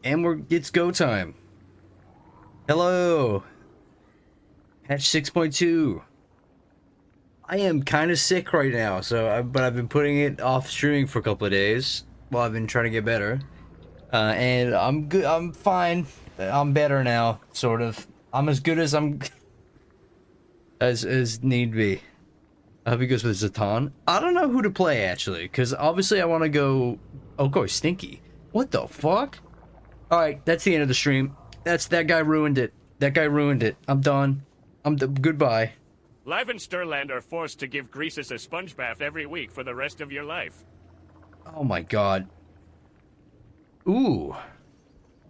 And it's go time. Hello. Patch 6.2. I am kind of sick right now, but I've been putting it off streaming for a couple of days while I've been trying to get better. And I'm good. I'm fine. I'm better now, sort of. I'm as good as as need be. I hope he goes with Zatan. I don't know who to play actually, because obviously I want to go Okoii Stinky. What the fuck? All right, that's the end of the stream. That guy ruined it. That guy ruined it. I'm done. Goodbye. Live in Stirland are forced to give Greases a sponge bath every week for the rest of your life. Oh my god. Ooh.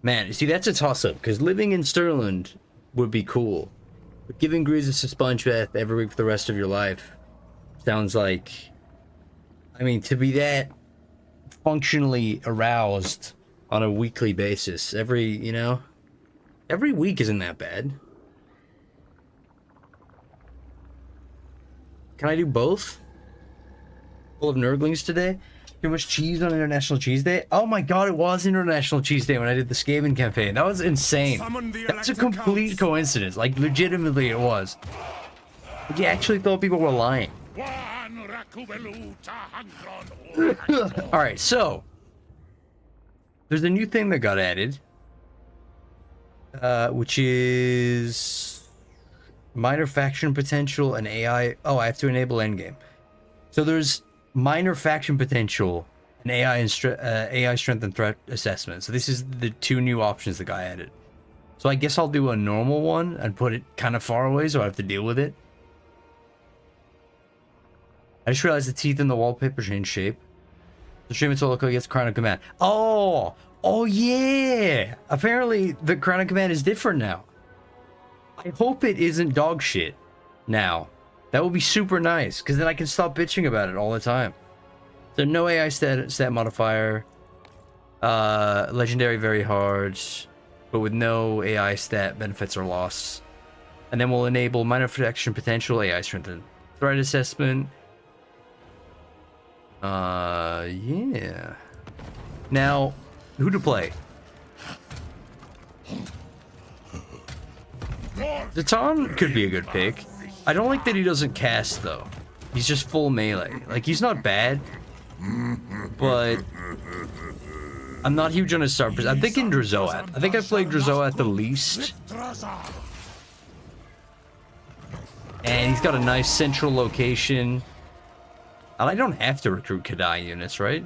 Man, see, that's a toss-up, because living in Stirland would be cool. But giving Greases a sponge bath every week for the rest of your life sounds like... I mean, to be that functionally aroused on a weekly basis, every week isn't that bad. Can I do both? Full of nurglings today? Too much cheese on International Cheese Day? Oh my god, it was International Cheese Day when I did the Skaven campaign. That was insane. That's a complete coincidence. Like, legitimately it was. But you actually thought people were lying. Alright, so there's a new thing that got added, which is minor faction potential and AI. Oh, I have to enable endgame. So there's minor faction potential and AI and AI strength and threat assessment. So this is the two new options the guy added. So I guess I'll do a normal one and put it kind of far away so I have to deal with it. I just realized the teeth in the wallpaper change shape. The stream until Okoii gets Crown of Command. Oh yeah! Apparently the Crown of Command is different now. I hope it isn't dog shit now. That would be super nice, because then I can stop bitching about it all the time. So no AI stat modifier. Legendary very hard, but with no AI stat benefits or loss. And then we'll enable minor protection potential, AI strength and threat assessment. Yeah. Now, who to play? Zatan could be a good pick. I don't like that he doesn't cast, though. He's just full melee. Like, he's not bad, but I'm not huge on his start. I'm thinking Drazoath. I think I've played Drazoath the least. And he's got a nice central location. And I don't have to recruit Kadai units, right?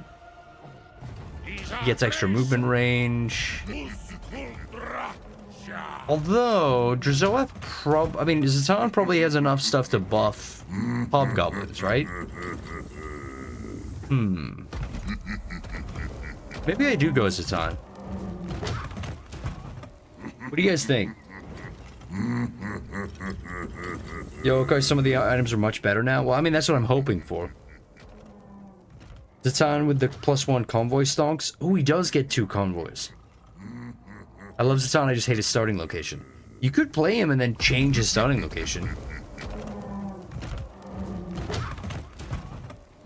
He gets extra movement range. Although, Drazoath Zatan probably has enough stuff to buff Hobgoblins, right? Maybe I do go Zatan. What do you guys think? Yo, okay, some of the items are much better now. Well, I mean, that's what I'm hoping for. Zatan with the +1 convoy stonks. Oh, he does get 2 convoys. I love Zatan, I just hate his starting location. You could play him and then change his starting location.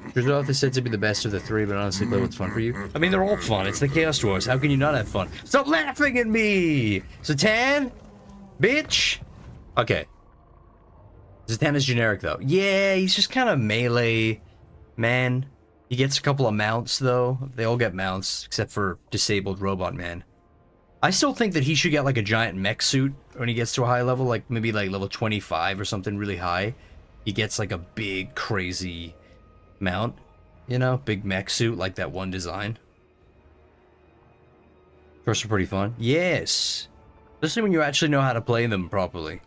Drazoath is said to be the best of the 3, but honestly, play what's fun for you. I mean, they're all fun. It's the Chaos Dwarves. How can you not have fun? Stop laughing at me! Zatan? Bitch! Okay. Zatan is generic, though. Yeah, he's just kind of melee, man. He gets a couple of mounts, though. They all get mounts, except for Disabled Robot Man. I still think that he should get, like, a giant mech suit when he gets to a high level, like, maybe, like, level 25 or something really high. He gets, like, a big, crazy mount, you know? Big mech suit, like that one design. First are pretty fun. Yes! Especially when you actually know how to play them properly.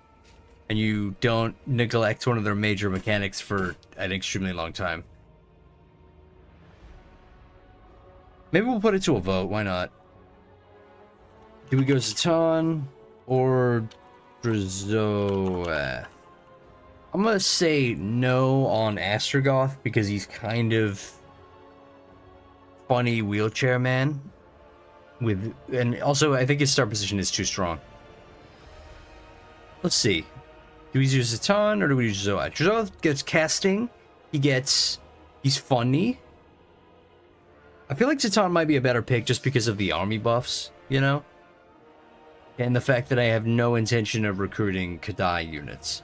And you don't neglect one of their major mechanics for an extremely long time. Maybe we'll put it to a vote, why not? Do we go Zatan or Drazoath? I'm gonna say no on Astrogoth because he's kind of funny wheelchair man. And also I think his start position is too strong. Let's see. Do we use Zatan or do we use Drazoath? Drazoath gets casting. He's funny. I feel like Zatan might be a better pick just because of the army buffs. you know? And the fact that I have no intention of recruiting Kadai units.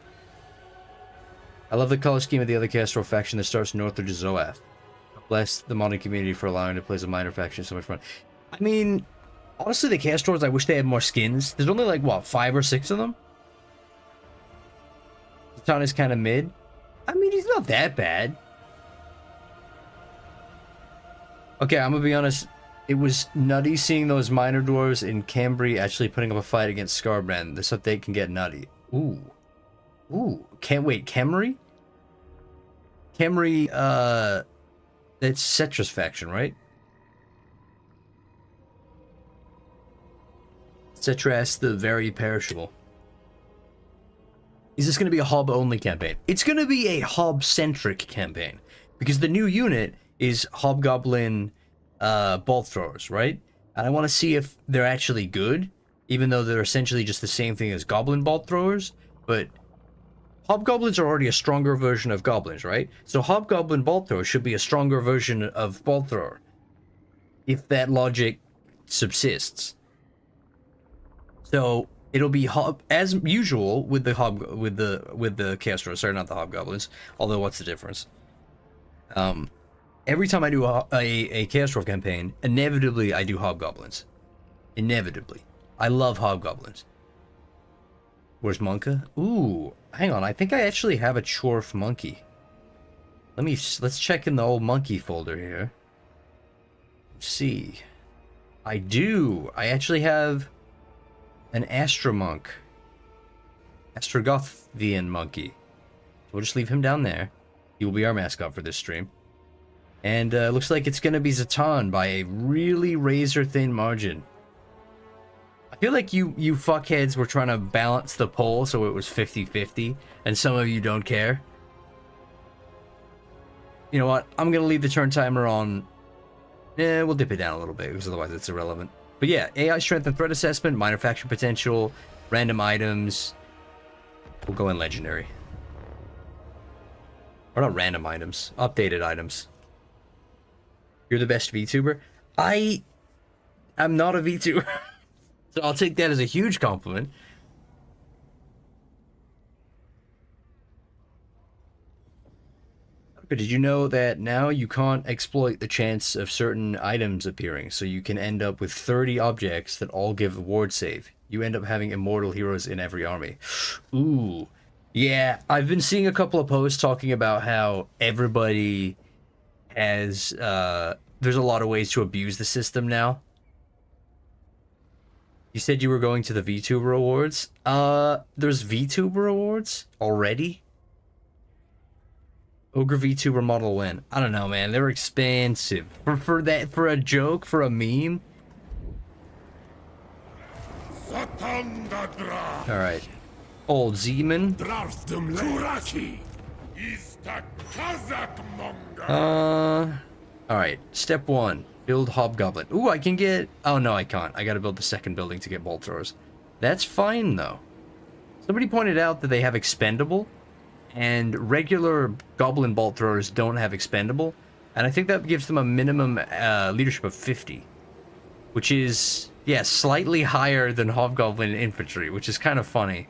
I love the color scheme of the other Castro faction that starts north of Zoath. Bless the modern community for allowing to play as a minor faction. So much fun. I mean, honestly, the Castors, I wish they had more skins. There's only like, what, 5 or 6 of them? Zatan is kind of mid. I mean, he's not that bad. Okay, I'm gonna be honest. It was nutty seeing those minor dwarves in Cambry actually putting up a fight against Scarbrand. This update can get nutty. Ooh. Ooh. Can't wait, Camry? Camry, it's Cetra's faction, right? Cetras, the very perishable. Is this going to be a Hob-only campaign? It's going to be a Hob-centric campaign. Because the new unit is Hobgoblin bolt throwers, right? And I want to see if they're actually good, even though they're essentially just the same thing as Goblin bolt throwers. But Hobgoblins are already a stronger version of Goblins, right? So Hobgoblin bolt thrower should be a stronger version of bolt thrower, if that logic subsists. So it'll be as usual with the Castros. Sorry, not the Hobgoblins. Although, what's the difference? Every time I do a Castro campaign, inevitably I do Hobgoblins. Inevitably, I love Hobgoblins. Where's Monka? Ooh, hang on. I think I actually have a Chorf monkey. Let's check in the old monkey folder here. Let's see. I do. I actually have an Astromonk. Astrogothian monkey. So we'll just leave him down there. He will be our mascot for this stream. And looks like it's going to be Zatan by a really razor-thin margin. I feel like you fuckheads were trying to balance the poll so it was 50-50, and some of you don't care. You know what? I'm going to leave the turn timer on. We'll dip it down a little bit, because otherwise it's irrelevant. But yeah, AI strength and threat assessment, minor faction potential, random items. We'll go in legendary. Or not random items, updated items. You're the best VTuber? I'm not a VTuber. So I'll take that as a huge compliment. But did you know that now you can't exploit the chance of certain items appearing, so you can end up with 30 objects that all give a ward save. You end up having immortal heroes in every army. Ooh. Yeah, I've been seeing a couple of posts talking about how everybody has, there's a lot of ways to abuse the system now. You said you were going to the VTuber Awards? There's VTuber Awards already? Ogre VTuber model win. I don't know, man. They're expensive. For a joke, for a meme. Alright. Old Zeman. Alright. Step 1. Build Hobgoblin. Ooh, I can get... Oh, no, I can't. I gotta build the second building to get bolt throwers. That's fine, though. Somebody pointed out that they have expendable, and regular Goblin bolt throwers don't have expendable, and I think that gives them a minimum leadership of 50, which is, yeah, slightly higher than Hobgoblin infantry, which is kind of funny.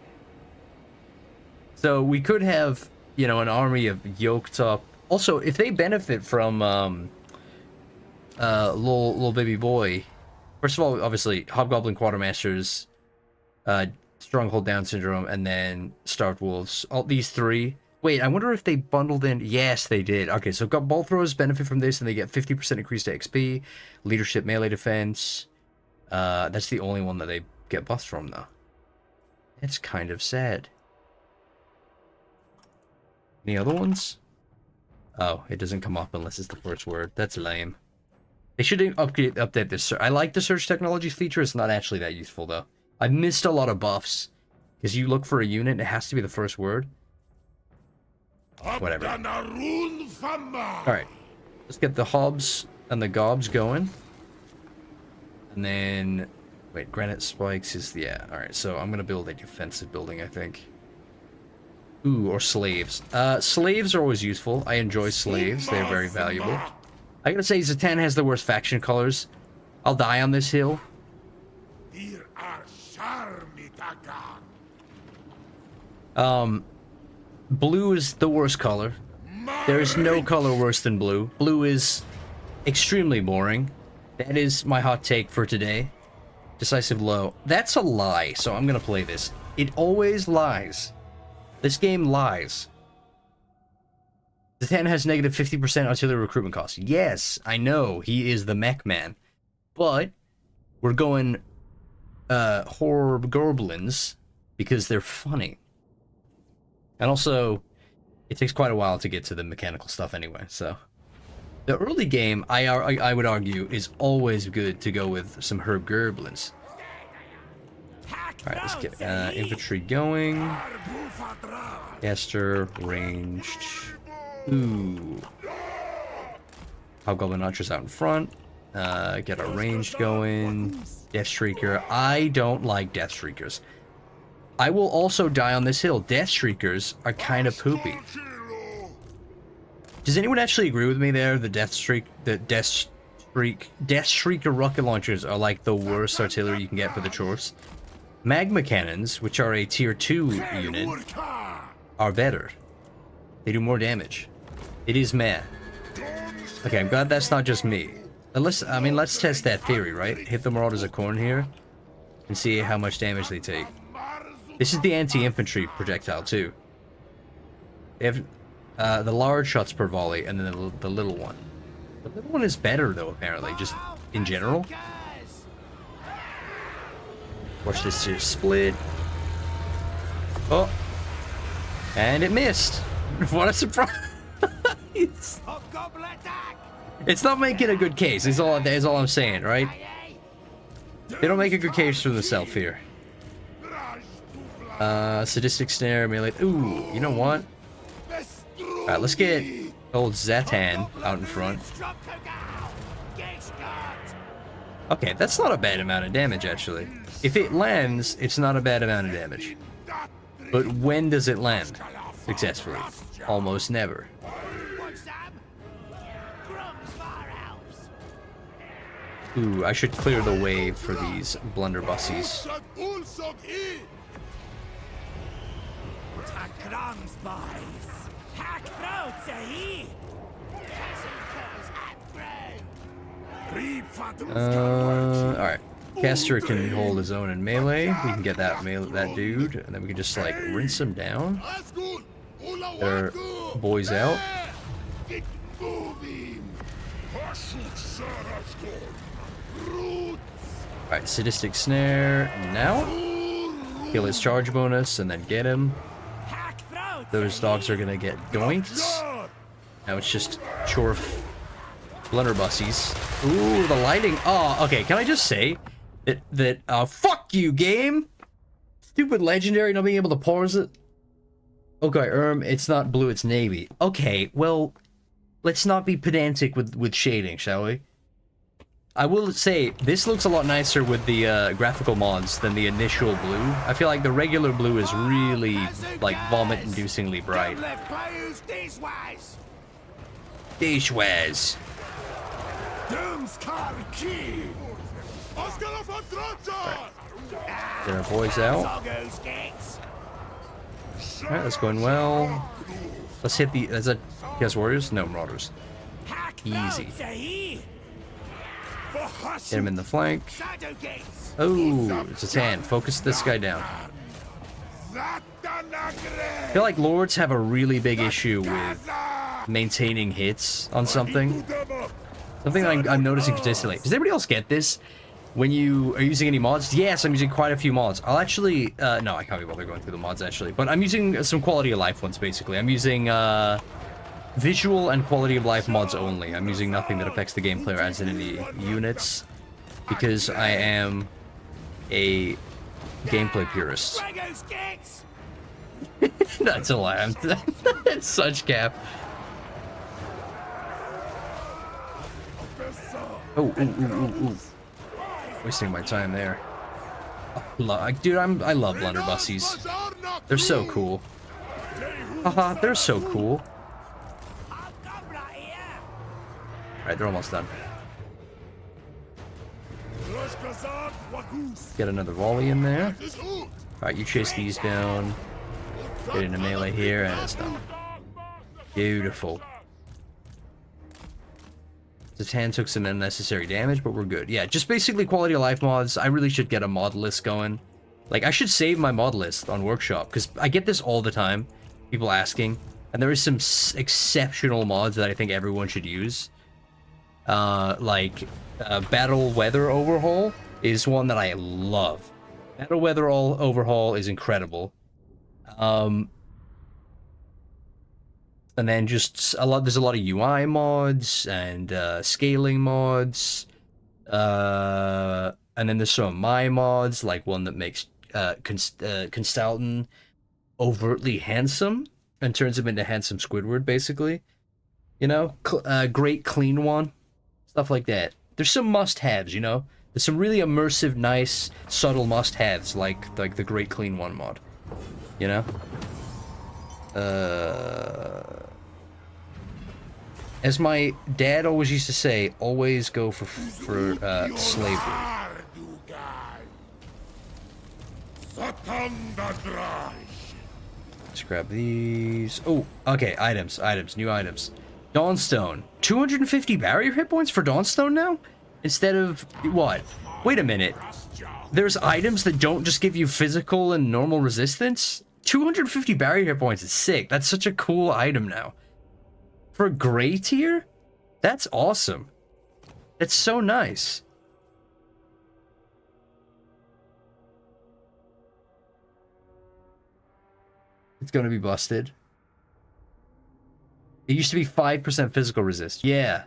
So we could have, you know, an army of yoked up... Also, if they benefit from... little baby boy. First of all, obviously, Hobgoblin Quartermasters, Stronghold Down Syndrome, and then Starved Wolves. All these three. Wait, I wonder if they bundled in... Yes, they did. Okay, so bolt throwers benefit from this, and they get 50% increased XP. Leadership, melee defense. That's the only one that they get buffs from, though. It's kind of sad. Any other ones? Oh, it doesn't come up unless it's the first word. That's lame. They should update this. I like the search technologies feature. It's not actually that useful, though. I've missed a lot of buffs. Because you look for a unit, it has to be the first word. Whatever. Alright. Let's get the hobs and the gobs going. And then... Wait, granite spikes is... Yeah, alright. So I'm going to build a defensive building, I think. Ooh, or slaves. Slaves are always useful. I enjoy slaves. They're very valuable. I gotta say, Zatan has the worst faction colors. I'll die on this hill. Blue is the worst color. There is no color worse than blue. Blue is extremely boring. That is my hot take for today. Decisive low. That's a lie, so I'm gonna play this. It always lies. This game lies. The 10 has negative 50% artillery recruitment cost. Yes, I know, he is the mech man. But we're going Hobgoblins because they're funny. And also, it takes quite a while to get to the mechanical stuff anyway, so. The early game, I would argue, is always good to go with some Hobgoblins. Alright, let's get infantry going. Caster, ranged. Ooh. Hobgoblin Archers out in front. Get our ranged going. Death Streaker. I don't like Death Streakers. I will also die on this hill. Death Streakers are kind of poopy. Does anyone actually agree with me there? The Death Streaker rocket launchers are like the worst artillery you can get for the chores. Magma cannons, which are a tier 2 unit, are better. They do more damage. It is meh. Okay, I'm glad that's not just me. Let's test that theory, right? Hit the Marauders of Khorne here and see how much damage they take. This is the anti-infantry projectile too. They have the large shots per volley and then the little one. The little one is better though, apparently, just in general. Watch this here split. Oh. And it missed. What a surprise. It's not making a good case, is all I'm saying, right? They don't make a good case for themselves here. Sadistic Snare, melee. Ooh, you know what? Alright, let's get old Zatan out in front. Okay, that's not a bad amount of damage, actually. If it lands, it's not a bad amount of damage. But when does it land successfully? Almost never. Ooh, I should clear the way for these blunderbusses. Alright. Caster can hold his own in melee. We can get that dude, and then we can just like rinse him down. Their boys out. Alright, Sadistic Snare now. Kill his charge bonus and then get him. Those dogs are gonna get doinked. Now it's just chorf blunderbussies. Ooh, the lighting. Oh, okay, can I just say that fuck you, game! Stupid legendary not being able to pause it. Okay, it's not blue, it's navy. Okay, well, let's not be pedantic with shading, shall we? I will say, this looks a lot nicer with the graphical mods than the initial blue. I feel like the regular blue is really, like, vomit-inducingly bright. Dishwaz. Right. Get our boys out. Alright, that's going well. Let's hit the... Is that Chaos Warriors? No, Marauders. Easy. Get him in the flank. Oh, it's a 10. Focus this guy down. I feel like Lords have a really big issue with maintaining hits on something. Something I'm noticing consistently. Does everybody else get this? When you are using any mods? Yes, I'm using quite a few mods. I'll actually... no, I can't be bothered going through the mods, actually. But I'm using some quality of life ones, basically. I'm using visual and quality of life mods only. I'm using nothing that affects the gameplay or adds in any units. Because I am a gameplay purist. That's a lie. That's such cap. Oh, ooh, ooh, ooh, ooh. Wasting my time there. Oh, dude, I love blunderbussies. They're so cool. Haha, they're so cool. Alright, they're almost done. Get another volley in there. Alright, you chase these down. Get into melee here, and it's done. Beautiful. The Tan took some unnecessary damage, but we're good. Yeah, just basically quality of life mods. I really should get a mod list going. Like, I should save my mod list on Workshop, because I get this all the time. People asking. And there is some exceptional mods that I think everyone should use. Battle Weather Overhaul is one that I love. Battle Weather Overhaul is incredible. And then just there's a lot of UI mods and scaling mods. And then there's some my mods, like one that makes Constantin overtly handsome and turns him into handsome Squidward, basically. You know, great clean one, stuff like that. There's some must-haves, you know. There's some really immersive, nice, subtle must-haves, like the great clean one mod. You know. As my dad always used to say, always go for slavery. Let's grab these. Oh, okay, items, new items. Dawnstone. 250 barrier hit points for Dawnstone now? Instead of, what? Wait a minute. There's items that don't just give you physical and normal resistance? 250 barrier hit points is sick. That's such a cool item now. For gray tier? That's awesome. That's so nice. It's gonna be busted. It used to be 5% physical resist. Yeah.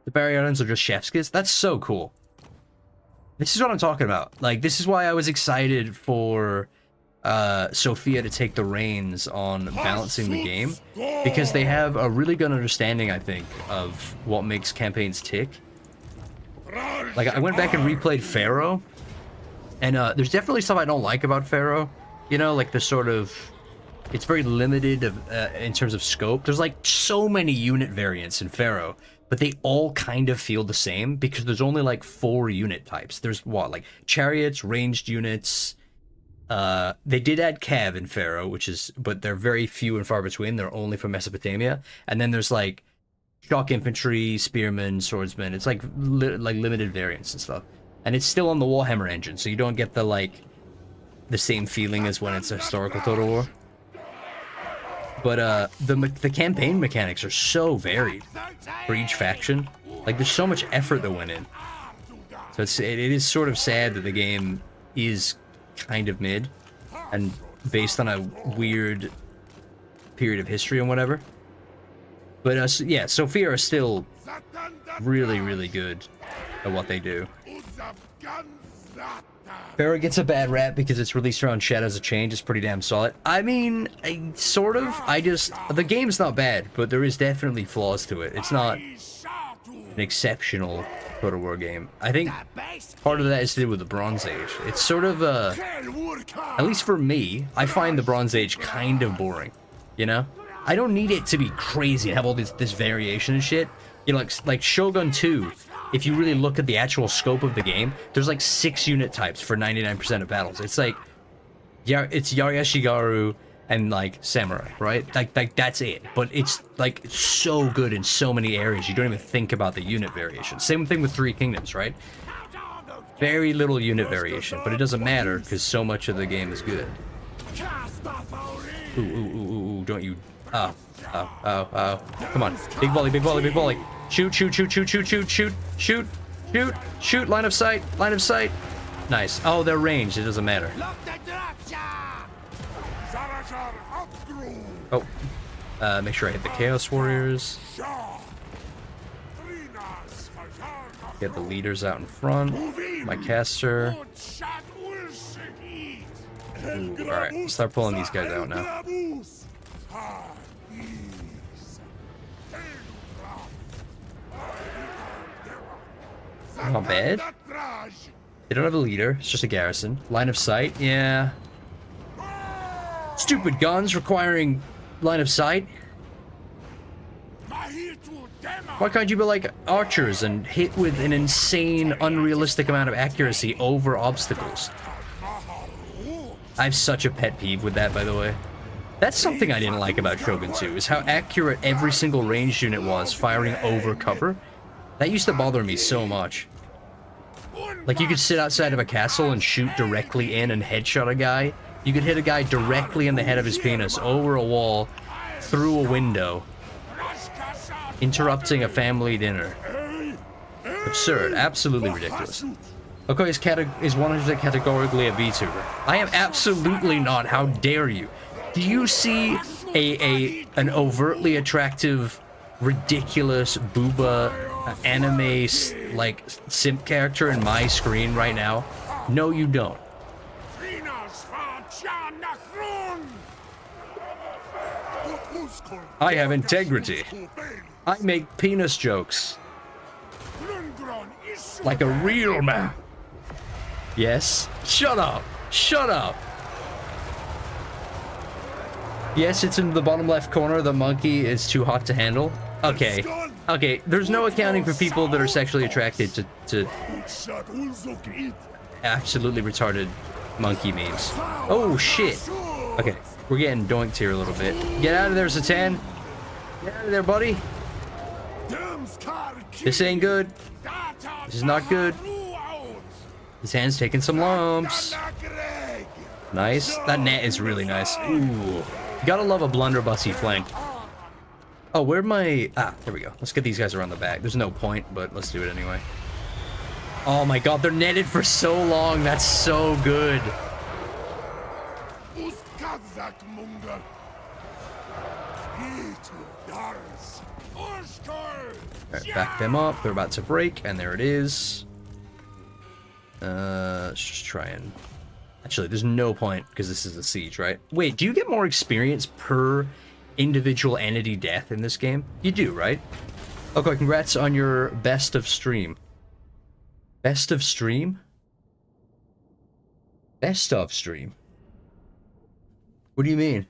The barrier items are just chef's kiss. That's so cool. This is what I'm talking about. Like, this is why I was excited for Sophia to take the reins on balancing the game. Because they have a really good understanding, I think, of what makes campaigns tick. Like, I went back and replayed Pharaoh. And there's definitely stuff I don't like about Pharaoh. You know, like the sort of... It's very limited in terms of scope. There's like so many unit variants in Pharaoh, but they all kind of feel the same because there's only like 4 unit types. There's what, like chariots, ranged units. They did add cav in Pharaoh, but they're very few and far between. They're only from Mesopotamia. And then there's like shock infantry, spearmen, swordsmen. It's like limited variants and stuff. And it's still on the Warhammer engine, so you don't get the same feeling as when it's a historical Total War. But the campaign mechanics are so varied for each faction. Like, there's so much effort that went in. So it is sort of sad that the game is kind of mid and based on a weird period of history and whatever. But yeah, Sophia are still really, really good at what they do. Pharaoh gets a bad rap because it's released around Shadows of Change. It's pretty damn solid. I mean, the game's not bad, but there is definitely flaws to it. It's not an exceptional Total War game. I think part of that is to do with the Bronze Age. It's sort of, at least for me, I find the Bronze Age kind of boring, you know? I don't need it to be crazy and have all this variation and shit. You know, like Shogun 2, if you really look at the actual scope of the game, there's like 6 unit types for 99% of battles. It's like, yeah, it's Yayashigaru and like Samurai, right? Like that's it. But it's like so good in so many areas, you don't even think about the unit variation. Same thing with Three Kingdoms, right? Very little unit variation, but it doesn't matter because so much of the game is good. Ooh, don't you... Oh. Come on. Big volley, big volley, big volley. Shoot, line of sight. Nice. Oh, they're ranged, it doesn't matter. Oh, make sure I hit the Chaos Warriors. Get the leaders out in front. My caster. Alright, start pulling these guys out now. Not bad. They don't have a leader, it's just a garrison. Line of sight, yeah. Stupid guns requiring line of sight. Why can't you be like archers and hit with an insane, unrealistic amount of accuracy over obstacles? I have such a pet peeve with that, by the way. That's something I didn't like about Shogun 2, is how accurate every single ranged unit was firing over cover. That used to bother me so much. Like, you could sit outside of a castle and shoot directly in and headshot a guy. You could hit a guy directly in the head of his penis, over a wall, through a window, interrupting a family dinner. Absurd. Absolutely ridiculous. Okoii is 100% categorically a VTuber. I am absolutely not. How dare you? Do you see an overtly attractive, ridiculous booba anime like simp character in my screen right now? No, you don't. I have integrity. I make penis jokes. Like a real man. Yes. Shut up. Shut up. Yes, it's in the bottom left corner. The monkey is too hot to handle. Okay. Okay, there's no accounting for people that are sexually attracted to absolutely retarded monkey memes. Oh, shit. Okay, we're getting doinked here a little bit. Get out of there, Satan. Get out of there, buddy. This ain't good. This is not good. His hand's taking some lumps. Nice. That net is really nice. Ooh. Gotta love a blunderbussy flank. Oh, where'd my... Ah, there we go. Let's get these guys around the back. There's no point, but let's do it anyway. Oh my god, they're netted for so long. That's so good. Alright, back them up. They're about to break, and there it is. Let's just try and... Actually, there's no point, because this is a siege, right? Wait, do you get more experience per individual entity death in this game? You do, right? Okay, congrats on your best of stream. Best of stream? Best of stream? What do you mean?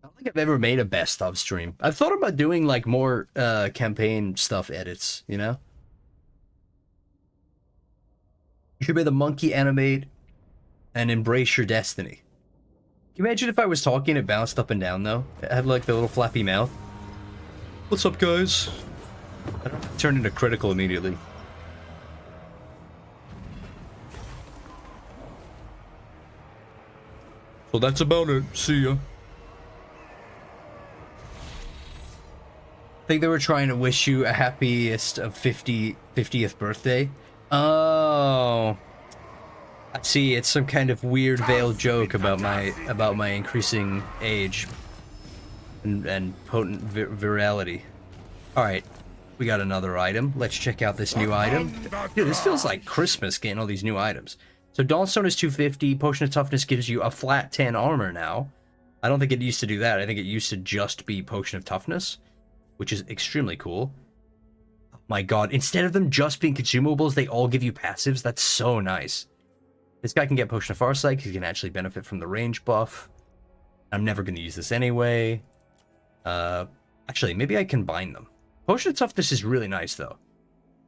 I don't think I've ever made a best of stream. I've thought about doing, like, more campaign stuff edits, you know? You should be the monkey animate and embrace your destiny. Can you imagine if I was talking and it bounced up and down, though? It had, like, the little flappy mouth. What's up, guys? I don't turn into critical immediately. So that's about it. See ya. I think they were trying to wish you a happiest of 50th birthday. Oh, I see. It's some kind of weird veiled joke about my increasing age and potent virality. All right, we got another item. Let's check out this new item. Dude, this feels like Christmas getting all these new items. So Dawnstone is 250. Potion of Toughness gives you a flat 10 armor now. I don't think it used to do that. I think it used to just be Potion of Toughness, which is extremely cool. My god, instead of them just being consumables, they all give you passives. That's so nice. This guy can get Potion of Farsight. He can actually benefit from the range buff. I'm never going to use this anyway. Actually, maybe I combine them. Potion of Toughness is really nice, though.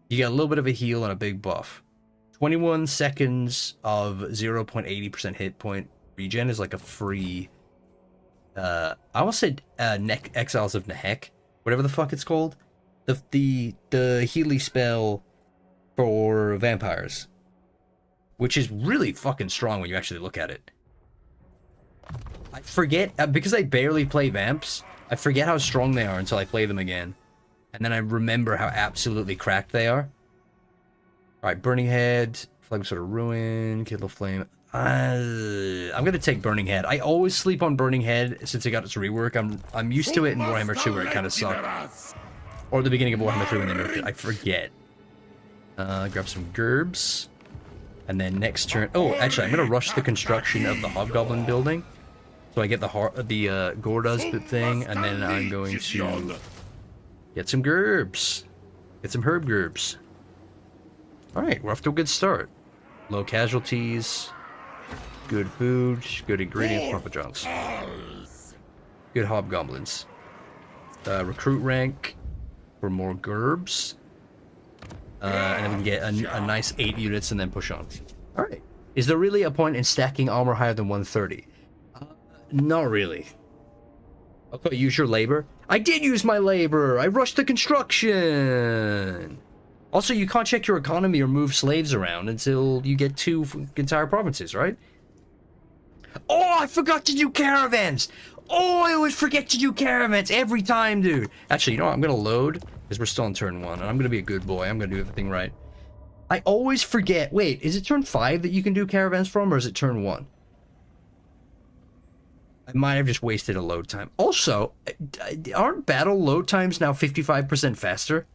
You get a little bit of a heal and a big buff. 21 seconds of 0.80% hit point regen is like a free... I almost said Exiles of Nehek. Whatever the fuck it's called. The Healy spell for vampires, which is really fucking strong when you actually look at it. I forget, because I barely play vamps, I forget how strong they are until I play them again. And then I remember how absolutely cracked they are. Alright, Burning Head, Flame Sort of Ruin, Kindle Flame. I'm gonna take Burning Head. I always sleep on Burning Head since it got its rework. I'm used to it in Warhammer 2 where it kind of sucked. Or the beginning of Warhammer 3 when they nerfed it. I forget. Grab some gerbs. And then next turn... Oh, actually, I'm going to rush the construction of the Hobgoblin building. So I get the Gordas thing, and then I'm going to get some gerbs. Get some herb gerbs. Alright, we're off to a good start. Low casualties. Good food. Good ingredients. Papa John's. good hobgoblins. Recruit rank for more gerbs. And then we can get a nice 8 units and then push on. Alright. Is there really a point in stacking armor higher than 130? Not really. Okay, use your labor. I did use my labor! I rushed the construction! Also, you can't check your economy or move slaves around until you get 2 entire provinces, right? Oh, I forgot to do caravans! Oh, I always forget to do caravans every time, dude! Actually, you know what? I'm gonna load, because we're still on turn 1, and I'm gonna be a good boy. I'm gonna do everything right. I always forget. Wait, is it turn 5 that you can do caravans from, or is it turn 1? I might have just wasted a load time. Also, aren't battle load times now 55% faster?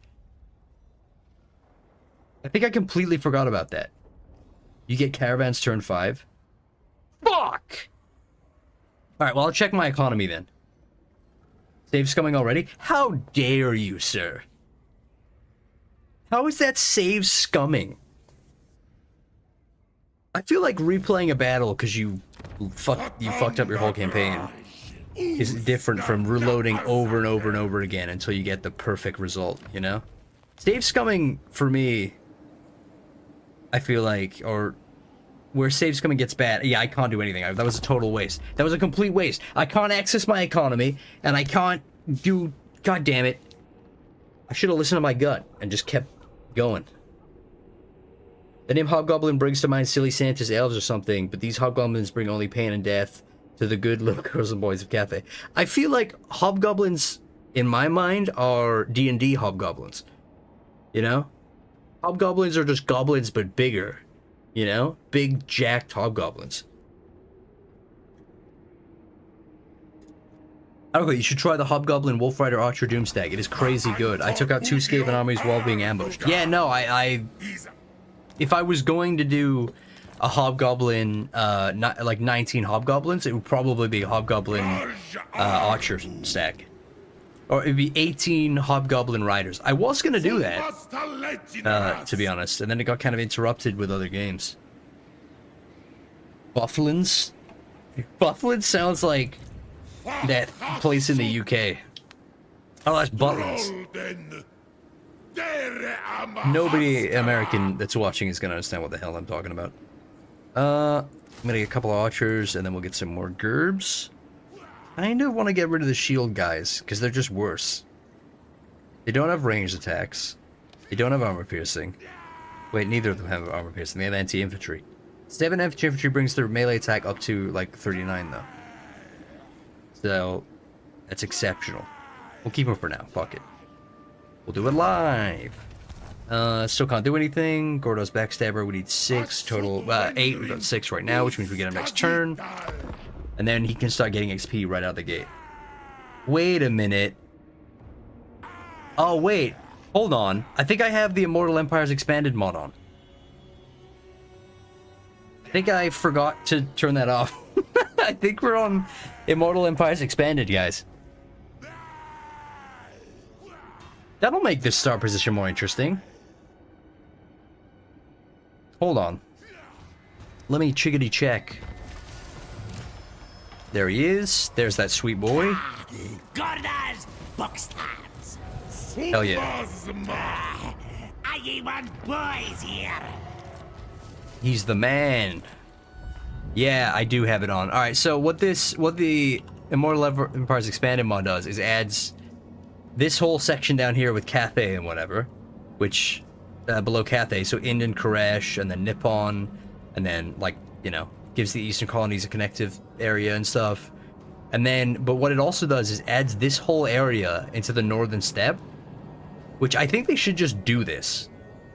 I think I completely forgot about that. You get caravans turn 5. Fuck! Alright, well, I'll check my economy then. Save's coming already? How dare you, sir? How is that save scumming? I feel like replaying a battle because you fucked up your whole campaign is different from reloading over and over and over again until you get the perfect result, you know? Save scumming, for me, I feel like, or where save scumming gets bad, yeah, I can't do anything. That was a total waste. That was a complete waste. I can't access my economy, and I can't do... God damn it. I should have listened to my gut and just kept going. The name Hobgoblin brings to mind silly Santa's elves or something, but these hobgoblins bring only pain and death to the good little girls and boys of Cathay. I feel like hobgoblins, in my mind, are D&D hobgoblins. You know? Hobgoblins are just goblins, but bigger. You know? Big, jacked hobgoblins. Okay, you should try the Hobgoblin Wolf Rider Archer Doomstag. It is crazy good. I took out 2 Skaven armies while being ambushed. Yeah, no, if I was going to do a Hobgoblin, like 19 Hobgoblins, it would probably be a Hobgoblin Archer stack. Or it'd be 18 Hobgoblin Riders. I was going to do that, to be honest, and then it got kind of interrupted with other games. Bufflins? Bufflins sounds like that place in the UK. Oh, that's Butlins. Nobody American that's watching is gonna understand what the hell I'm talking about. I'm gonna get a couple of archers, and then we'll get some more gerbs. I kind of want to get rid of the shield guys, because they're just worse. They don't have ranged attacks. They don't have armor piercing. Wait, neither of them have armor piercing. They have anti-infantry. 7 anti-infantry brings their melee attack up to, like, 39, though. So, that's exceptional. We'll keep them for now. Fuck it. We'll do it live. Still can't do anything. Gordo's Backstabber, we need 6 total. 8, we got 6 right now, which means we get him next turn. And then he can start getting XP right out the gate. Wait a minute. Oh, wait. Hold on. I think I have the Immortal Empires Expanded mod on. I think I forgot to turn that off. I think we're on Immortal Empires Expanded, guys. That'll make this start position more interesting. Hold on. Let me chickadee check. There he is. There's that sweet boy. Hell yeah. He's the man. Yeah, I do have it on. All right, so what the Immortal Empires Expanded mod does is adds this whole section down here with Cathay and whatever, which below Cathay, so Indian, Koresh, and then Nippon, and then, like, you know, gives the Eastern colonies a connective area and stuff. And then, but what it also does is adds this whole area into the Northern Steppe, which I think they should just do this.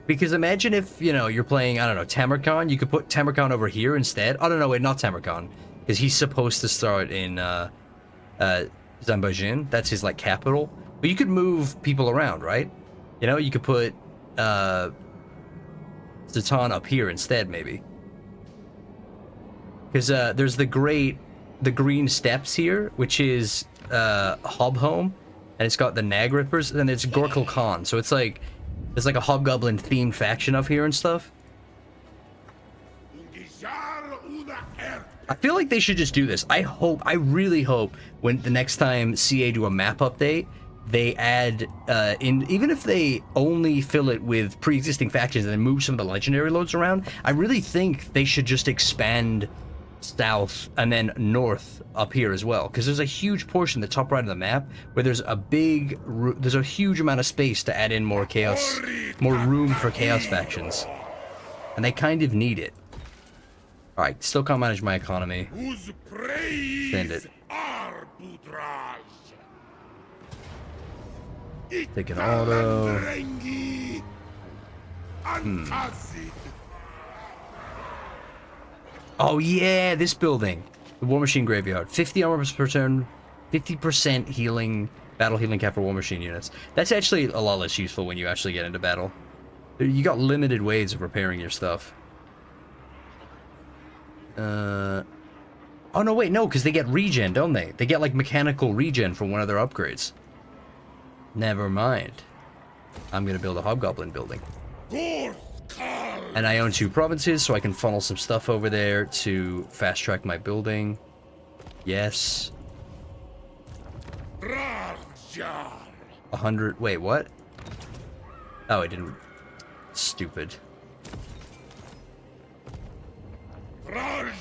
Because imagine if, you know, you're playing, I don't know, Tamarkan, you could put Tamarkan over here instead. Oh, no, wait, not Tamarkan, because he's supposed to start in Zambajin. That's his, like, capital. But you could move people around, right? You know, you could put Zatan up here instead, maybe. Because there's the green steppes here, which is Hobhome, and it's got the Nag Rippers, and it's Gorkul Khan. So it's like, there's like a Hobgoblin themed faction up here and stuff. I feel like they should just do this. I really hope when the next time CA do a map update, they add even if they only fill it with pre-existing factions and then move some of the legendary loads around, I really think they should just expand south and then north up here as well, because there's a huge portion, the top right of the map, where there's a huge amount of space to add in more chaos, more room for chaos factions, and they kind of need it. All right, still can't manage my economy. Send it. Take an auto. Oh yeah, this building. The War Machine Graveyard. 50 armor per turn, 50% healing, battle healing cap for War Machine units. That's actually a lot less useful when you actually get into battle. You got limited ways of repairing your stuff. Oh no, wait, no, because they get regen, don't they? They get like mechanical regen from one of their upgrades. Never mind. I'm gonna build a Hobgoblin building. And I own 2 provinces, so I can funnel some stuff over there to fast track my building. Yes. 100. Wait, what? Oh, I didn't. Stupid. Run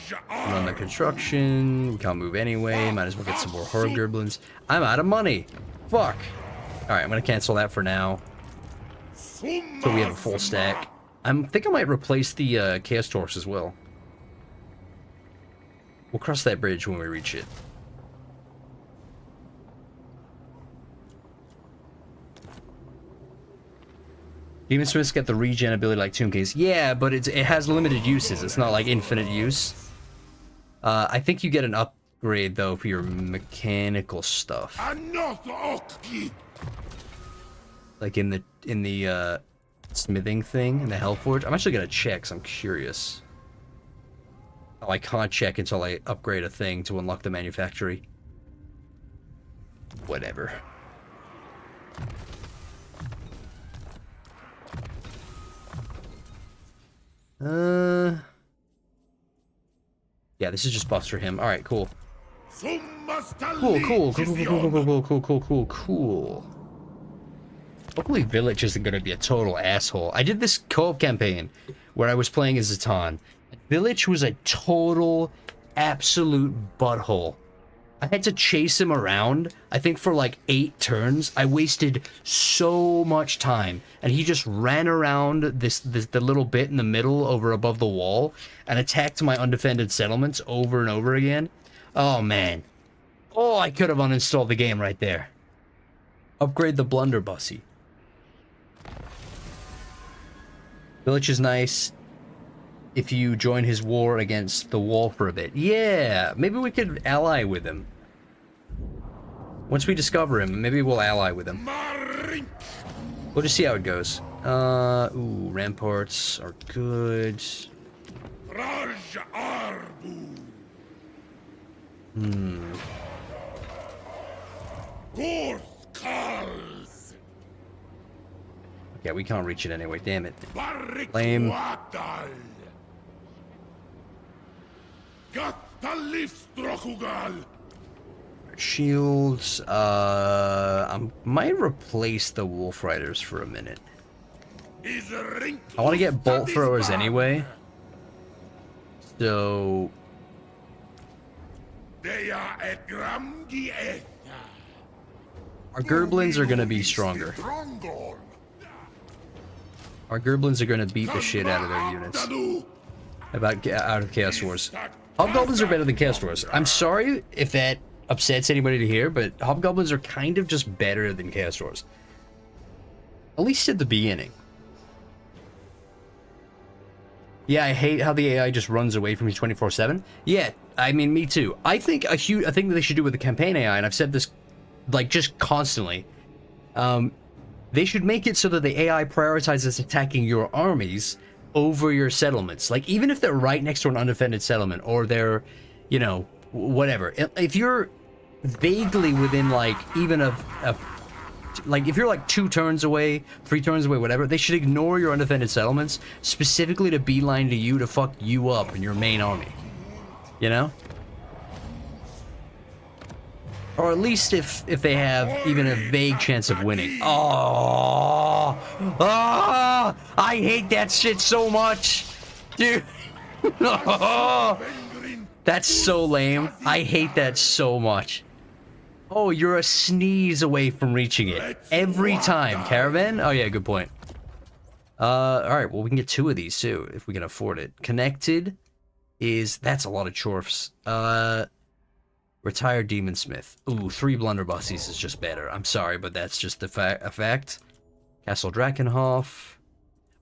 the construction. We can't move anyway. Might as well get some more Hobgoblins. I'm out of money. Fuck. Alright, I'm gonna cancel that for now. So we have a full stack. I think I might replace the Chaos Torch as well. We'll cross that bridge when we reach it. Demon Smiths get the regen ability like Tomb Case. Yeah, but it has limited uses. It's not like infinite use. I think you get an upgrade though for your mechanical stuff. Like in the smithing thing in the Hellforge. I'm actually gonna check, 'cause I'm curious. Oh, I can't check until I upgrade a thing to unlock the manufactory. Whatever. Yeah, this is just buffs for him. Alright, cool. Cool. Hopefully Village isn't going to be a total asshole. I did this co-op campaign where I was playing as Zatan. Village was a total, absolute butthole. I had to chase him around, I think for like 8 turns. I wasted so much time. And he just ran around the little bit in the middle over above the wall and attacked my undefended settlements over and over again. Oh, man. Oh, I could have uninstalled the game right there. Upgrade the blunderbussy. Village is nice if you join his war against the wall for a bit. Yeah, maybe we could ally with him. Once we discover him, maybe we'll ally with him. We'll just see how it goes. Ooh, ramparts are good. Yeah, we can't reach it anyway, damn it. Lame. Shields, I might replace the Wolf Riders for a minute. I want to get bolt throwers anyway. So... our Gerblins are going to be stronger. Our Gerblins are going to beat the shit out of their units. Out of Chaos Wars. Hobgoblins are better than Chaos Wars. I'm sorry if that upsets anybody to hear, but Hobgoblins are kind of just better than Chaos Wars. At least at the beginning. Yeah, I hate how the AI just runs away from me 24/7. Yeah, I mean, me too. I think a thing that they should do with the campaign AI, and I've said this like just constantly, they should make it so that the AI prioritizes attacking your armies over your settlements. Like, even if they're right next to an undefended settlement, or they're, you know, whatever. If you're vaguely within, like, even like, if you're like 2 turns away, 3 turns away, whatever, they should ignore your undefended settlements, specifically to beeline to you to fuck you up in your main army. You know? Or at least if they have even a vague chance of winning. Oh, I hate that shit so much, dude. That's so lame. I hate that so much. Oh, you're a sneeze away from reaching it every time. Caravan? Oh yeah, good point. All right. Well, we can get 2 of these too if we can afford it. Connected that's a lot of chorfs. Retired Demonsmith. Ooh, 3 blunderbusses is just better. I'm sorry, but that's just a fact. Castle Drakenhof.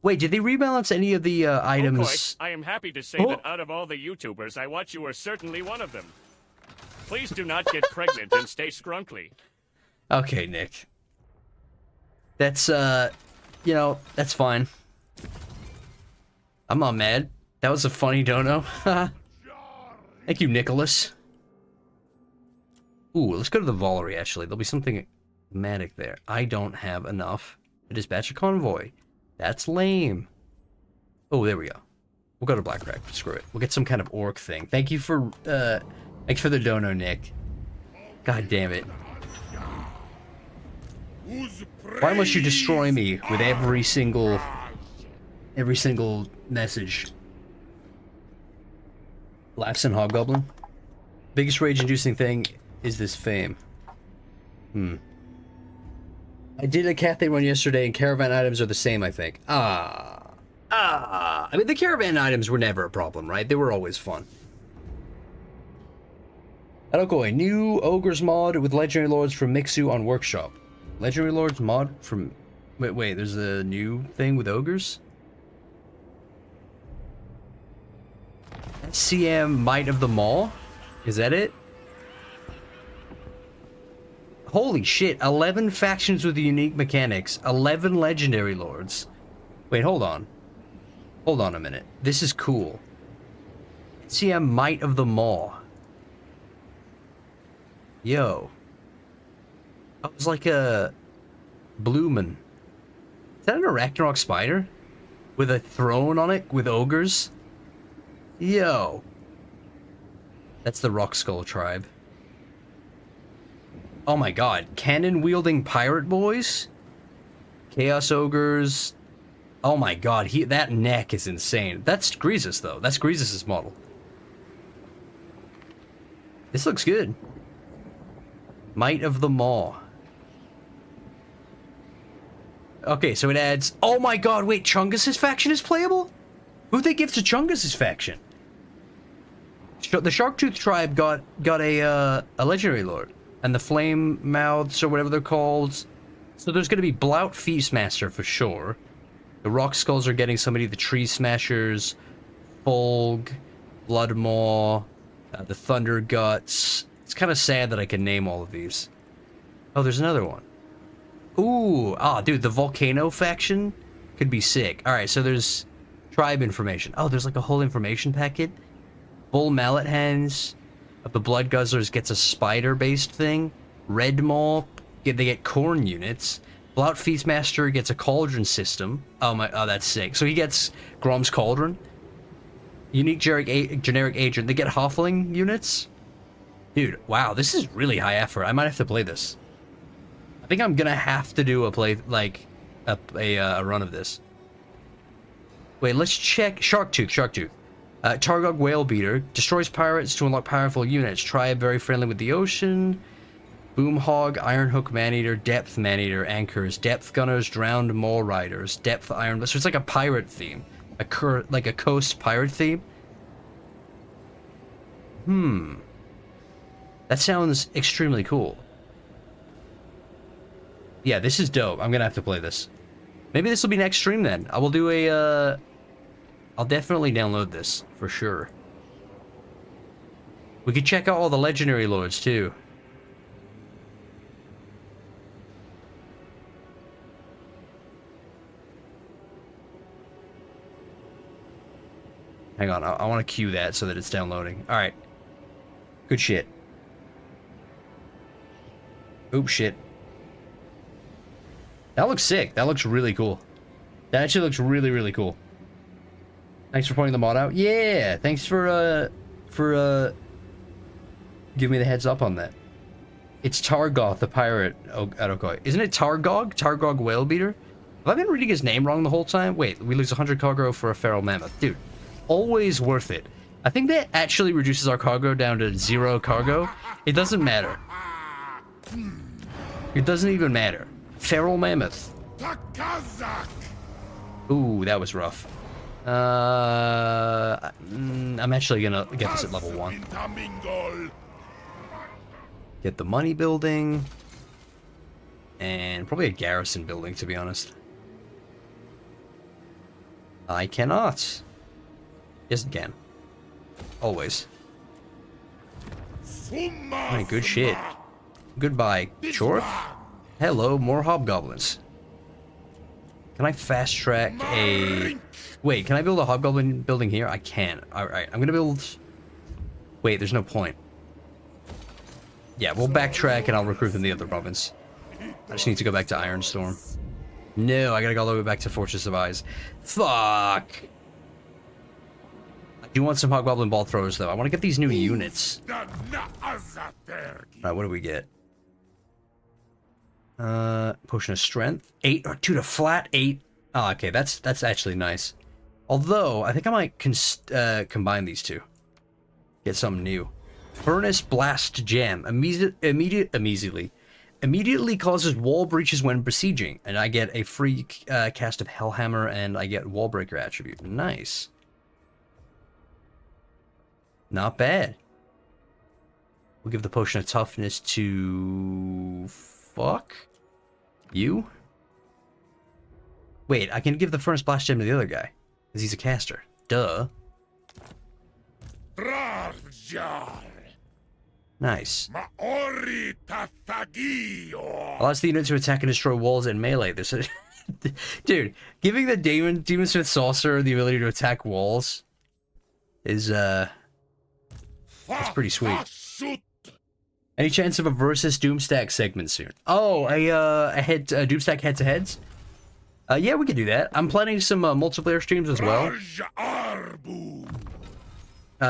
Wait, did they rebalance any of the items? Okoii, I am happy to say that out of all the YouTubers I watch, you are certainly one of them. Please do not get pregnant and stay scrunkly. Okay, Nick. That's, you know, that's fine. I'm not mad. That was a funny dono. Thank you, Nicholas. Ooh, let's go to the Volary, actually. There'll be something matic there. I don't have enough to dispatch a convoy. That's lame. Oh, there we go. We'll go to Blackcrack. Screw it. We'll get some kind of orc thing. Thank you for the dono, Nick. God damn it. Why must you destroy me with every single message? Laughs and Hobgoblin. Biggest rage-inducing thing is this fame. I did a Cathay run yesterday, and caravan items are the same, I think. I mean, the caravan items were never a problem, right? They were always fun. Okoii, new Ogres mod with Legendary Lords from Mixu on Workshop. Legendary Lords mod from... Wait, there's a new thing with Ogres? CM Might of the Maw? Is that it? Holy shit, 11 factions with unique mechanics, 11 legendary lords. Wait, hold on. Hold on a minute. This is cool. CM Might of the Maw. Yo. That was like a... Bloomin'. Is that an Arachnarok spider? With a throne on it? With ogres? Yo. That's the Rock Skull tribe. Oh my god. Cannon-wielding pirate boys? Chaos ogres. Oh my god. That neck is insane. That's Greasus, though. That's Greasus' model. This looks good. Might of the Maw. Okay, so it adds... Oh my god, wait. Chungus' faction is playable? Who'd they give to Chungus' faction? The Sharktooth tribe got a legendary lord. And the Flame Mouths, or whatever they're called. So there's going to be Blout Feastmaster for sure. The Rock Skulls are getting somebody, the Tree Smashers, Fulg, Bloodmaw, the Thunder Guts. It's kind of sad that I can name all of these. Oh, there's another one. Ooh, dude, the Volcano faction could be sick. Alright, so there's tribe information. Oh, there's like a whole information packet. Bull Mallet Hands of the Blood Guzzlers gets a spider-based thing. Red Maw, they get corn units. Blout Feastmaster gets a cauldron system. Oh, that's sick. So he gets Grom's Cauldron. Unique generic agent. They get Hoffling units. Dude, wow, this is really high effort. I might have to play this. I think I'm gonna have to do a run of this. Wait, let's check Sharktooth. Targog Whale Beater destroys pirates to unlock powerful units. Tribe very friendly with the ocean. Boomhog, Ironhook Maneater, Depth Maneater, Anchors, Depth Gunners, Drowned Mole Riders, Depth Iron... So it's like a pirate theme. Like a coast pirate theme. That sounds extremely cool. Yeah, this is dope. I'm gonna have to play this. Maybe this will be next stream then. I will do a... I'll definitely download this, for sure. We could check out all the legendary lords, too. Hang on, I want to queue that so that it's downloading. Alright. Good shit. Oops, shit. That looks sick. That looks really cool. That actually looks really, really cool. Thanks for pointing the mod out. Yeah, thanks for for giving me the heads up on that. It's Targoth, the pirate at Okoii. Isn't it Targog? Targog Whale Beater? Have I been reading his name wrong the whole time? Wait, we lose 100 cargo for a feral mammoth. Dude, always worth it. I think that actually reduces our cargo down to 0 cargo. It doesn't matter. It doesn't even matter. Feral mammoth. Ooh, that was rough. I'm actually gonna get this at level 1. Get the money building. And probably a garrison building, to be honest. I cannot. Yes, it can. Always. Alright, good shit. Goodbye, Chorf. Hello, more hobgoblins. Can I fast track a... Wait, can I build a hobgoblin building here? I can. Alright, I'm gonna build... Wait, there's no point. Yeah, we'll backtrack and I'll recruit in the other province. I just need to go back to Ironstorm. No, I gotta go all the way back to Fortress of Eyes. Fuck! I do want some hobgoblin ball throwers, though. I want to get these new units. Alright, what do we get? Potion of Strength. 8, or dude, a flat 8. Oh, okay, that's actually nice. Although, I think I might combine these two. Get something new. Furnace Blast Gem. Immediately causes wall breaches when besieging. And I get a free cast of Hellhammer and I get Wallbreaker attribute. Nice. Not bad. We'll give the Potion of Toughness to... Fuck? You? Wait, I can give the Furnace Blast Gem to the other guy. Because he's a caster. Duh. Nice. Allows the unit to attack and destroy walls and melee. This is... Dude, giving the Demon Smith Saucer the ability to attack walls is, that's pretty sweet. Any chance of a versus Doomstack segment soon? Oh, a Doomstack head-to-heads? Yeah, we could do that. I'm planning some multiplayer streams as well.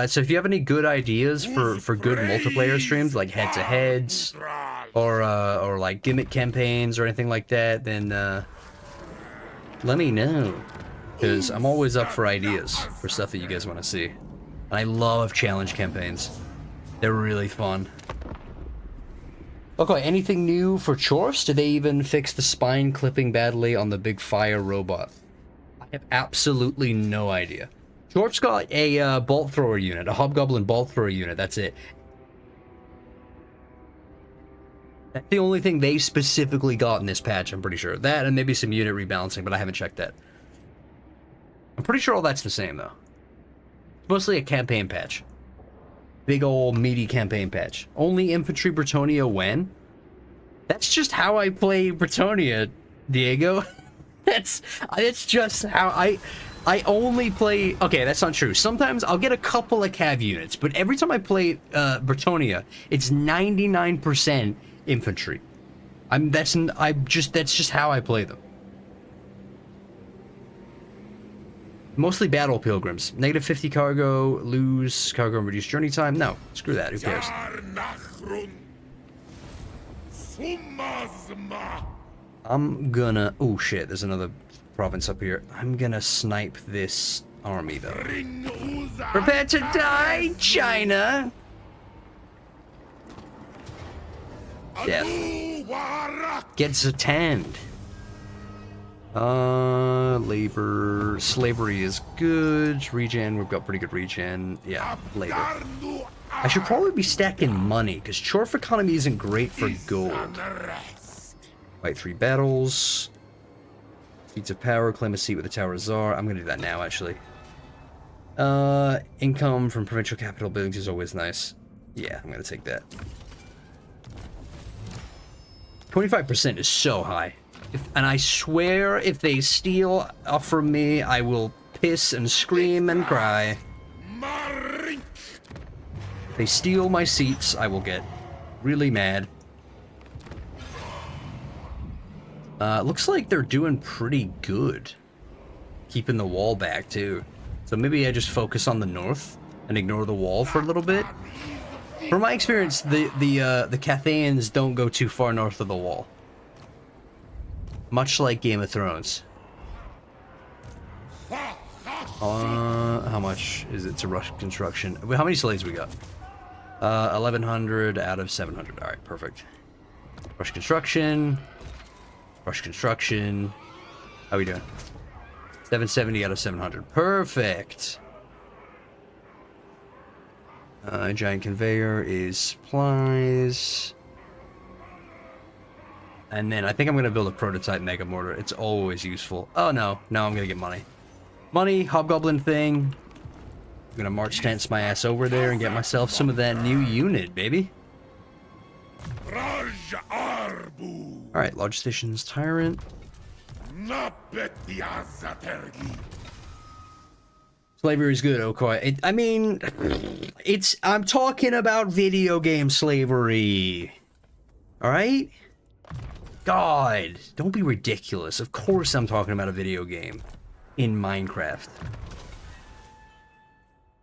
So if you have any good ideas for good multiplayer streams, like head-to-heads, or like gimmick campaigns or anything like that, then let me know. Because I'm always up for ideas for stuff that you guys want to see. And I love challenge campaigns. They're really fun. Okay, anything new for Chorfs? Did they even fix the spine clipping badly on the big fire robot? I have absolutely no idea. Chorf's got a bolt thrower unit, a hobgoblin bolt thrower unit, that's it. That's the only thing they specifically got in this patch, I'm pretty sure. That and maybe some unit rebalancing, but I haven't checked that. I'm pretty sure all that's the same, though. It's mostly a campaign patch. Big ol' meaty campaign patch. Only infantry Bretonia when? That's just how I play Bretonia, Diego. That's just how I only play... Okay, that's not true. Sometimes I'll get a couple of cav units, but every time I play Bretonia, it's 99% infantry. That's just how I play them. Mostly battle pilgrims. Negative 50 cargo, lose cargo and reduce journey time. No, screw that. Who cares? I'm gonna... Oh shit, there's another province up here. I'm gonna snipe this army though. Prepare to die, China! Death. Gets a tanned. Labor, slavery is good. Regen, we've got pretty good regen. Yeah, labor. I should probably be stacking money, because Chorf economy isn't great for gold. Fight 3 battles. Feats of power, claim a seat with the Tower of Tsar. I'm gonna do that now, actually. Income from provincial capital buildings is always nice. Yeah, I'm gonna take that. 25% is so high. And I swear, if they steal from me, I will piss and scream and cry. If they steal my seats, I will get really mad. Looks like they're doing pretty good. Keeping the wall back, too. So maybe I just focus on the north and ignore the wall for a little bit. From my experience, the Cathayans don't go too far north of the wall. Much like Game of Thrones. How much is it to rush construction? How many slaves we got? 1,100 out of 700. All right, perfect. Rush construction. Rush construction. How we doing? 770 out of 700. Perfect. Giant conveyor is supplies. And then I think I'm going to build a prototype mega mortar. It's always useful. Oh, no. No, I'm going to get money. Money, hobgoblin thing. I'm going to march stance my ass over there and get myself some of that new unit, baby. Alright, large stations, tyrant. Slavery is good, Okoii. I mean, I'm talking about video game slavery. Alright? God, don't be ridiculous. Of course I'm talking about a video game in Minecraft.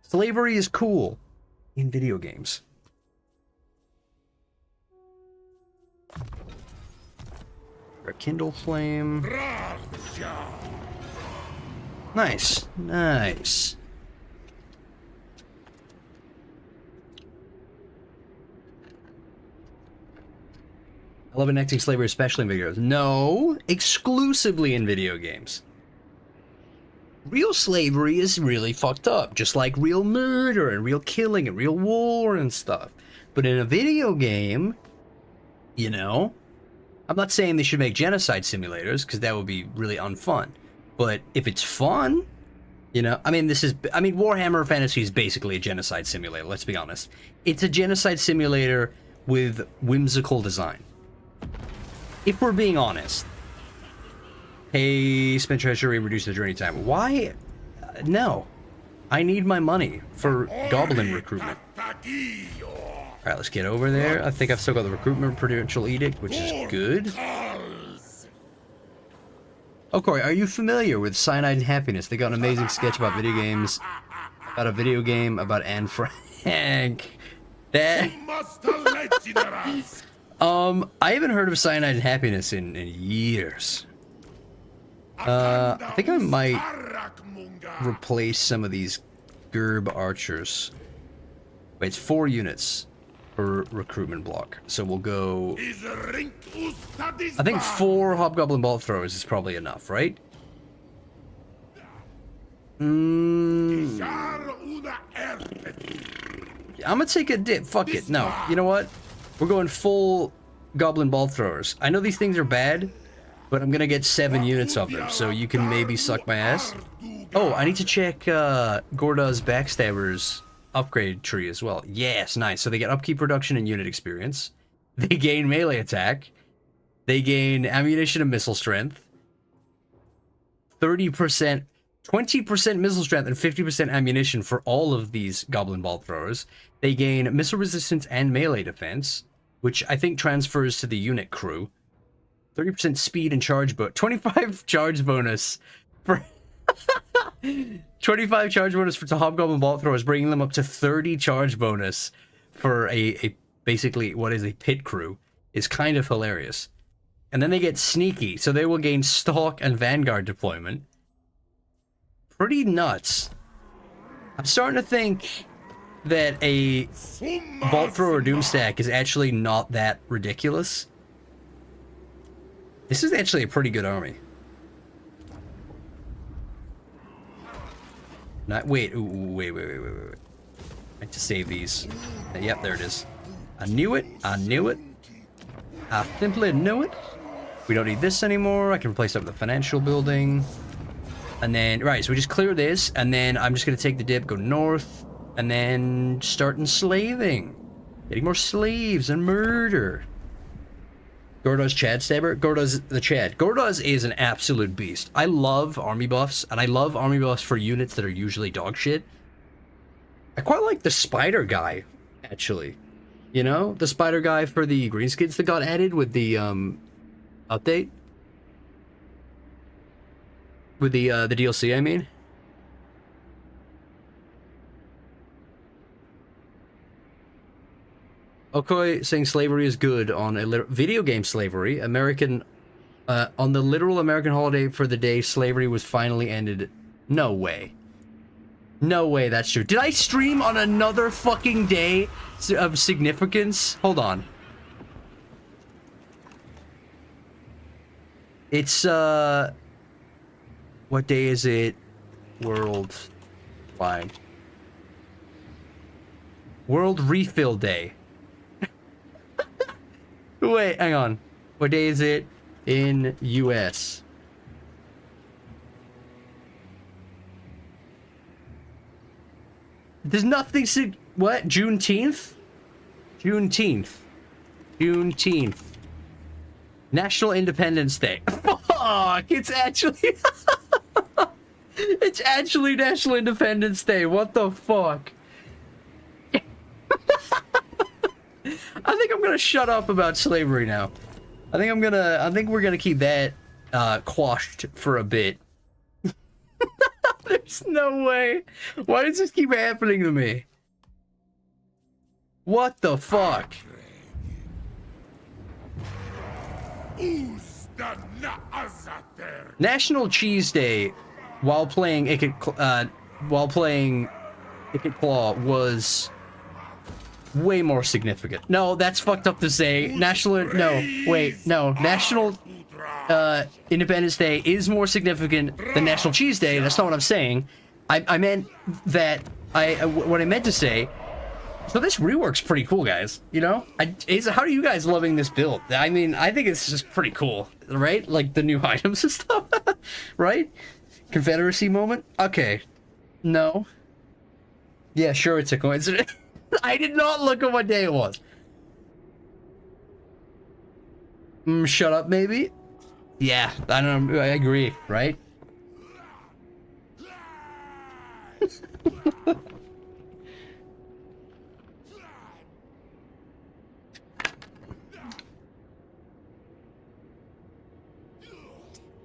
Slavery is cool in video games. A kindle flame. Nice, nice. I love enacting slavery, especially in video games. No, exclusively in video games. Real slavery is really fucked up, just like real murder and real killing and real war and stuff. But in a video game, you know, I'm not saying they should make genocide simulators, because that would be really unfun. But if it's fun, you know, I mean, Warhammer Fantasy is basically a genocide simulator, let's be honest. It's a genocide simulator with whimsical design. If we're being honest. Hey, spend treasury, reduce the journey time. Why? No. I need my money for goblin recruitment. Alright, let's get over there. I think I've still got the recruitment prudential edict, which is good. Okoii, are you familiar with Cyanide and Happiness? They got an amazing sketch about video games. About a video game about Anne Frank. That... I haven't heard of Cyanide and Happiness in years. I think I might replace some of these Gerb archers. Wait, it's 4 units per recruitment block. So we'll go... I think 4 Hobgoblin bolt throwers is probably enough, right? I'm gonna take a dip. Fuck it. No, you know what? We're going full Goblin bolt throwers. I know these things are bad, but I'm gonna get 7 units of them, so you can maybe suck my ass. Oh, I need to check Gorda's Backstabber's upgrade tree as well. Yes, nice. So they get upkeep reduction and unit experience. They gain melee attack. They gain ammunition and missile strength. 30%, 20% missile strength and 50% ammunition for all of these Goblin bolt throwers. They gain missile resistance and melee defense, which I think transfers to the unit crew. 30% speed and charge, but 25 charge bonus for 25 charge bonus for the Hobgoblin bolt throwers, bringing them up to 30 charge bonus for a basically what is a pit crew is kind of hilarious. And then they get sneaky, so they will gain stalk and vanguard deployment. Pretty nuts. I'm starting to think that a bolt thrower doomstack is actually not that ridiculous. This is actually a pretty good army. Wait. I have to save these. Yep, there it is. I knew it. I simply knew it. We don't need this anymore. I can replace it with the financial building. And then, right, so we just clear this, and then I'm just going to take the dip, go north, and then start enslaving. Getting more slaves and murder. Gordo's Chad Stabber? Gordo's the Chad. Gordo's is an absolute beast. I love army buffs, and I love army buffs for units that are usually dog shit. I quite like the spider guy, actually. You know? The spider guy for the greenskins that got added with the, update. With the DLC, I mean. Okoii saying slavery is good on a video game slavery. American, on the literal American holiday for the day slavery was finally ended. No way. No way that's true. Did I stream on another fucking day of significance? Hold on. It's, what day is it? Worldwide. World Refill Day. Wait, hang on. What day is it in US? There's nothing. What? Juneteenth? Juneteenth. Juneteenth. National Independence Day. Fuck! It's actually. It's actually National Independence Day. What the fuck? I think I'm gonna shut up about slavery now. I think we're gonna keep that quashed for a bit. There's no way. Why does this keep happening to me? What the fuck? National Cheese Day while playing Icket Claw was way more significant. No, that's fucked up to say. National Independence Day is more significant than National Cheese Day. That's not what I'm saying. I meant that what I meant to say. So this rework's pretty cool, guys. You know, how are you guys loving this build? I mean, I think it's just pretty cool, right? Like the new items and stuff, right? Confederacy moment. Okay, no. Yeah, sure, it's a coincidence. I did not look at what day it was. Shut up, maybe? Yeah, I don't know. I agree, right?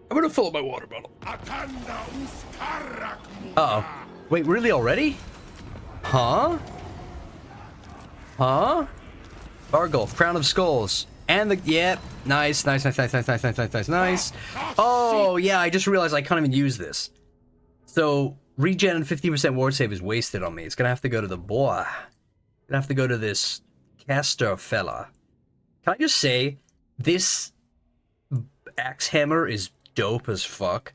I'm gonna fill up my water bottle. Uh-oh. Wait, really already? Huh? Huh? Bargulf, Crown of Skulls. And the, yeah, nice. Oh, yeah, I just realized I can't even use this. So, regen and 15% ward save is wasted on me. It's gonna have to go to the boy. Gonna have to go to this caster fella. Can I just say, this axe hammer is dope as fuck.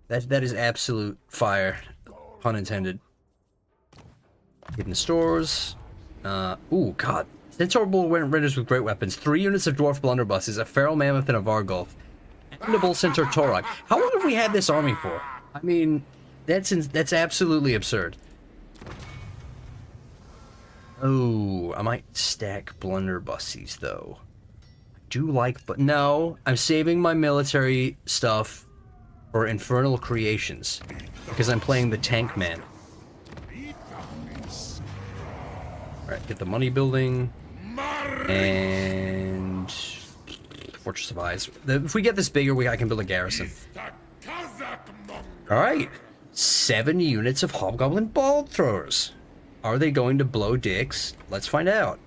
That is absolute fire. Pun intended. Hidden stores. Ooh, God. Centaur Bull renders with great weapons. 3 units of Dwarf Blunderbusses, a Feral Mammoth, and a Vargulf. And a Bull Centaur Torok. How long have we had this army for? I mean, that's absolutely absurd. Oh, I might stack Blunderbussies, though. I do like, but no. I'm saving my military stuff for Infernal Creations. Because I'm playing the Tank Man. Alright, get the money building. And Fortress of Eyes. If we get this bigger, I can build a garrison. Alright. 7 units of Hobgoblin Ball Throwers. Are they going to blow dicks? Let's find out.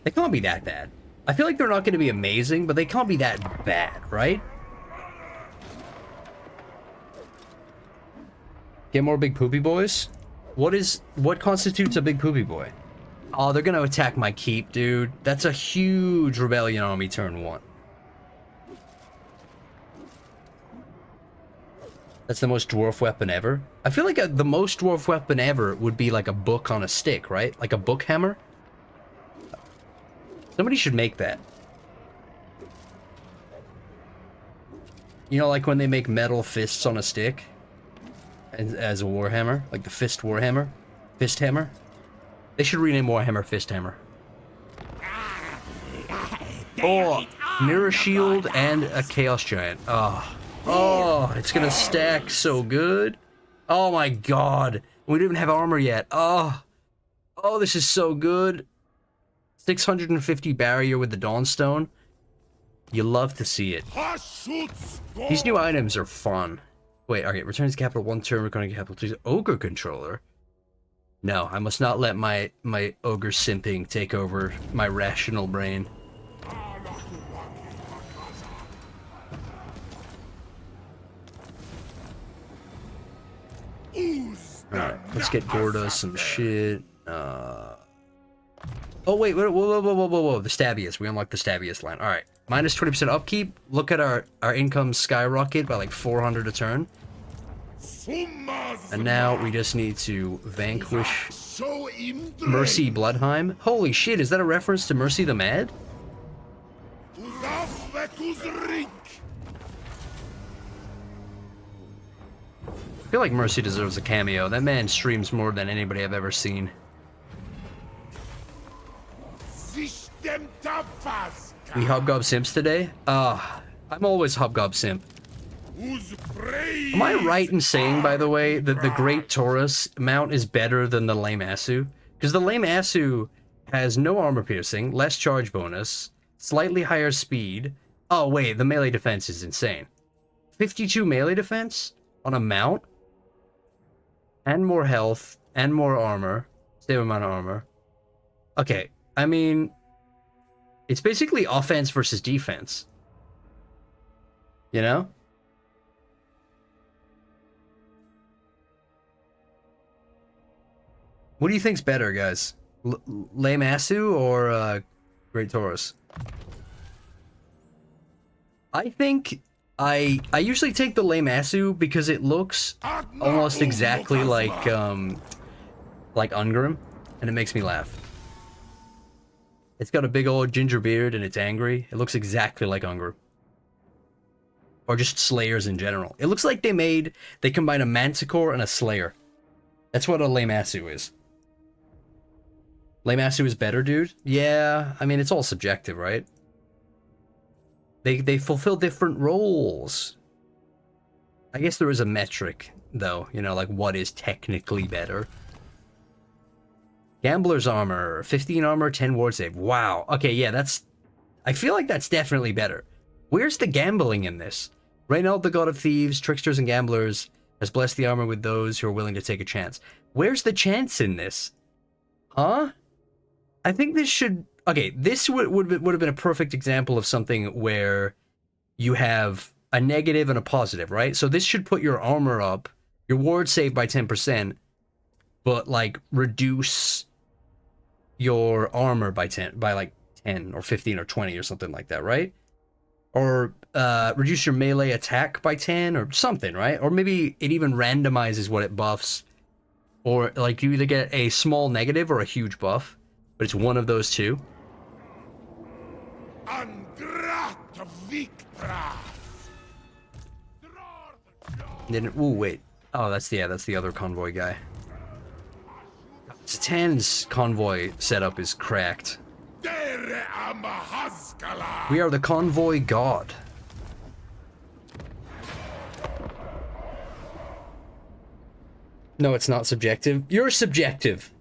They can't be that bad. I feel like they're not going to be amazing, but they can't be that bad, right? Get more big poopy boys? What constitutes a big poopy boy? Oh, they're gonna attack my keep, dude. That's a huge rebellion on me turn 1. That's the most dwarf weapon ever. I feel like the most dwarf weapon ever would be like a book on a stick, right? Like a book hammer? Somebody should make that. You know, like when they make metal fists on a stick? As a warhammer, like the fist warhammer, fist hammer. They should rename Warhammer Fist Hammer. Oh, mirror shield and a chaos giant. Oh, it's gonna stack so good. Oh my god, we don't even have armor yet. Oh, this is so good. 650 barrier with the Dawnstone. You love to see it. These new items are fun. Wait, okay, returns capital 1 turn, recording capital 2. Ogre controller? No, I must not let my ogre simping take over my rational brain. Alright, let's get Gorda some shit. Oh wait, whoa, the Stabbiest. We unlocked the Stabbiest line. Alright, minus 20% upkeep. Look at our income skyrocket by like 400 a turn. And now we just need to vanquish Mercy Bloodheim. Holy shit, is that a reference to Mercy the Mad? I feel like Mercy deserves a cameo. That man streams more than anybody I've ever seen. We Hobgob Simps today? I'm always Hobgob Simp. Am I right in saying, by the way, that the Great Taurus mount is better than the Lame Asu? Because the Lame Asu has no armor piercing, less charge bonus, slightly higher speed. Oh wait, the melee defense is insane. 52 melee defense on a mount? And more health, and more armor. Same amount of armor. Okay, I mean, it's basically offense versus defense. You know? What do you think's better, guys? Lame Asu or Great Taurus? I think I usually take the Lame Asu because it looks almost exactly like Ungrim, and it makes me laugh. It's got a big old ginger beard and it's angry. It looks exactly like Ungrim. Or just Slayers in general. It looks like they combine a Manticore and a Slayer. That's what a Lame Asu is. Lame Asu is better, dude? Yeah, I mean, it's all subjective, right? They fulfill different roles. I guess there is a metric, though, you know, like what is technically better. Gambler's armor, 15 armor, 10 ward save. Wow. Okay, yeah, I feel like that's definitely better. Where's the gambling in this? Reynald, the god of thieves, tricksters, and gamblers, has blessed the armor with those who are willing to take a chance. Where's the chance in this? Huh? I think this should... Okay, this would have been a perfect example of something where you have a negative and a positive, right? So this should put your armor up, your ward save by 10%, but like reduce your armor by 10 or 15 or 20 or something like that, right? Or reduce your melee attack by 10 or something, right? Or maybe it even randomizes what it buffs, or like you either get a small negative or a huge buff, but it's one of those two. Then, ooh, wait. Oh, that's the other convoy guy. Satan's convoy setup is cracked. We are the convoy god. No, it's not subjective. You're subjective.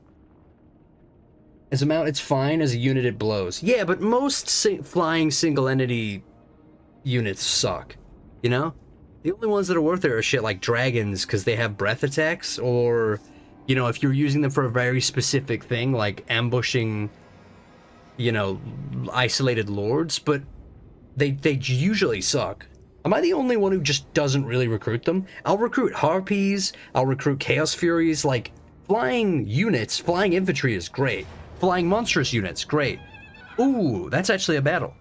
As a mount, it's fine. As a unit, it blows. Yeah, but most flying single entity units suck. You know? The only ones that are worth it are shit like dragons because they have breath attacks, or, you know, if you're using them for a very specific thing, like ambushing, you know, isolated lords, but they issually suck. Am I the only one who just doesn't really recruit them? I'll recruit Harpies, I'll recruit Chaos Furies, like, flying units, flying infantry is great. Flying monstrous units, great. Ooh, that's actually a battle.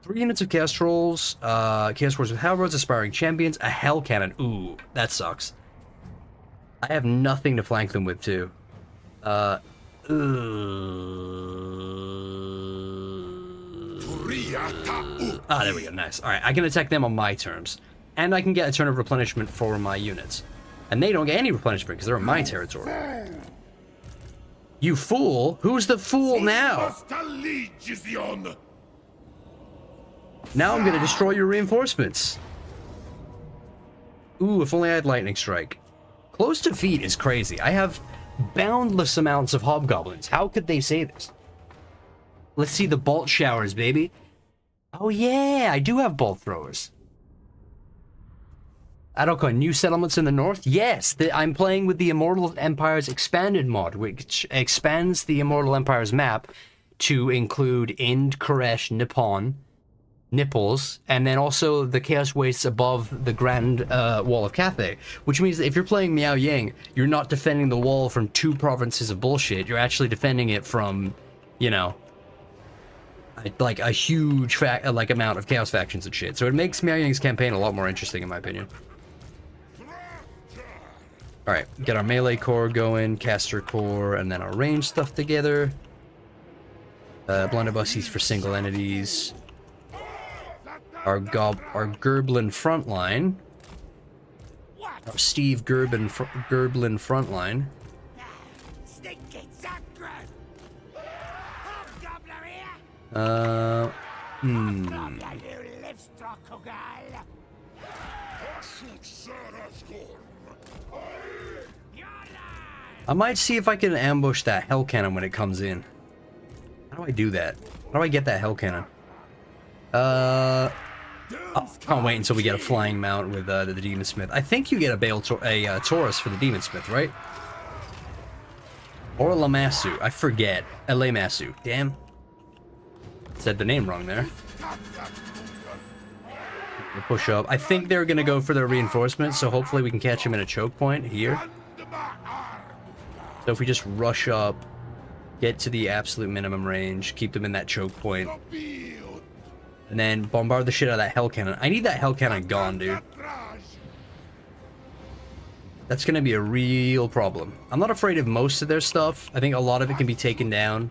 3 units of Chaos Trolls, Chaos Wars with Halberds, Aspiring Champions, a Hell Cannon. Ooh, that sucks. I have nothing to flank them with, too. Ah, there we go, nice. Alright, I can attack them on my terms. And I can get a turn of replenishment for my units. And they don't get any replenishment because they're in my territory. You fool? Who's the fool now? Now I'm gonna destroy your reinforcements. Ooh, if only I had Lightning Strike. Close defeat is crazy. I have boundless amounts of Hobgoblins. How could they say this? Let's see the bolt showers, baby. Oh yeah, I do have bolt throwers. Okoii, new settlements in the north? Yes, I'm playing with the Immortal Empires Expanded mod, which expands the Immortal Empires map to include Ind, Koresh, Nippon, Nipples, and then also the Chaos Wastes above the Grand Wall of Cathay, which means that if you're playing Miao Yang, you're not defending the wall from 2 provinces of bullshit, you're actually defending it from, you know, like a huge amount of Chaos factions and shit. So it makes Miao Yang's campaign a lot more interesting, in my opinion. Alright, get our melee core going, caster core, and then our range stuff together. Blunderbusses for single entities. Our Gerblin frontline. Our Steve Gerblin frontline. I might see if I can ambush that hell cannon when it comes in. How do I do that? How do I get that hell cannon? I'll wait until we get a flying mount with the Demon Smith. I think you get a Taurus for the Demon Smith, right? Or a Lamasu. I forget. A Lamasu. Damn. Said the name wrong there. We'll push up. I think they're gonna go for their reinforcements, so hopefully we can catch them in a choke point here. So if we just rush up, get to the absolute minimum range, keep them in that choke point, and then bombard the shit out of that hell cannon. I need that hell cannon gone, dude. That's gonna be a real problem. I'm not afraid of most of their stuff. I think a lot of it can be taken down.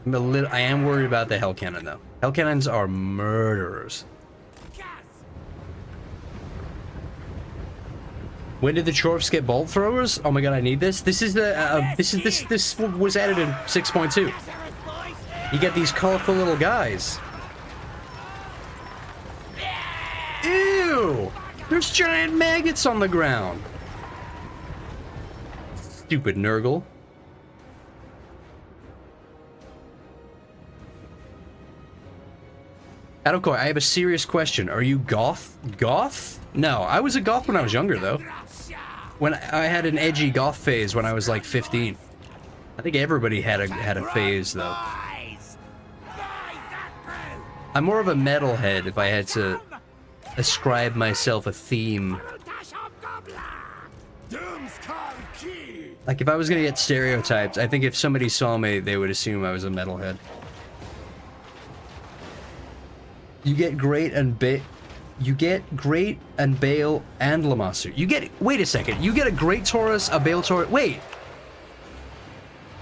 I am worried about the hell cannon, though. Hell cannons are murderers. When did the Chorfs get bolt throwers? Oh my god, I need this. This is the this was added in 6.2. You get these colorful little guys. Ew! There's giant maggots on the ground. Stupid Nurgle. Okoii, I have a serious question. Are you goth? Goth? No, I was a goth when I was younger, though. When I had an edgy goth phase when I was like 15. I think everybody had a phase, though. I'm more of a metalhead if I had to ascribe myself a theme. Like, if I was gonna get stereotyped, I think if somebody saw me, they would assume I was a metalhead. You get Great and Bale and Lamasu. Wait a second. You get a Great Taurus, a Bale Taurus. Wait.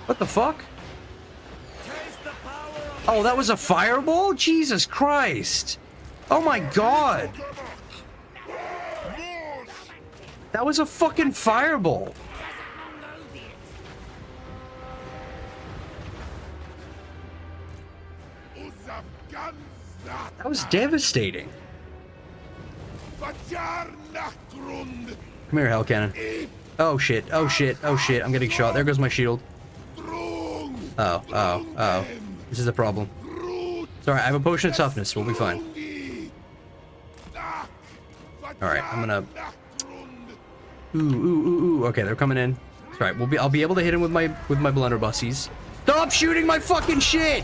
What the fuck? Oh, that was a fireball? Jesus Christ. Oh my god. That was a fucking fireball. That was devastating. Come here, hell cannon. Oh shit, oh shit, oh shit, I'm getting shot. There goes my shield. Oh. This is a problem. Sorry, I have a potion of toughness. We'll be fine. Alright, I'm gonna... Ooh. Okay, they're coming in. Alright, I'll be able to hit him with my blunderbusses. Stop shooting my fucking shit!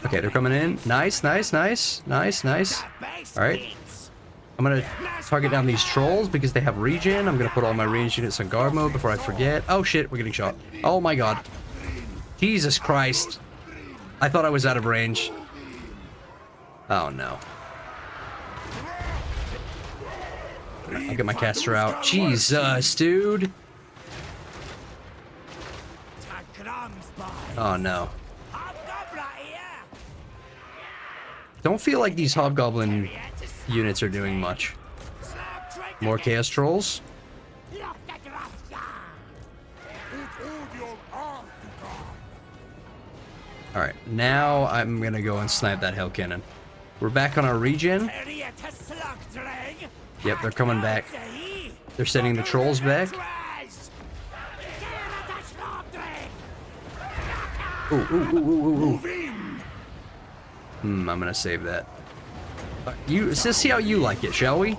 Okay, they're coming in. Nice. Alright. I'm gonna target down these trolls because they have regen. I'm gonna put all my ranged units on guard mode before I forget. Oh shit, we're getting shot. Oh my god. Jesus Christ. I thought I was out of range. Oh no. I'll get my caster out. Jesus, dude. Oh no. Don't feel like these Hobgoblin units are doing much. More Chaos Trolls. Alright, now I'm gonna go and snipe that Hell Cannon. We're back on our regen. Yep, they're coming back. They're sending the trolls back. Ooh. I'm gonna save that. Let's see how you like it, shall we?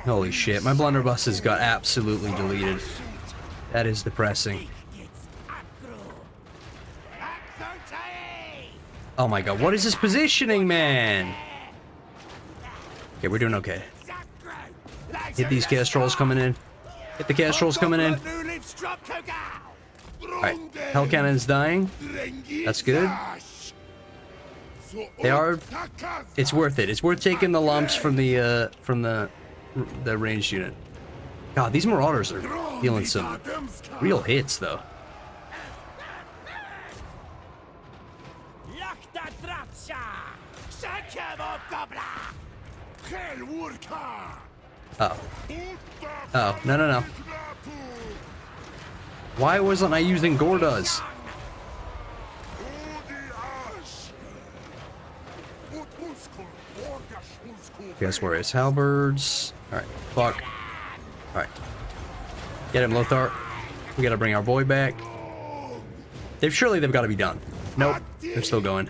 Holy shit, my blunderbusses got absolutely deleted. That is depressing. Oh my god, what is this positioning, man? Okay, we're doing okay. Hit these chaos trolls coming in. Hit the chaos trolls coming in. Alright, hell cannon's dying. That's good. They are... It's worth it. It's worth taking the lumps from the ranged unit. God, these marauders are dealing some real hits, though. Oh. Oh, no. Why wasn't I using Gordas? Guess where his halberds. Alright, fuck. Alright. Get him, Lothar. We gotta bring our boy back. Surely they've gotta be done. Nope, they're still going.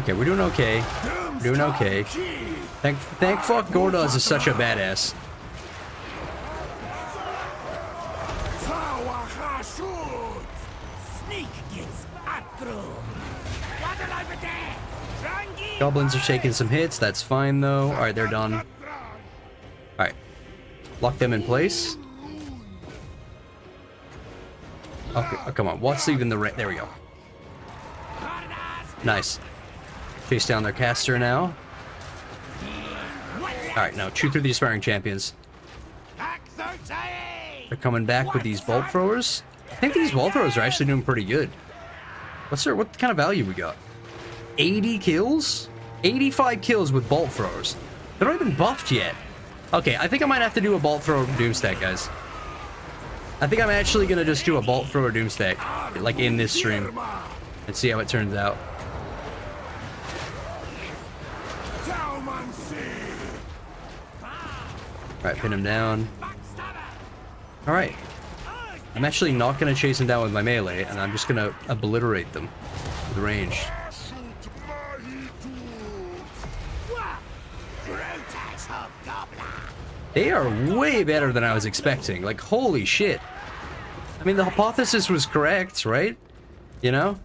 Okay, we're doing okay. We're doing okay. Thank fuck Gordas is such a badass. Goblins are taking some hits, that's fine though. Alright, they're done. Alright. Lock them in place. Okay, oh, come on, what's even the there we go. Nice. Chase down their caster now. Alright, now chew through the aspiring champions. They're coming back with these bolt throwers. I think these bolt throwers are actually doing pretty good. What kind of value we got? 80 kills? 85 kills with bolt throwers. They're not even buffed yet. Okay, I think I might have to do a bolt thrower doomstack, guys. I think I'm actually gonna just do a bolt thrower doomstack, like in this stream, and see how it turns out. Alright, pin him down. Alright. I'm actually not gonna chase him down with my melee, and I'm just gonna obliterate them with range. They are way better than I was expecting. Like, holy shit. I mean, the hypothesis was correct, right? You know?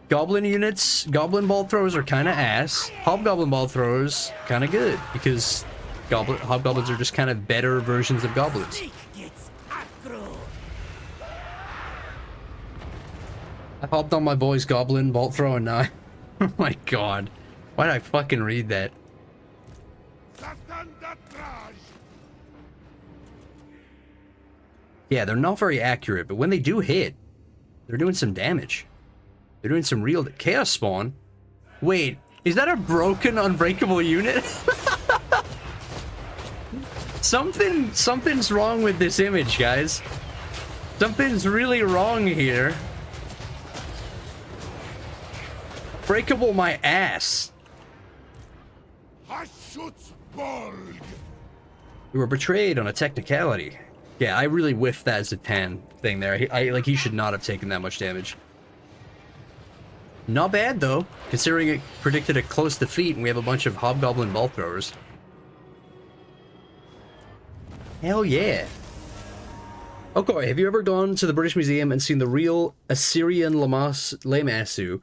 Goblin units, goblin ball throwers are kind of ass. Hobgoblin ball throwers, kind of good. Because hobgoblins are just kind of better versions of goblins. I hopped on my boy's goblin bolt thrower and now. Oh my god. Why did I fucking read that? Yeah, they're not very accurate, but when they do hit, they're doing some damage. They're doing some real chaos spawn. Wait, is that a broken unbreakable unit? Something's wrong with this image, guys. Something's really wrong here. Breakable my ass. We were betrayed on a technicality. Yeah, I really whiffed that as a 10 thing there. He should not have taken that much damage. Not bad though, considering it predicted a close defeat and we have a bunch of hobgoblin ball throwers. Hell yeah. Okoii, have you ever gone to the British Museum and seen the real Assyrian Lamassu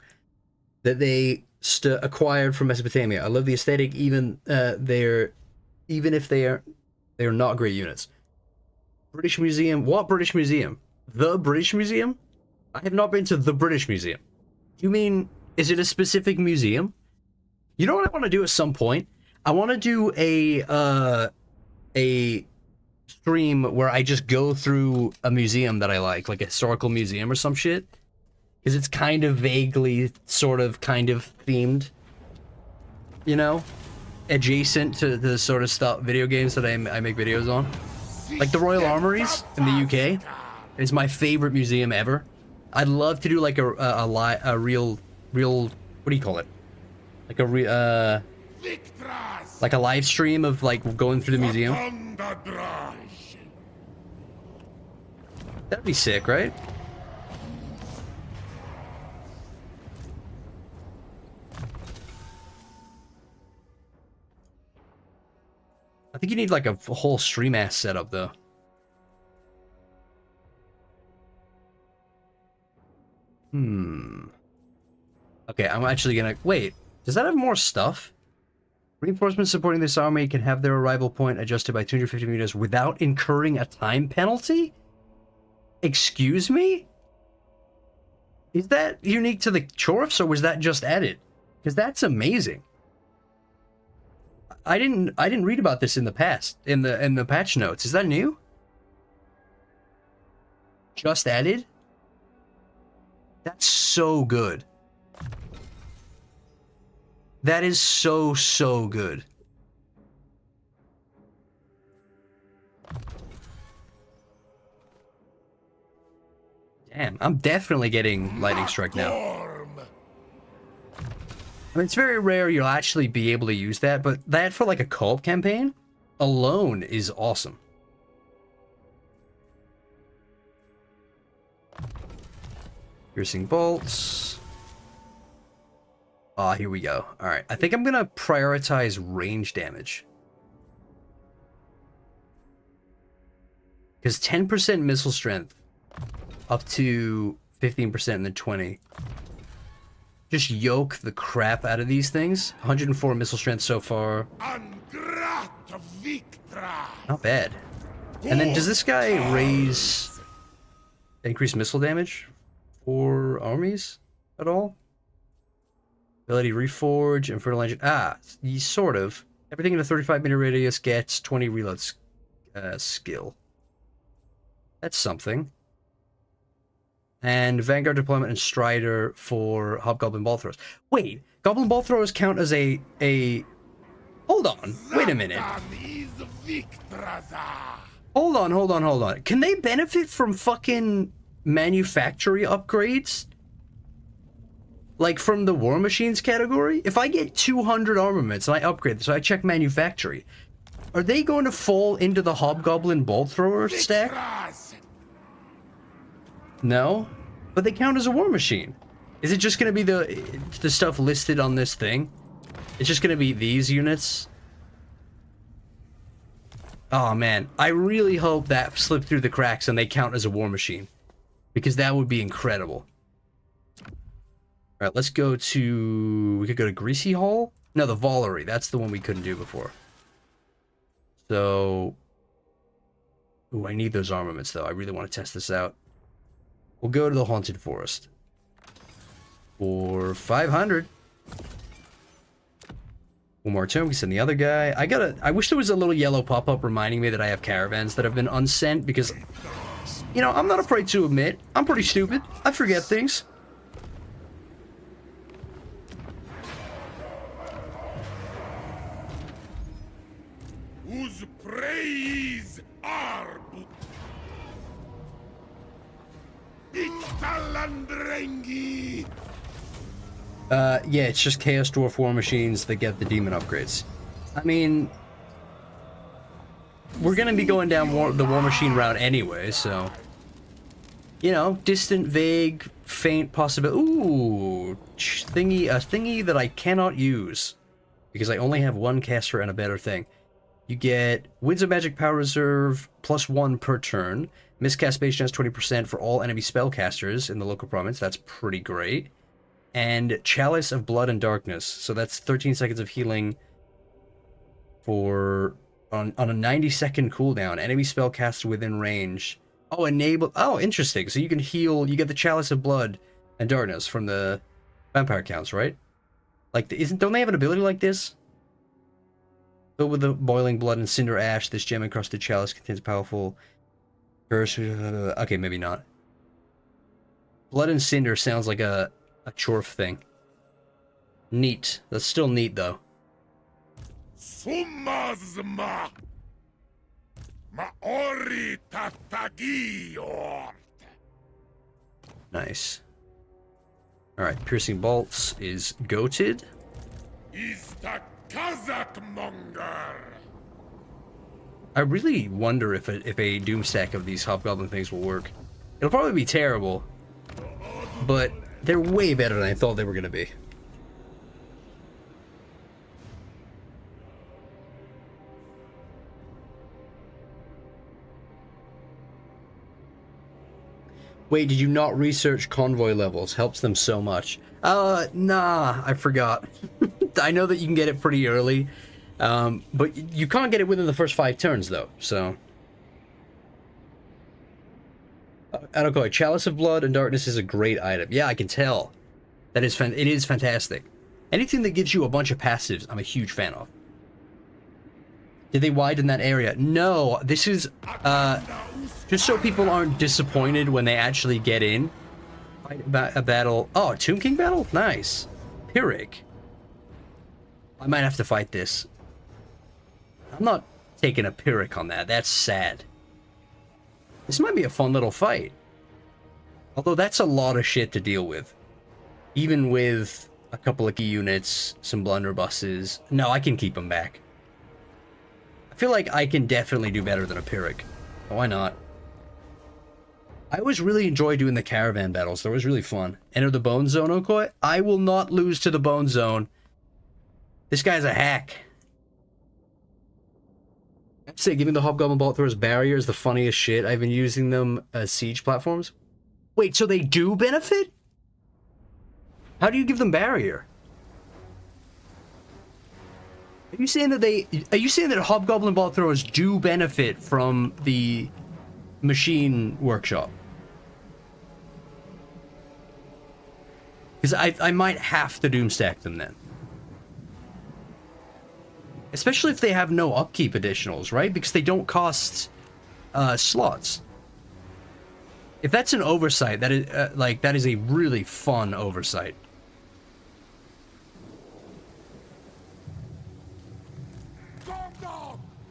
that they acquired from Mesopotamia? I love the aesthetic, even if they are not great units. British Museum? What British Museum? The British Museum? I have not been to the British Museum. You mean, is it a specific museum? You know what I want to do at some point? I want to do a stream where I just go through a museum that I like a historical museum or some shit. Because it's kind of vaguely, kind of themed. You know? Adjacent to the sort of stuff, video games that I make videos on. Like the Royal Armories in the UK is my favorite museum ever. I'd love to do like a real, what do you call it? Like a like a live stream of like going through the museum. That'd be sick, right? I think you need like a whole stream ass setup though. Okay, I'm actually gonna wait. Does that have more stuff? Reinforcements supporting this army can have their arrival point adjusted by 250 meters without incurring a time penalty? Excuse me? Is that unique to the Chorfs, or was that just added? Because that's amazing. I didn't read about this in the past, in the patch notes. Is that new? Just added? That's so good. That is so good. Damn, I'm definitely getting Lightning Strike now. I mean, it's very rare you'll actually be able to use that, but that for like a co-op campaign alone is awesome. Piercing bolts. Ah, here we go. Alright, I think I'm gonna prioritize range damage. Because 10% missile strength up to 15% and then 20. Just yoke the crap out of these things. 104 missile strength so far. Not bad. And then does this guy raise increased missile damage for armies at all? Ability reforge, infernal engine. Ah, sort of. Everything in a 35-meter radius gets 20 reload skill. That's something. And Vanguard deployment and Strider for Hobgoblin ball throwers. Wait, Goblin ball throwers count as a... Hold on, wait a minute. Hold on. Can they benefit from fucking manufactory upgrades? Like from the War Machines category? If I get 200 armaments and I upgrade this, so I check manufactory, are they going to fall into the Hobgoblin bolt thrower stack? No? But they count as a war machine. Is it just going to be the stuff listed on this thing? It's just going to be these units? Oh man, I really hope that slipped through the cracks and they count as a war machine. Because that would be incredible. Alright, let's go to... We could go to Greasy Hall? No, the Vollery. That's the one we couldn't do before. So... Ooh, I need those armaments, though. I really want to test this out. We'll go to the Haunted Forest. For 500. One more turn, we send the other guy. I wish there was a little yellow pop-up reminding me that I have caravans that have been unsent, because... You know, I'm not afraid to admit, I'm pretty stupid. I forget things. Whose praise are yeah, it's just Chaos Dwarf War Machines that get the demon upgrades. I mean, we're gonna be going down the War Machine route anyway, so... You know, distant, vague, faint possibility. Ooh, a thingy that I cannot use. Because I only have one caster and a better thing. You get Winds of Magic Power Reserve, +1 per turn. Miscast base chance 20% for all enemy spellcasters in the local province. That's pretty great. And Chalice of Blood and Darkness. So that's 13 seconds of healing for on a 90-second cooldown. Enemy spellcaster within range. Oh, enable. Oh, interesting. So you can heal. You get the Chalice of Blood and Darkness from the vampire counts, right? Like, don't they have an ability like this? Filled with the boiling blood and cinder ash, this gem encrusted chalice contains powerful curse. Okay, maybe not. Blood and cinder sounds like a Chorf thing. Neat. That's still neat, though. Nice. Alright, piercing bolts is goated. is the Kazakh monger. I really wonder if a doom stack of these hobgoblin things will work. It'll probably be terrible, but they're way better than I thought they were going to be. Wait, did you not research convoy levels? Helps them so much. Nah, I forgot. I know that you can get it pretty early, but you can't get it within the first 5 turns, though, so... Okoii, Chalice of Blood and Darkness is a great item. Yeah, I can tell. It is fantastic. Anything that gives you a bunch of passives, I'm a huge fan of. Did they widen that area? No, this is, just so people aren't disappointed when they actually get in. Fight a battle. Oh, Tomb King battle? Nice. Pyrrhic. I might have to fight this. I'm not taking a Pyrrhic on that. That's sad. This might be a fun little fight. Although that's a lot of shit to deal with. Even with a couple of key units, some blunderbusses. No, I can keep them back. I feel like I can definitely do better than a Pyrrhic. Why not? I always really enjoy doing the caravan battles. They're always really fun. Enter the Bone Zone, Okoii. I will not lose to the Bone Zone. This guy's a hack. I'd say giving the Hobgoblin Bolt Throwers barrier is the funniest shit. I've been using them as siege platforms. Wait, so they do benefit? How do you give them barrier? Are you saying that Hobgoblin Bolt Throwers do benefit from the machine workshop? Because I might have to doomstack them then. Especially if they have no upkeep additionals, right? Because they don't cost slots. If that's an oversight, that is that is a really fun oversight.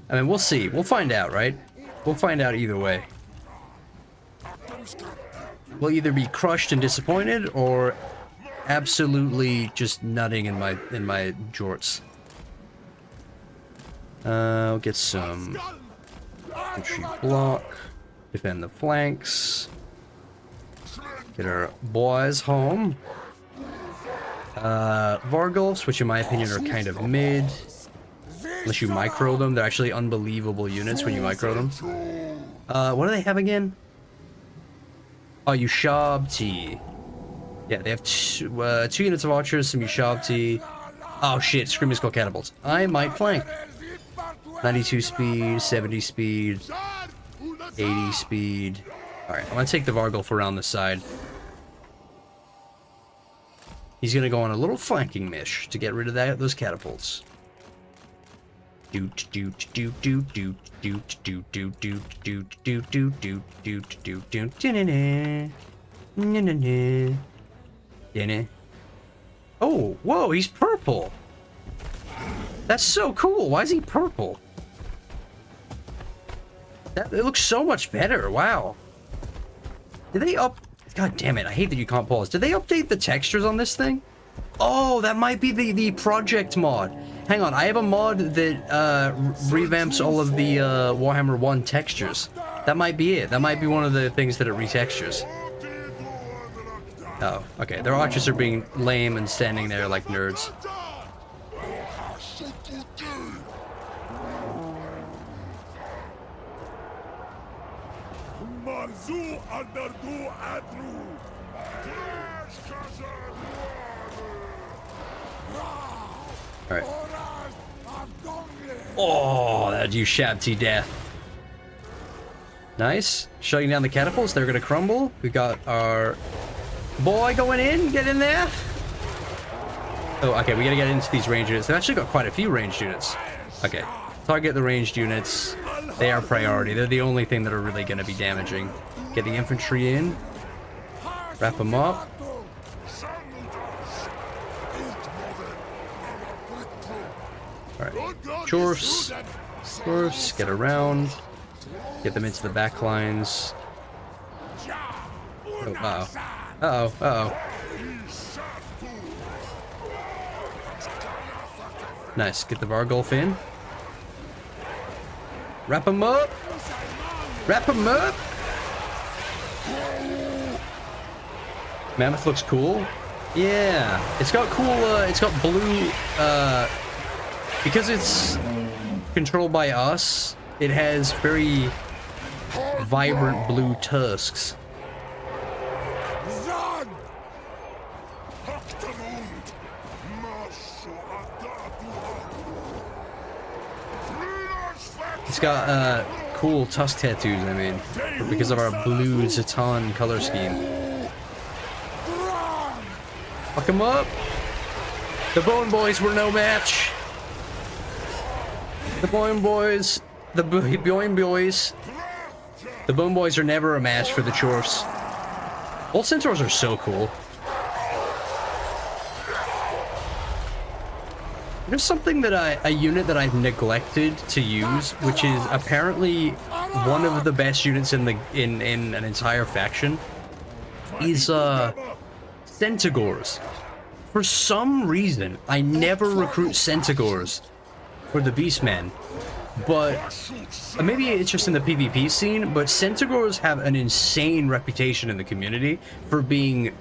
I mean, we'll see. We'll find out, right? We'll find out either way. We'll either be crushed and disappointed, or absolutely just nutting in my jorts. I'll get some infantry block, defend the flanks, get our boys home. Vargulfs, which in my opinion are kind of mid, unless you micro them. They're actually unbelievable units when you micro them. What do they have again? Oh, Ushabti. Yeah, they have 2 units of archers, some Ushabti. Oh shit, Screaming Skull Catapults. I might flank. 92 speed, 70 speed, 80 speed. Alright, I'm gonna take the Vargulf around the side. He's gonna go on a little flanking mish to get rid of those catapults. Oh, whoa, he's purple. That's so cool. Why is he purple? It looks so much better. Wow. Did they God damn it. I hate that you can't pause. Did they update the textures on this thing? Oh, that might be the project mod. Hang on. I have a mod that revamps all of the Warhammer 1 textures. That might be it. That might be one of the things that it retextures. Oh, okay. Their archers are being lame and standing there like nerds. Alright. Oh, that Ushabti death. Nice. Shutting down the catapults. They're going to crumble. We got our boy going in. Get in there. Oh, okay. We got to get into these ranged units. They've actually got quite a few ranged units. Okay. Target the ranged units. They are priority. They're the only thing that are really going to be damaging. Get the infantry in. Wrap them up. Alright. Dwarfs, get around. Get them into the back lines. Oh, uh-oh. Uh-oh, uh-oh. Nice. Get the Vargulf in. Wrap him up. Wrap him up. Mammoth looks cool. Yeah. It's got cool, it's got blue, because it's controlled by us, it has very vibrant blue tusks. It's got cool tusk tattoos, I mean, because of our blue Zaton color scheme. Fuck him up! The Bone Boys were no match! The Bone Boys... The Bone Boys... The Bone Boys are never a match for the Chorfs. Bolt Centaurs are so cool. There's something that a unit that I've neglected to use, which is apparently one of the best units in an entire faction, is Centaurs. For some reason, I never recruit Centaurs for the Beastmen, but maybe it's just in the PvP scene, but Centaurs have an insane reputation in the community for being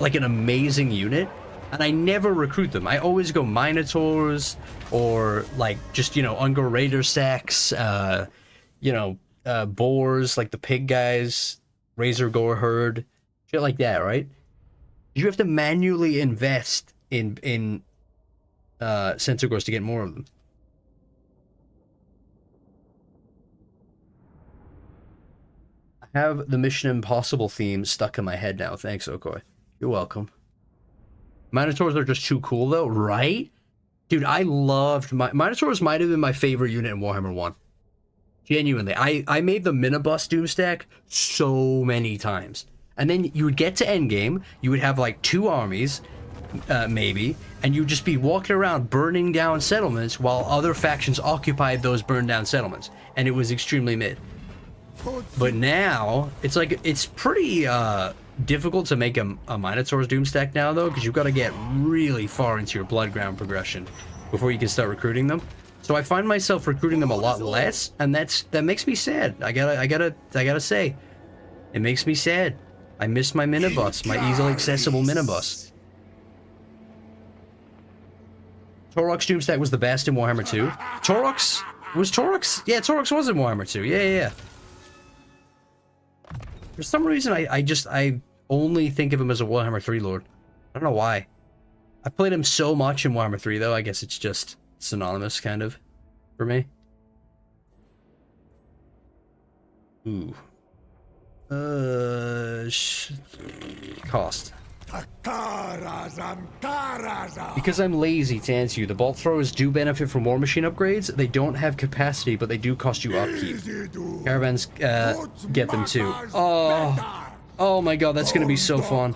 like an amazing unit. And I never recruit them. I always go Minotaurs or like just, you know, Ungor Raider stacks, boars like the pig guys, Razor Gore Herd, shit like that, right? You have to manually invest in Centaurs to get more of them. I have the Mission Impossible theme stuck in my head now. Thanks, Okoii. You're welcome. Minotaurs are just too cool, though, right? Dude, I loved... Minotaurs might have been my favorite unit in Warhammer 1. Genuinely. I made the Minibus Doomstack so many times. And then you would get to endgame, you would have, like, 2 armies, maybe, and you'd just be walking around burning down settlements while other factions occupied those burned down settlements. And it was extremely mid. But now, it's like, it's pretty, difficult to make a Minotaur's Doomstack now, though, because you've got to get really far into your blood ground progression before you can start recruiting them. So I find myself recruiting them a lot less, and that makes me sad. I gotta say, it makes me sad. I miss my minibus, my easily accessible minibus. Torok's Doomstack was the best in Warhammer 2. Torok's? Was Torok's? Yeah, Torok's was in Warhammer 2. Yeah. For some reason, I only think of him as a Warhammer 3 Lord. I don't know why. I've played him so much in Warhammer 3, though. I guess it's just synonymous, kind of, for me. Ooh. Cost. Because I'm lazy, to answer you, the bolt throwers do benefit from war machine upgrades. They don't have capacity, but they do cost you upkeep. Caravans get them too. Oh my god, that's gonna be so fun.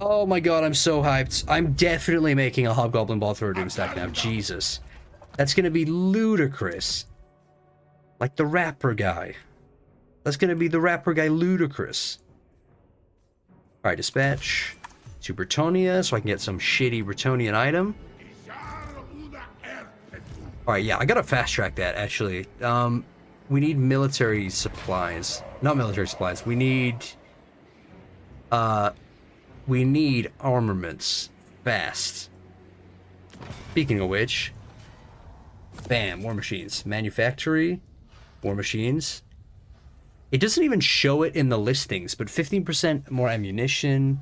Oh my god, I'm so hyped. I'm definitely making a Hobgoblin bolt thrower Doomstack now. Jesus. That's gonna be ludicrous. Like the rapper guy. That's gonna be the rapper guy Ludicrous. Alright, dispatch to Bretonia so I can get some shitty Bretonian item. Alright, yeah, I gotta fast track that, actually. We need military supplies. Not military supplies. We need armaments. Fast. Speaking of which, bam, war machines. Manufactory, war machines. It doesn't even show it in the listings, but 15% more ammunition,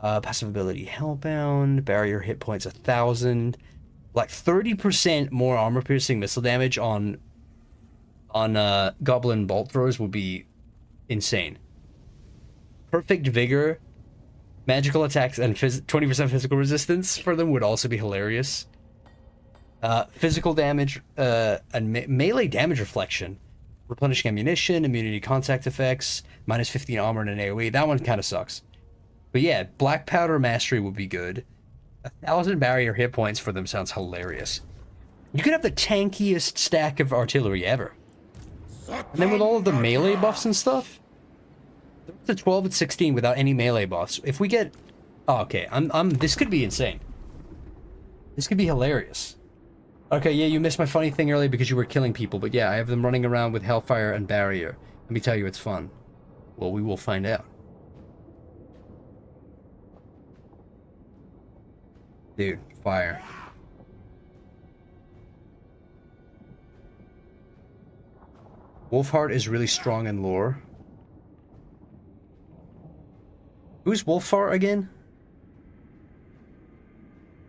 passive ability hellbound, barrier hit points 1,000, like 30% more armor-piercing missile damage on goblin bolt throwers would be insane. Perfect vigor, magical attacks, and 20% physical resistance for them would also be hilarious. Physical damage and melee damage reflection. Replenishing ammunition, immunity to contact effects, minus 15 armor and an AoE. That one kind of sucks. But yeah, black powder mastery would be good. 1,000 barrier hit points for them sounds hilarious. You could have the tankiest stack of artillery ever. And then with all of the melee buffs and stuff, to 12 and 16 without any melee buffs. If we get... Oh, okay, this could be insane. This could be hilarious. Okay, yeah, you missed my funny thing earlier because you were killing people, but yeah, I have them running around with Hellfire and Barrier. Let me tell you, it's fun. Well, we will find out. Dude, fire. Wolfheart is really strong in lore. Who's Wulfir again?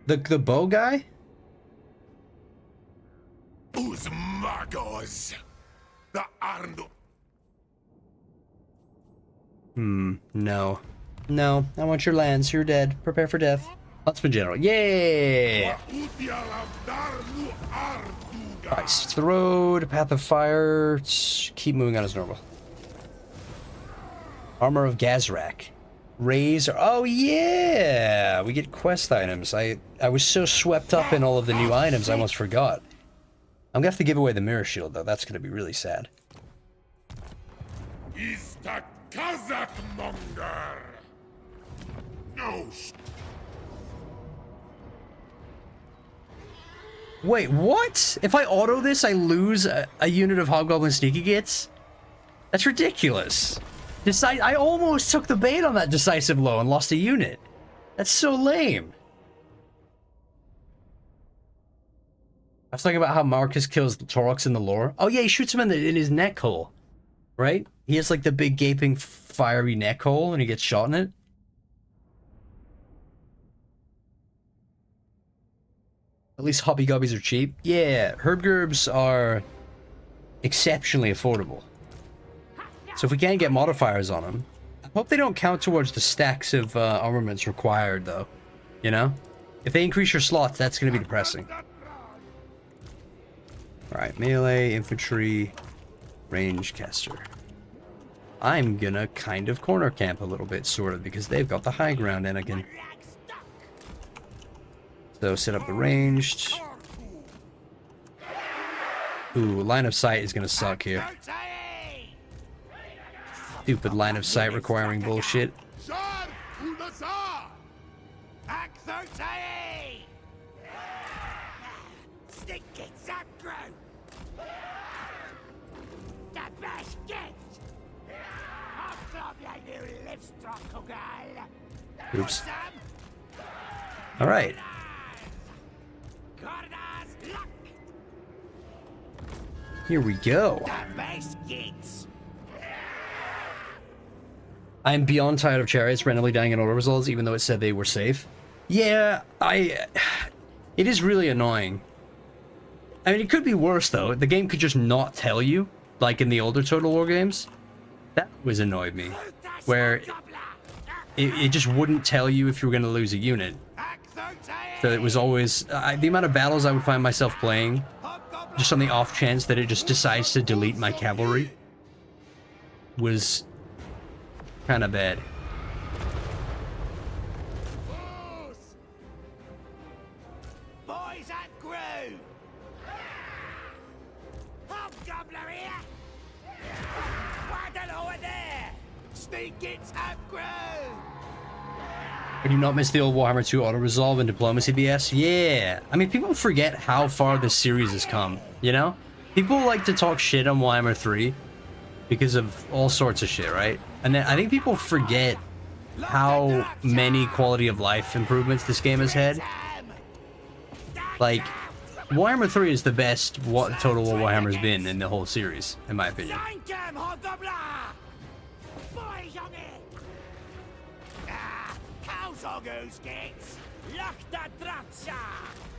The bow guy? Who's magos? The Arndo. No. No, I want your lands. You're dead. Prepare for death. Huntsman General. Yeah! Nice. It's the road. Path of Fire. Keep moving on as normal. Armor of Gazrak. Raise. Oh, yeah! We get quest items. I was so swept up in all of the new items, I almost forgot. I'm gonna have to give away the Mirror Shield, though. That's gonna be really sad. Is the Kazakh monger? No. Wait, what? If I auto this, I lose a unit of Hobgoblin Sneaky Gits? That's ridiculous. I almost took the bait on that decisive low and lost a unit. That's so lame. I was talking about how Marcus kills the Taurox in the lore. Oh yeah, he shoots him in his neck hole. Right? He has like the big gaping fiery neck hole and he gets shot in it. At least Hoppy Gobbies are cheap. Yeah, Herbgerbs are exceptionally affordable. So if we can't get modifiers on them, I hope they don't count towards the stacks of armaments required, though. You know? If they increase your slots, that's going to be depressing. Alright, melee, infantry, range caster. I'm gonna kind of corner camp a little bit, sort of, because they've got the high ground, Anakin. So set up the ranged. Ooh, line of sight is gonna suck here. Stupid line of sight requiring bullshit. Oops. Alright. Here we go. I'm beyond tired of chariots randomly dying in order results, even though it said they were safe. Yeah, it is really annoying. I mean, it could be worse, though. The game could just not tell you, like in the older Total War games. That always annoyed me. Where it just wouldn't tell you if you were going to lose a unit. So it was always... the amount of battles I would find myself playing, just on the off chance that it just decides to delete my cavalry, was kind of bad. Boys at Crew! Hobgoblin here! Waddle over there! Sneak gets at Crew! Would you not miss the old Warhammer 2 auto-resolve and diplomacy BS? Yeah! I mean, people forget how far this series has come, you know? People like to talk shit on Warhammer 3 because of all sorts of shit, right? And then I think people forget how many quality of life improvements this game has had. Like, Warhammer 3 is the best Total War Warhammer's been in the whole series, in my opinion.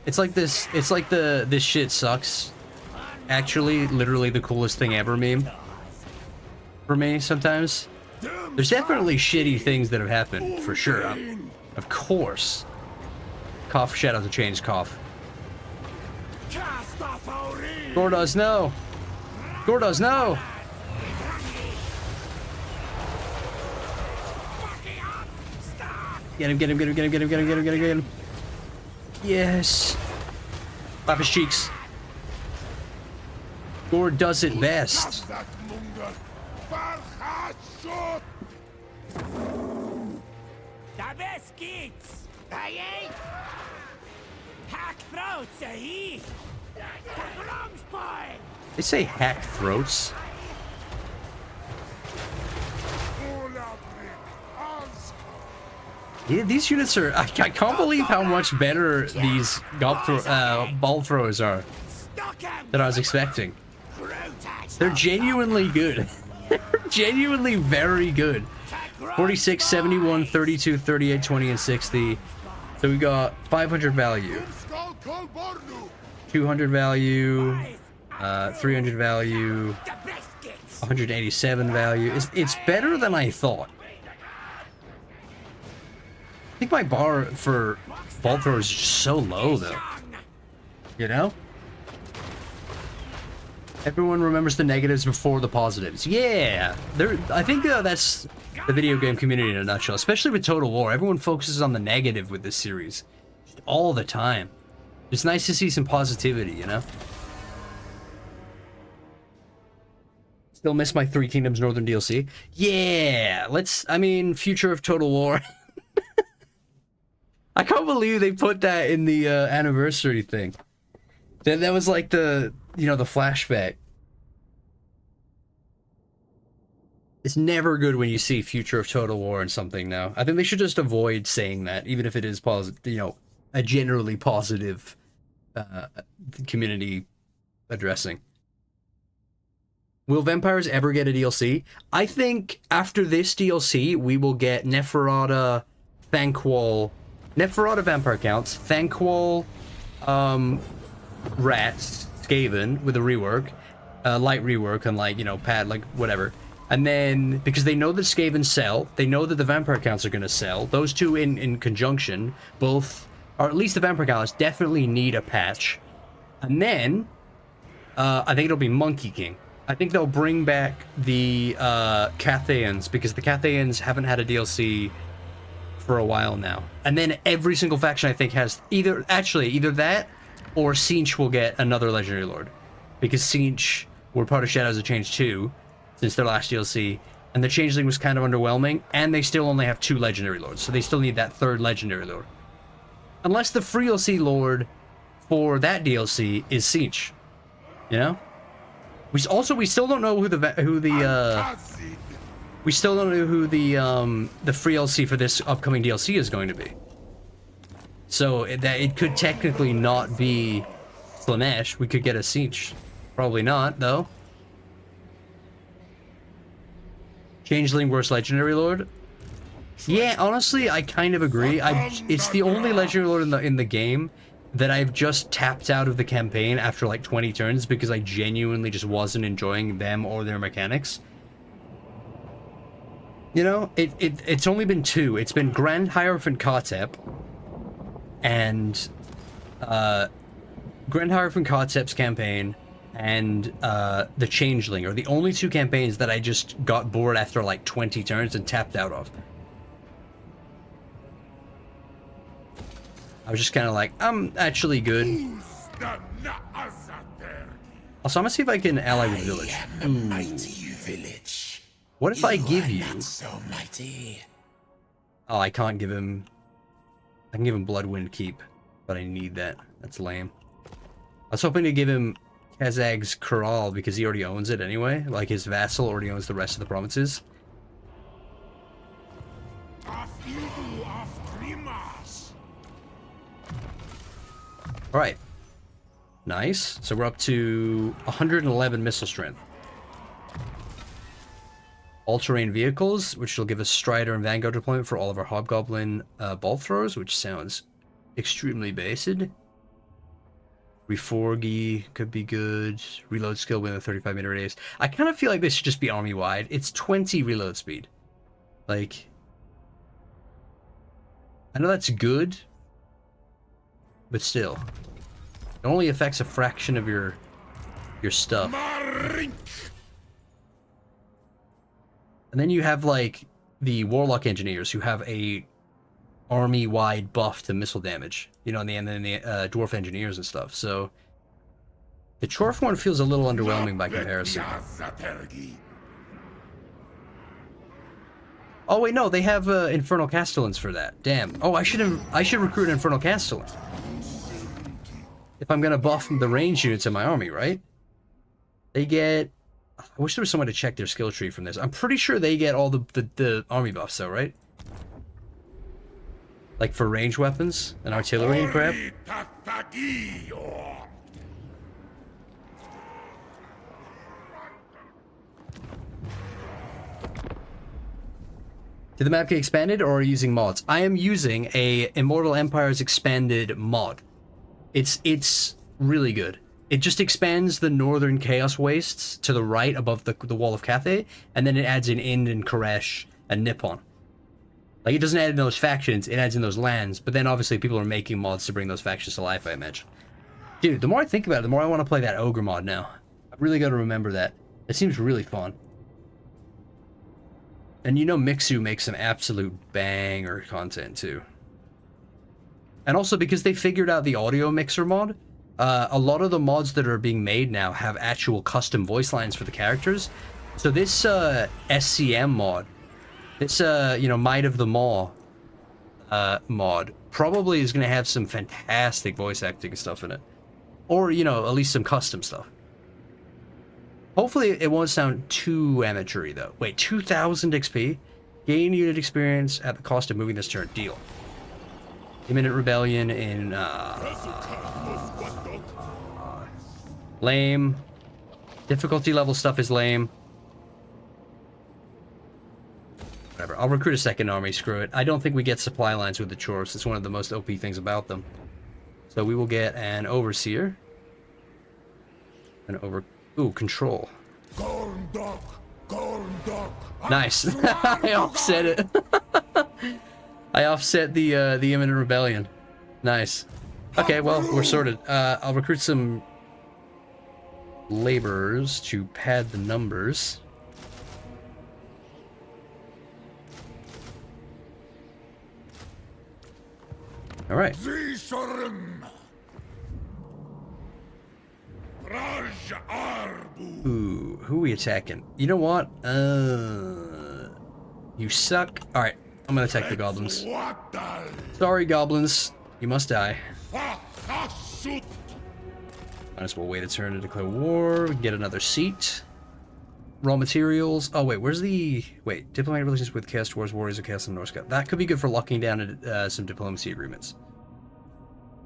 It's like this, it's like this shit sucks. Actually, literally the coolest thing ever meme. For me, sometimes. There's definitely shitty things that have happened, for sure. Of course. Cough, shout out to Change Cough. Gordos, no! Gordos, no! Get him, get him, get him, get him, get him, get him, get him, get him, get him. Yes. Clap his cheeks. Gore does it best. Hack throats, eh? Lungs, boy! They say hack throats. Yeah, these units are... I can't believe how much better these ball throwers are than I was expecting. They're genuinely good. They're genuinely very good. 46, 71, 32, 38, 20, and 60. So we got 500 value. 200 value. 300 value. 187 value. It's better than I thought. I think my bar for ball throwers is just so low, though. You know? Everyone remembers the negatives before the positives. Yeah! I think that's the video game community in a nutshell. Especially with Total War. Everyone focuses on the negative with this series. Just all the time. It's nice to see some positivity, you know? Still miss my Three Kingdoms Northern DLC. Yeah! Future of Total War. I can't believe they put that in the anniversary thing. That was like the flashback. It's never good when you see Future of Total War in something now. I think they should just avoid saying that, even if it is positive, a generally positive community addressing. Will vampires ever get a DLC? I think after this DLC, we will get Neferata, Thanquol, Neferata vampire counts, Thanquol, Rats, Skaven with a rework, light rework, and pad, whatever. And then, because they know that Skaven sell, they know that the vampire counts are going to sell. Those two in conjunction, both, or at least the vampire counts, definitely need a patch. And then, I think it'll be Monkey King. I think they'll bring back the Cathayans, because the Cathayans haven't had a DLC for a while now. And then every single faction, I think, has either that, or Tzeentch will get another Legendary Lord. Because Tzeentch were part of Shadows of Change 2, since their last DLC, and the Changeling was kind of underwhelming, and they still only have 2 Legendary Lords, so they still need that 3rd Legendary Lord. Unless the free DLC Lord for that DLC is Tzeentch. You know? We still don't know who the free DLC for this upcoming DLC is going to be. So it could technically not be Slaanesh. We could get a Tzeentch. Probably not, though. Changeling versus Legendary Lord. Yeah, honestly, I kind of agree. It's the only Legendary Lord in the game that I've just tapped out of the campaign after like 20 turns because I genuinely just wasn't enjoying them or their mechanics. You know, it's only been 2. It's been Grand Hierophant Khatep and Grand Hierophant Khatep's campaign and the Changeling are the only 2 campaigns that I just got bored after like 20 turns and tapped out of. I was just kind of like, I'm actually good. Also, I'm gonna see if I can ally with Village. Village. What if I give you... So mighty. Oh, I can't give him... I can give him Bloodwind Keep, but I need that. That's lame. I was hoping to give him Kazag's Corral because he already owns it anyway. Like, his vassal already owns the rest of the provinces. Alright. Nice. So we're up to 111 missile strength. All-terrain vehicles, which will give us Strider and Vanguard deployment for all of our Hobgoblin ball throwers, which sounds extremely based. Reforgy could be good. Reload skill within a 35-meter radius. I kind of feel like this should just be army-wide. It's 20 reload speed. Like... I know that's good, but still. It only affects a fraction of your stuff. And then you have, like, the Warlock Engineers who have a army-wide buff to missile damage. You know, and then the Dwarf Engineers and stuff. So, the Chorf one feels a little underwhelming by comparison. Oh, wait, no, they have Infernal Castellans for that. Damn. Oh, I should recruit an Infernal Castellan. if I'm gonna buff the range units in my army, right? They get... I wish there was someone to check their skill tree from this. I'm pretty sure they get all the army buffs, though, right? Like for range weapons and artillery and crap. Did the map get expanded, or are you using mods? I am using a Immortal Empires expanded mod. It's really good. It just expands the northern Chaos Wastes to the right above the Wall of Cathay, and then it adds in Ind and Koresh and Nippon. Like, it doesn't add in those factions, it adds in those lands, but then obviously people are making mods to bring those factions to life, I imagine. Dude, the more I think about it, the more I want to play that Ogre mod now. I really got to remember that. It seems really fun. And you know Mixu makes some absolute banger content, too. And also, because they figured out the audio mixer mod, a lot of the mods that are being made now have actual custom voice lines for the characters. So this SCM mod, this, you know, Might of the Maw mod, probably is going to have some fantastic voice acting stuff in it. Or, you know, at least some custom stuff. Hopefully it won't sound too amateur-y, though. Wait, 2,000 XP? Gain unit experience at the cost of moving this turn. Deal. Imminent Rebellion in, lame. Difficulty level stuff is lame. Whatever. I'll recruit a second army, screw it. I don't think we get supply lines with the Chorus. It's one of the most OP things about them. So we will get an Overseer. Ooh, Control. Nice. I offset it. I offset the Imminent Rebellion. Nice. Okay, well, we're sorted. I'll recruit some laborers to pad the numbers. All right. Ooh, who are we attacking? You know what? You suck. All right, I'm gonna attack the goblins. Sorry, goblins. You must die. Might as well wait a turn to declare war. We can get another seat. Raw materials. Oh, wait, where's the... Wait, diplomatic relations with Chaos Wars, Warriors of Chaos and North Scout. That could be good for locking down some diplomacy agreements.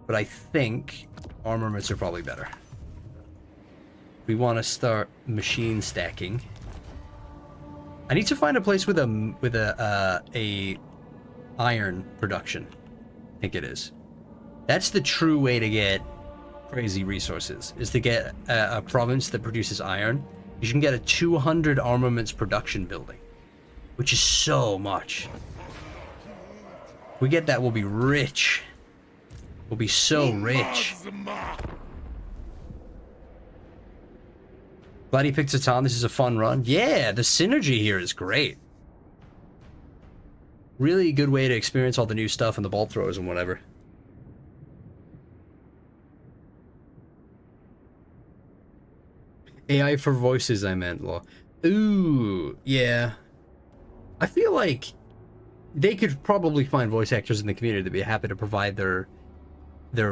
But I think armaments are probably better. We want to start machine stacking. I need to find a place with a iron production. I think it is. That's the true way to get crazy resources, is to get a province that produces iron. You can get a 200 armaments production building, which is so much. If we get that, we'll be rich. We'll be so rich. Glad he picked Satan. This is a fun run. Yeah, the synergy here is great. Really good way to experience all the new stuff and the bolt throwers and whatever. AI for voices, I meant, Law. Ooh, yeah. I feel like they could probably find voice actors in the community that'd be happy to provide their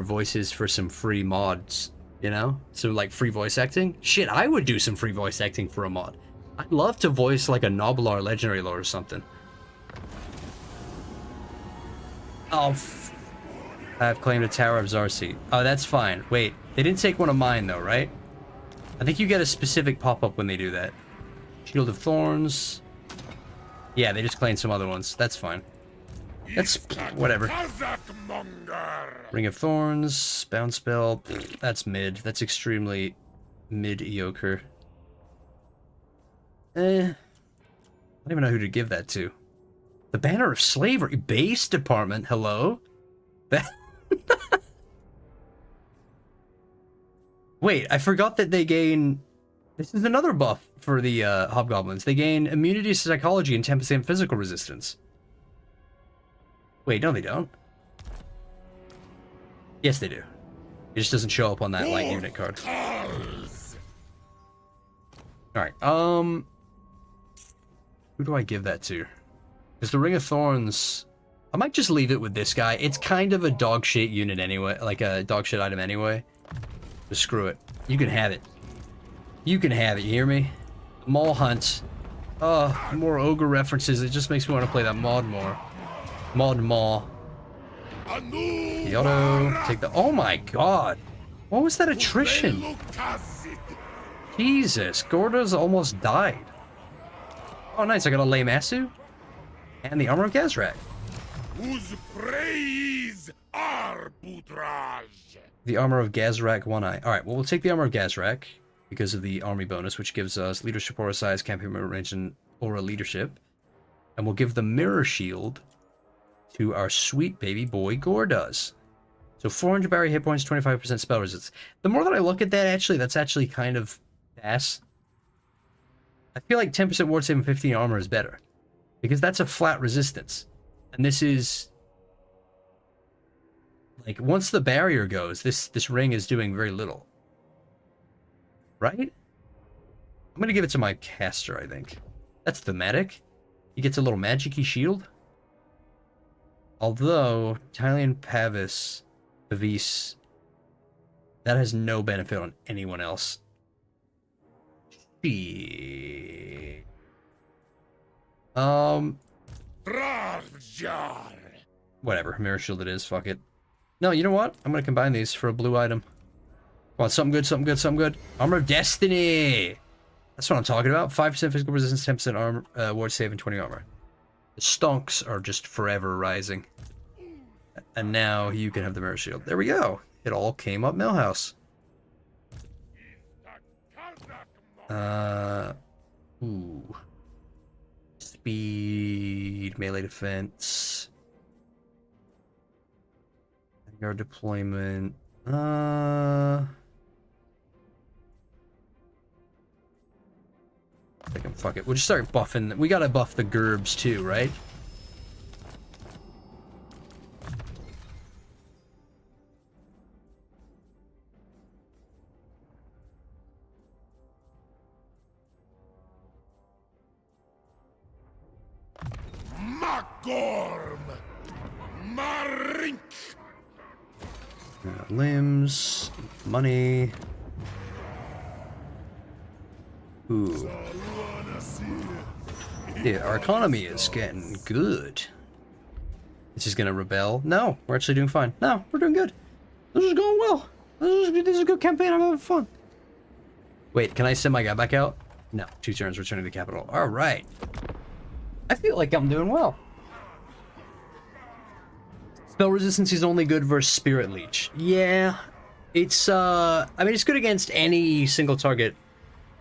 voices for some free mods, you know? So, like, free voice acting? Shit, I would do some free voice acting for a mod. I'd love to voice, like, a Noblar Legendary Lord or something. Oh, I've claimed a Tower of Zarsi. Oh, that's fine. Wait, they didn't take one of mine, though, right? I think you get a specific pop-up when they do that. Shield of Thorns. Yeah, they just claimed some other ones. That's fine. That's whatever. Ring of Thorns, Bounce Spell. That's mid. That's extremely mediocre. I don't even know who to give that to. The Banner of Slavery. Base Department. Hello? Wait, I forgot that they gain... This is another buff for the Hobgoblins. They gain immunity to psychology and 10% physical resistance. Wait, no they don't. Yes, they do. It just doesn't show up on that light unit card. Alright, who do I give that to? Because the Ring of Thorns... I might just leave it with this guy. It's kind of a dog shit unit anyway, like a dog shit item anyway. Just screw it. You can have it. You can have it, you hear me? Mall Hunt. Oh, more ogre references. It just makes me want to play that mod more. Mod Maw. The auto. Take the... Oh my god. What was that attrition? Jesus. Gordo's almost died. Oh, nice. I got a Lay Masu. And the Armor of Gazrak. Whose praise arbitrage? The Armor of Gazrak, one eye. Alright, well, we'll take the Armor of Gazrak because of the army bonus, which gives us leadership aura size, campaign range, and aura leadership. And we'll give the Mirror Shield to our sweet baby boy Gordoz. So 400 barrier hit points, 25% spell resistance. The more that I look at that, actually, that's actually kind of ass. I feel like 10% ward save and 15 armor is better. Because that's a flat resistance. And this is... like, once the barrier goes, this ring is doing very little. Right? I'm going to give it to my caster, I think. That's thematic. He gets a little magic-y shield. Although, Tylian Pavis, that has no benefit on anyone else. Whatever, Mirror Shield it is, fuck it. No, you know what? I'm gonna combine these for a blue item. Come on, something good, something good, something good. Armor of Destiny! That's what I'm talking about. 5% physical resistance, 10% armor, ward save, and 20 armor. The stonks are just forever rising. And now you can have the Mirror Shield. There we go. It all came up Millhouse. Ooh. Speed, melee defense. Guard deployment. Fuck it. We'll just start buffing. We gotta buff the Gerbs too, right? Magorm! Marink! Limbs, money. Ooh. Yeah, our economy is getting good. This is gonna rebel. No, we're actually doing fine. No, we're doing good. This is going well. This is a good campaign. I'm having fun. Wait, can I send my guy back out? No, 2 turns returning to the capital. All right. I feel like I'm doing well. Spell resistance is only good versus Spirit Leech. Yeah, it's I mean, it's good against any single target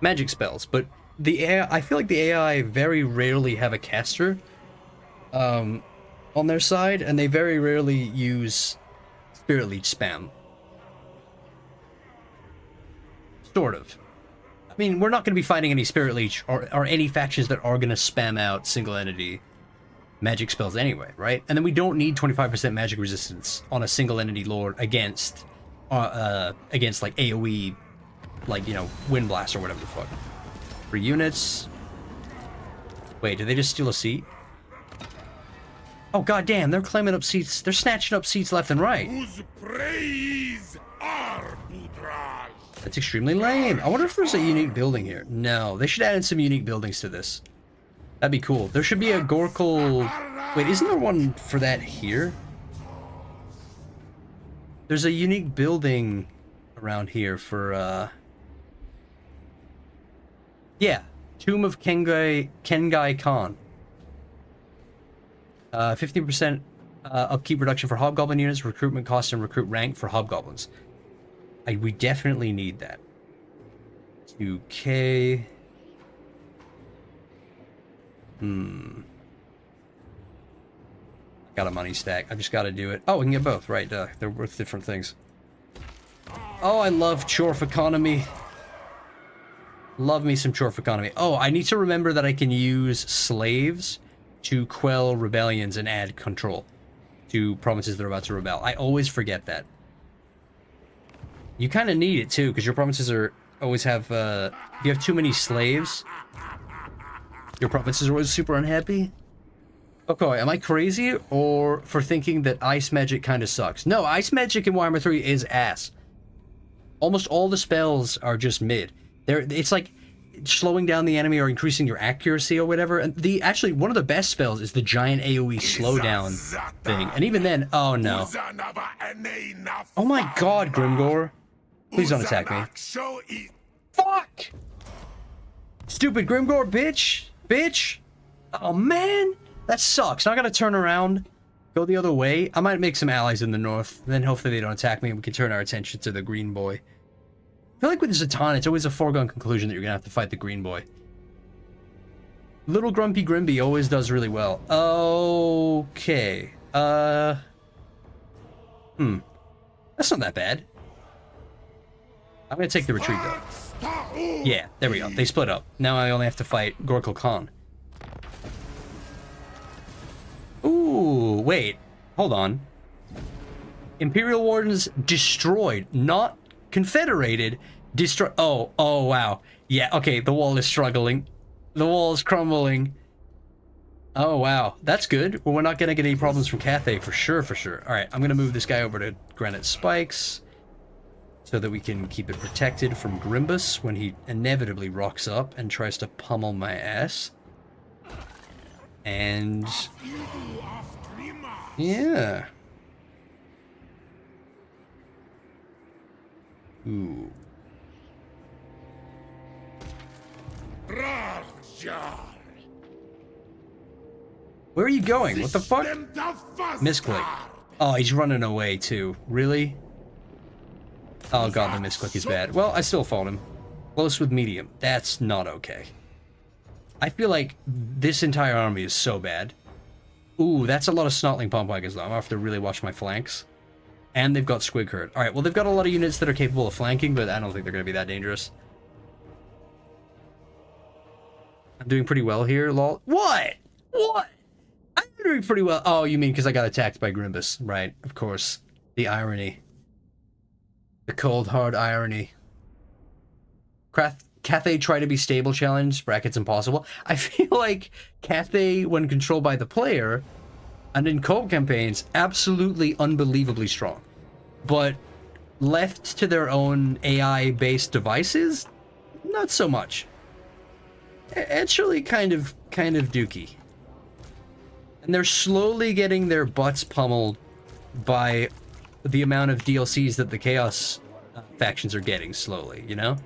magic spells, but the AI, I feel like the AI very rarely have a caster on their side, and they very rarely use Spirit Leech spam. Sort of. I mean, we're not going to be fighting any Spirit Leech or any factions that are going to spam out single entity magic spells anyway, right? And then we don't need 25% magic resistance on a single entity lord against like AoE, like, you know, Wind Blast or whatever the fuck. 3 units. Wait, did they just steal a seat? Oh goddamn, they're claiming up seats. They're snatching up seats left and right. Whose praise arbitrage? That's extremely lame. I wonder if there's a unique building here. No, they should add in some unique buildings to this. That'd be cool. There should be a Gorkul... Wait, isn't there one for that here? There's a unique building around here for, yeah. Tomb of Kengai Khan. 15% upkeep reduction for Hobgoblin units, recruitment cost, and recruit rank for Hobgoblins. We definitely need that. 2K... Got a money stack. I just gotta do it. Oh, we can get both. Right, they're worth different things. Oh, I love Chorf Economy. Love me some Chorf Economy. Oh, I need to remember that I can use slaves to quell rebellions and add control to provinces that are about to rebel. I always forget that. You kind of need it, too, because your provinces are always have... if you have too many slaves... Your provinces are always super unhappy? Okay, am I crazy or for thinking that ice magic kind of sucks? No, ice magic in Warhammer 3 is ass. Almost all the spells are just mid. It's like slowing down the enemy or increasing your accuracy or whatever. And actually one of the best spells is the giant AoE slowdown thing. And even then, oh no. Oh my god, Grimgor. Please don't attack me. Fuck! Stupid Grimgor, bitch! Bitch! Oh man! That sucks. Now I gotta turn around, go the other way. I might make some allies in the north, then hopefully they don't attack me and we can turn our attention to the green boy. I feel like with Zatan, it's always a foregone conclusion that you're gonna have to fight the green boy. Little Grumpy Grimby always does really well. Okay. That's not that bad. I'm gonna take the retreat though. Yeah, there we go. They split up. Now I only have to fight Gorkul Khan. Ooh, wait. Hold on. Imperial Wardens destroyed, not confederated. Oh, wow. Yeah, okay, the wall is struggling. The wall is crumbling. Oh, wow. That's good. Well, we're not gonna get any problems from Cathay for sure, for sure. Alright, I'm gonna move this guy over to Granite Spikes so that we can keep it protected from Grimbus when he inevitably rocks up and tries to pummel my ass. And yeah. Ooh. Where are you going? What the fuck? Misclick. Oh, he's running away too. Really? Oh god, the misclick is bad. Well, I still fought him. Close with medium. That's not okay. I feel like this entire army is so bad. Ooh, that's a lot of Snotling Pump Wagons though. I'm gonna have to really watch my flanks. And they've got Squig Herd. Alright, well they've got a lot of units that are capable of flanking, but I don't think they're gonna be that dangerous. I'm doing pretty well here, lol. What? What? I'm doing pretty well. Oh, you mean because I got attacked by Grimbus. Right, of course. The irony. The cold, hard irony. Cathay try to be stable challenge, brackets impossible. I feel like Cathay, when controlled by the player, and in co-op campaigns, absolutely unbelievably strong. But left to their own AI-based devices, not so much. Actually kind of dookie. And they're slowly getting their butts pummeled by the amount of DLCs that the Chaos factions are getting slowly, you know?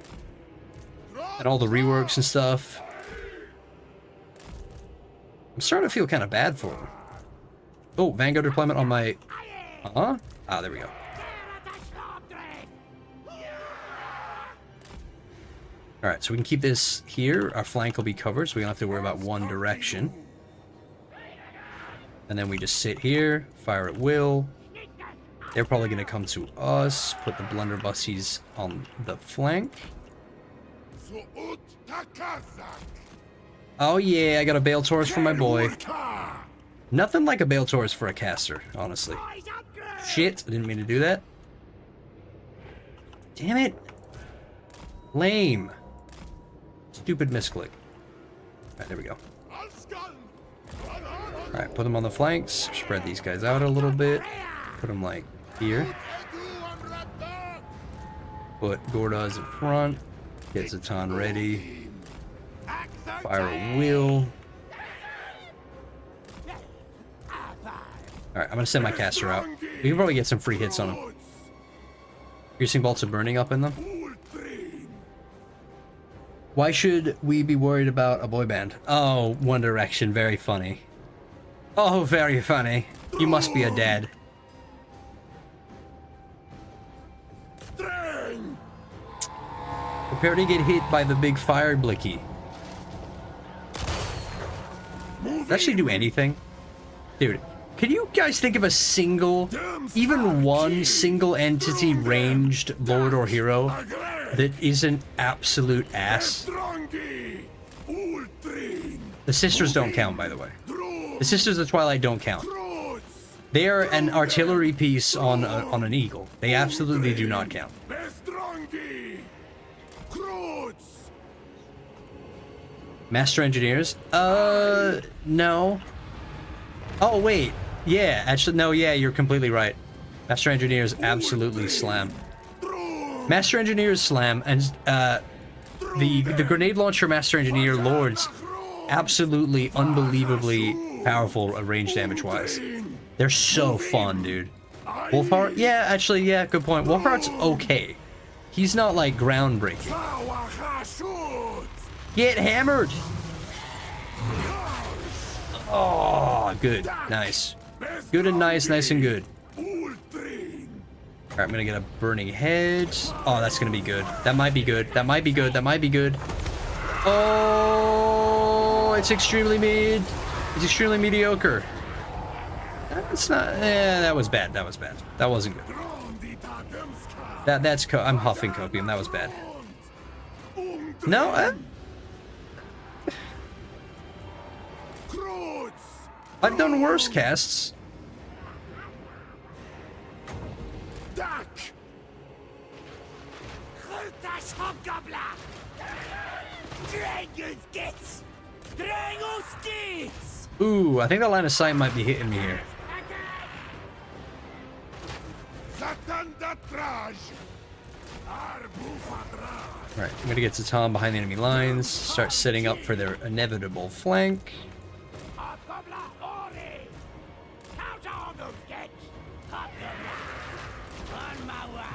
And all the reworks and stuff. I'm starting to feel kind of bad for them. Oh, Vanguard deployment on my... Ah, there we go. Alright, so we can keep this here. Our flank will be covered, so we don't have to worry about one direction. And then we just sit here, fire at will. They're probably going to come to us, put the blunderbusses on the flank. Oh yeah, I got a Bale Taurus for my boy. Nothing like a Bale Taurus for a caster, honestly. Shit, I didn't mean to do that. Damn it. Lame. Stupid misclick. Alright, there we go. Alright, put them on the flanks. Spread these guys out a little bit. Put them like here. Put Gordas in front. Get Zatan ready. Fire a wheel. Alright, I'm gonna send my caster out. We can probably get some free hits on him. Piercing bolts of burning up in them. Why should we be worried about a boy band? Oh, One Direction, very funny. Oh, very funny. You must be a dad. Prepare to get hit by the big fire blicky. Does it actually do anything? Dude, can you guys think of a single, even one single entity ranged lord or hero that isn't absolute ass? The sisters don't count, by the way. The sisters of Twilight don't count. They are an artillery piece on an eagle. They absolutely do not count. Master Engineers? No. Oh, wait. Yeah, actually, no, yeah, you're completely right. Master Engineers absolutely slam. Master Engineer's Slam and the grenade launcher Master Engineer Lords, absolutely unbelievably powerful range damage wise. They're so fun, dude. Wulfir, yeah, actually, yeah, good point. Wulfir's okay. He's not like groundbreaking. Get hammered! Oh, good, nice. Good and nice, nice and good. Alright, I'm gonna get a burning head. Oh, that's gonna be good. That might be good. That might be good. That might be good. Oh, it's extremely mid. It's extremely mediocre. That's not. That was bad. That was bad. That wasn't good. I'm huffing copium. That was bad. No. I've done worse casts. Ooh, I think that line of sight might be hitting me here. Alright, I'm gonna get to Tom behind the enemy lines, start setting up for their inevitable flank.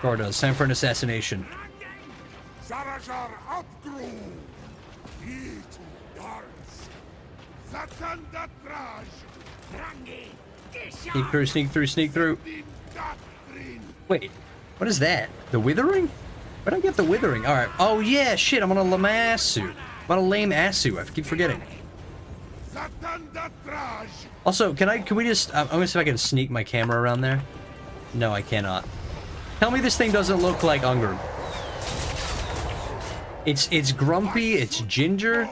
Gordos, time for an assassination. Sneak through, sneak through, sneak through. Wait, what is that? The Withering? Where did I get the Withering? Alright. Oh yeah, shit, I'm on a Lamassu. I'm on a lame Asu, I keep forgetting. Also, can we just, I'm gonna see if I can sneak my camera around there. No, I cannot. Tell me this thing doesn't look like Ungrim. It's grumpy, it's ginger.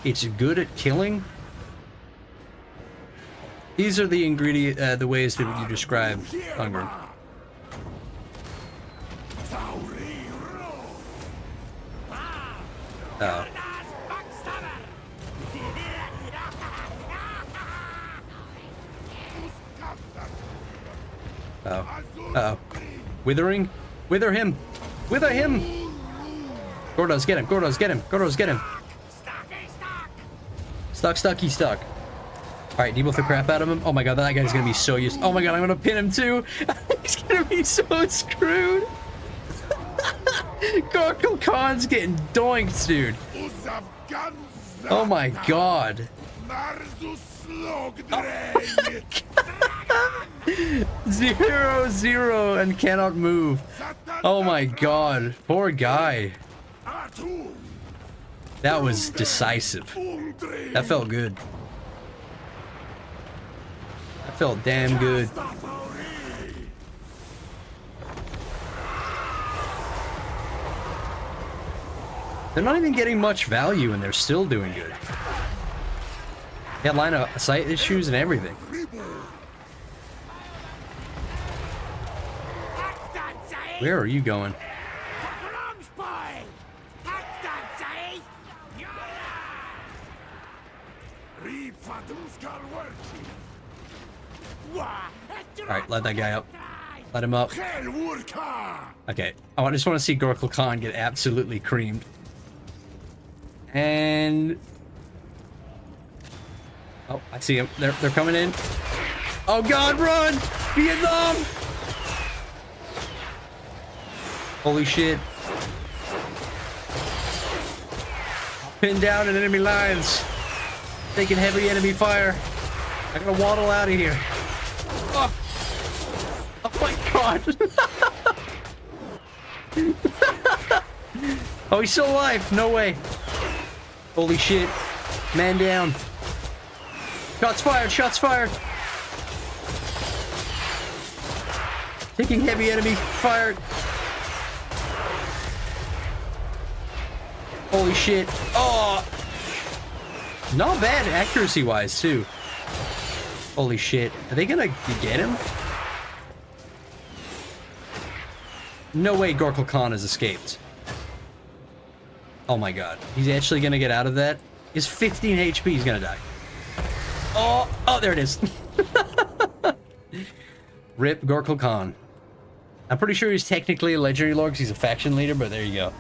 It's good at killing. These are the ingredient, the ways that you describe Ungrim. Oh. Oh. Uh-oh. Withering? Wither him! Wither him! Gordos, get him! Gordos, get him! Gordos, get him! Stuck, stucky, stuck. Alright, debuff the crap out of him. Oh my god, that guy's gonna be so used. Oh my god, I'm gonna pin him too! He's gonna be so screwed! Gorkle Khan's getting doinked, dude! Oh my god! Oh. 0-0 and cannot move. Oh my god, poor guy. That was decisive. That felt good. That felt damn good. They're not even getting much value and they're still doing good. They had line of sight issues and everything. Where are you going? Alright, let that guy up. Let him up. Okay, I just want to see Gorkle Khan get absolutely creamed. And... oh, I see him. They're coming in. Oh god, run! Vietnam! Holy shit. Pinned down in enemy lines. Taking heavy enemy fire. I gotta waddle out of here. Oh, oh my god. Oh, he's still alive. No way. Holy shit. Man down. Shots fired. Shots fired. Taking heavy enemy fire. Holy shit. Oh! Not bad accuracy-wise, too. Holy shit. Are they gonna get him? No way Gorkle Khan has escaped. Oh my god. He's actually gonna get out of that? He's 15 HP. He's gonna die. Oh! Oh, there it is. Rip Gorkle Khan. I'm pretty sure he's technically a legendary lord because he's a faction leader, but there you go.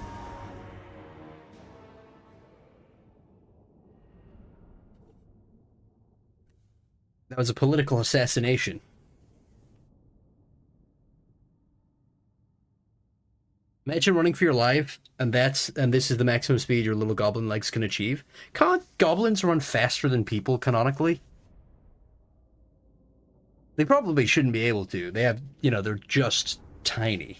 That was a political assassination. Imagine running for your life, and this is the maximum speed your little goblin legs can achieve. Can't goblins run faster than people, canonically? They probably shouldn't be able to. They have, you know, they're just tiny.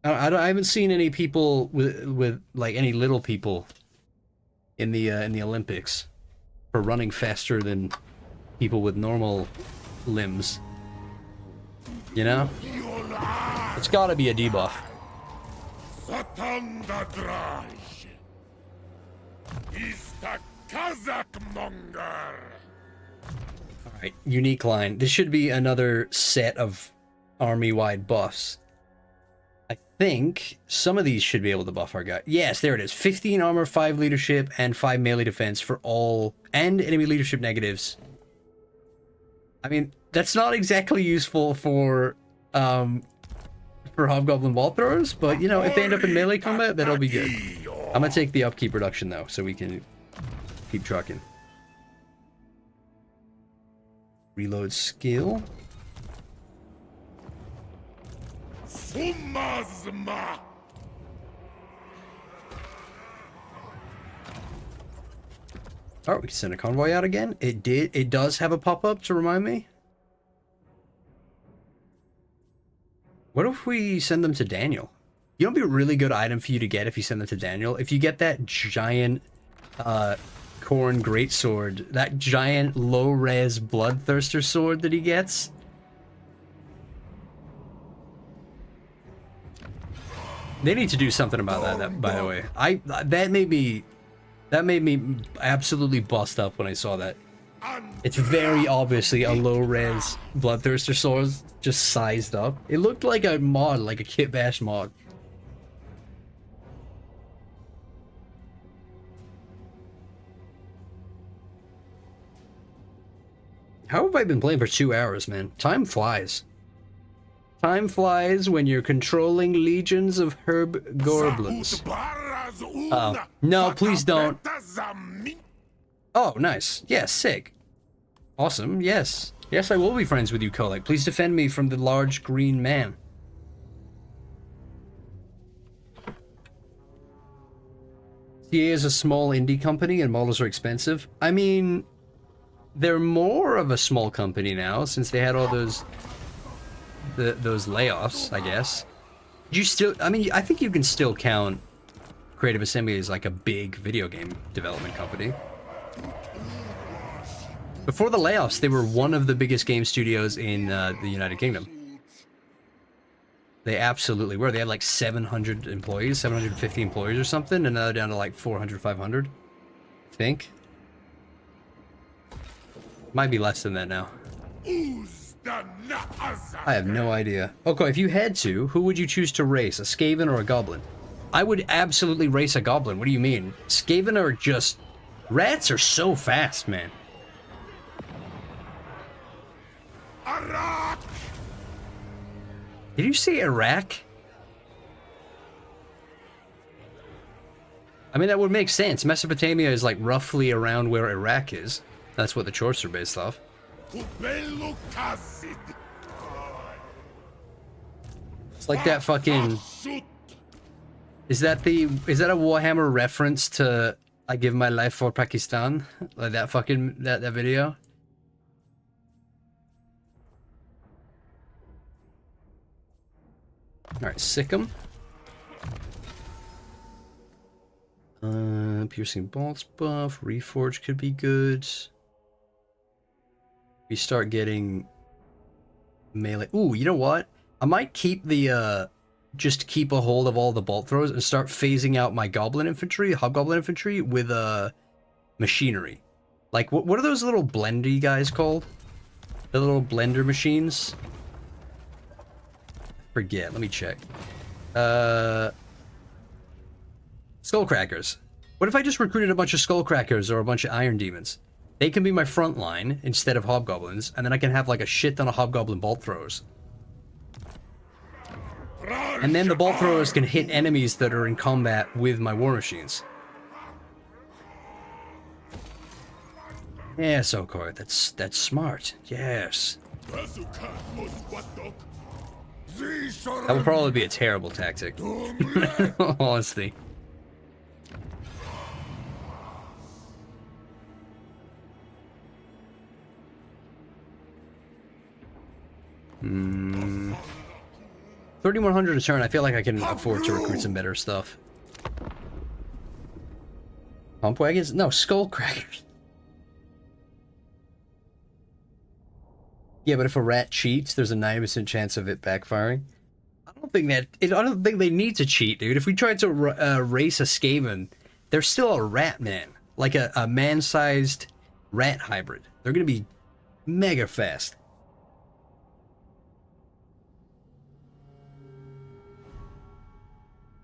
I haven't seen any people with like any little people in the Olympics for running faster than people with normal limbs. You know? It's gotta be a debuff. Alright, unique line. This should be another set of army-wide buffs. I think some of these should be able to buff our guy. Yes, there it is. 15 armor, 5 leadership, and 5 melee defense for all, and enemy leadership negatives. I mean, that's not exactly useful for Hobgoblin ball throwers, but, you know, if they end up in melee combat, that'll be good. I'm gonna take the upkeep reduction, though, so we can keep trucking. Reload skill. Oh, we can send a convoy out again. It does have a pop-up to remind me. What if we send them to Daniel? You know, it'd be a really good item for you to get if you send them to Daniel. If you get that giant Khorne greatsword, that giant low-res bloodthirster sword that he gets. They need to do something about that by the way. That made me absolutely bust up when I saw that. It's very obviously a low-res bloodthirster sword, just sized up. It looked like a mod, like a Kit Bash mod. How have I been playing for 2 hours, man? Time flies. Time flies when you're controlling legions of Hobgoblins. Oh, no, please don't. Oh, nice. Yes, sick. Awesome, yes. Yes, I will be friends with you, Kolek. Please defend me from the large green man. CA is a small indie company and models are expensive. I mean, they're more of a small company now since they had all those layoffs, I guess. You still, I mean, I think you can still count Creative Assembly as like a big video game development company. Before the layoffs, they were one of the biggest game studios in the United Kingdom. They absolutely were. They had like 700 employees, 750 employees or something, and now they're down to like 400, 500, I think. Might be less than that now. I have no idea. Okay, if you had to, who would you choose to race, a Skaven or a Goblin? I would absolutely race a Goblin. What do you mean? Skaven are just... Rats are so fast, man. Iraq! Did you say Iraq? I mean, that would make sense. Mesopotamia is like roughly around where Iraq is. That's what the Chorts are based off. It's like that fucking... Is that a Warhammer reference to I give my life for Pakistan? Like that fucking, that video? Alright, sick 'em. Piercing bolts buff, reforge could be good. We start getting melee. Ooh, you know what? I might keep the just keep a hold of all the bolt throws and start phasing out my goblin infantry, hobgoblin infantry with machinery. Like what are those little blendy guys called? The little blender machines? Forget, let me check. Skullcrackers. What if I just recruited a bunch of Skullcrackers or a bunch of Iron Demons? They can be my front line instead of hobgoblins, and then I can have like a shit ton of hobgoblin bolt throwers. And then the bolt throwers can hit enemies that are in combat with my war machines. Yes, Okoii, that's smart. Yes. That would probably be a terrible tactic. Honestly. Hmm. 3,100 a turn. I feel like I can afford to recruit some better stuff. Pump wagons? No, skull crackers. Yeah, but if a rat cheats, there's a 90% chance of it backfiring. I don't think they need to cheat, dude. If we tried to race a Skaven, they're still a rat man. Like a man-sized rat hybrid. They're gonna be mega fast.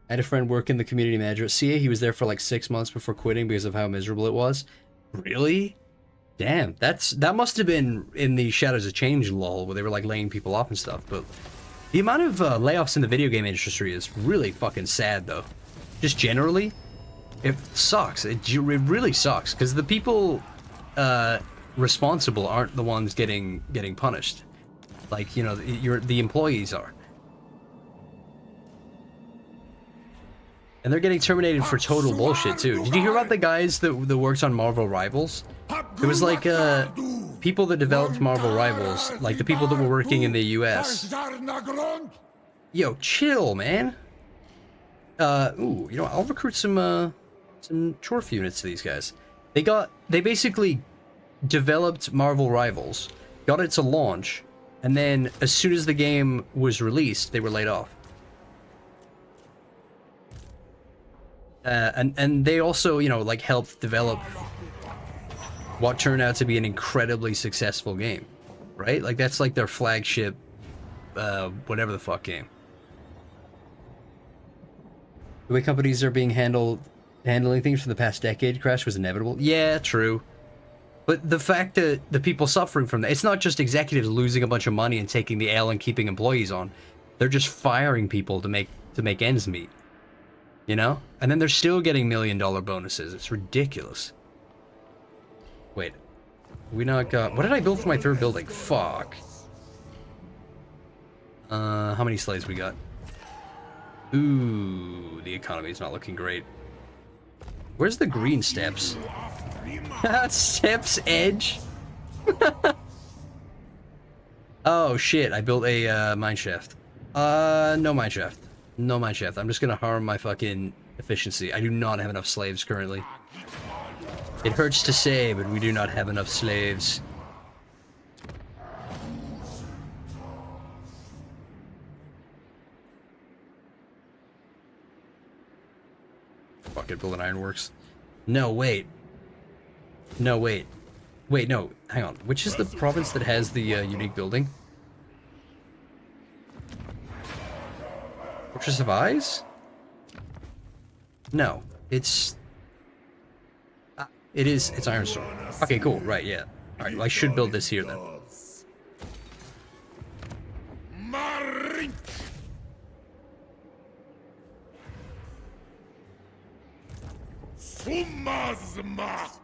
I had a friend work in the community manager at CA. He was there for like 6 months before quitting because of how miserable it was. Really? Damn, that must have been in the Shadows of Change lull where they were like laying people off and stuff. But the amount of layoffs in the video game industry is really fucking sad, though. Just generally, it sucks. It really sucks because the people responsible aren't the ones getting punished. Like, you know, the employees are. And they're getting terminated for total bullshit, too. Did you hear about the guys that worked on Marvel Rivals? There was, like, people that developed Marvel Rivals, like the people that were working in the US. Yo, chill, man. Ooh, you know what? I'll recruit some Chorf units to these guys. They basically developed Marvel Rivals, got it to launch, and then as soon as the game was released, they were laid off. And they also, you know, like helped develop what turned out to be an incredibly successful game, right? Like that's like their flagship, whatever the fuck game. The way companies are being handling things for the past decade, Crash, was inevitable. Yeah, true. But the fact that the people suffering from that, it's not just executives losing a bunch of money and taking the L and keeping employees on. They're just firing people to make ends meet. You know? And then they're still getting $1 million bonuses. It's ridiculous. Wait. We not got... What did I build for my third building? Fuck. How many slaves we got? Ooh, the economy's not looking great. Where's the green steps? Steps edge? Oh, shit. I built a mineshaft. No mineshaft. No mineshaft. I'm just gonna harm my fucking efficiency. I do not have enough slaves currently. It hurts to say, but we do not have enough slaves. Fuck it, build an ironworks. No, wait. No, wait. Wait, no. Hang on. Which is the province that has the unique building? Fortress of Eyes? No, it's Ironstorm. Okay, cool. Right, yeah. All right, well, I should build this here then.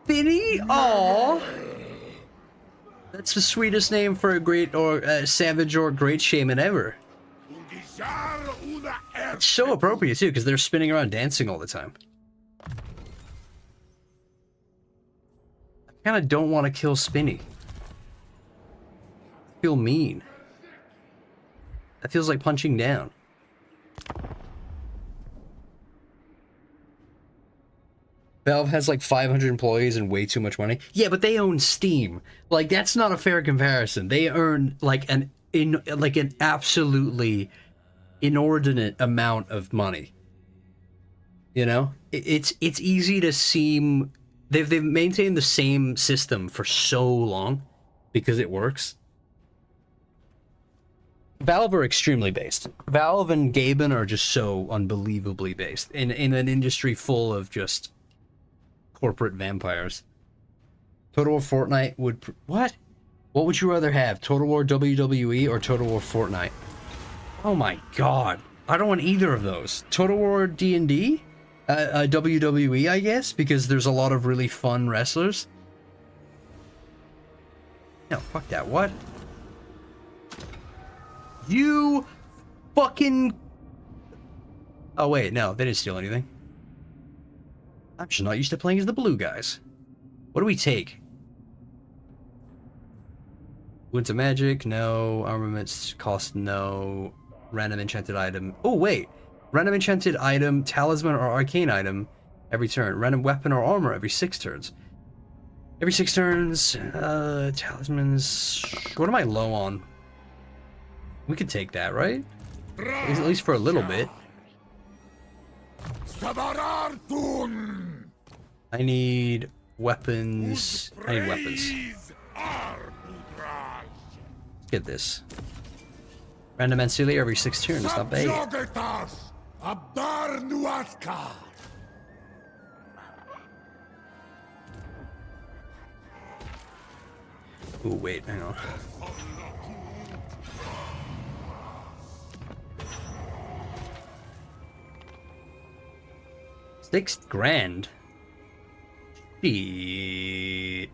Spinny? Aww. That's the sweetest name for a great or savage or great shaman ever. It's so appropriate too, because they're spinning around dancing all the time. I kind of don't want to kill Spinny. I feel mean. That feels like punching down. Valve has like 500 employees and way too much money. Yeah, but they own Steam. Like, that's not a fair comparison. They earn like an absolutely inordinate amount of money. You know, it's easy to seem they've maintained the same system for so long because it works. Valve are extremely based. Valve and Gaben are just so unbelievably based in an industry full of just corporate vampires. Total War Fortnite would... What? What would you rather have? Total War WWE or Total War Fortnite? Oh my god. I don't want either of those. Total War D&D? WWE, I guess, because there's a lot of really fun wrestlers. No, fuck that. What? You fucking... Oh wait, no, they didn't steal anything. I'm just not used to playing as the blue guys. What do we take? Winter magic, no. Armaments cost, no. Random enchanted item. Oh wait, random enchanted item, talisman or arcane item every turn. Random weapon or armor every 6 turns. Every 6 turns. Talismans. What am I low on? We could take that, right? At least for a little bit. I need weapons. I need weapons. Get this. Random ancillary every 6 turns. Not bad. Ooh, wait, hang on. $6,000. Shit.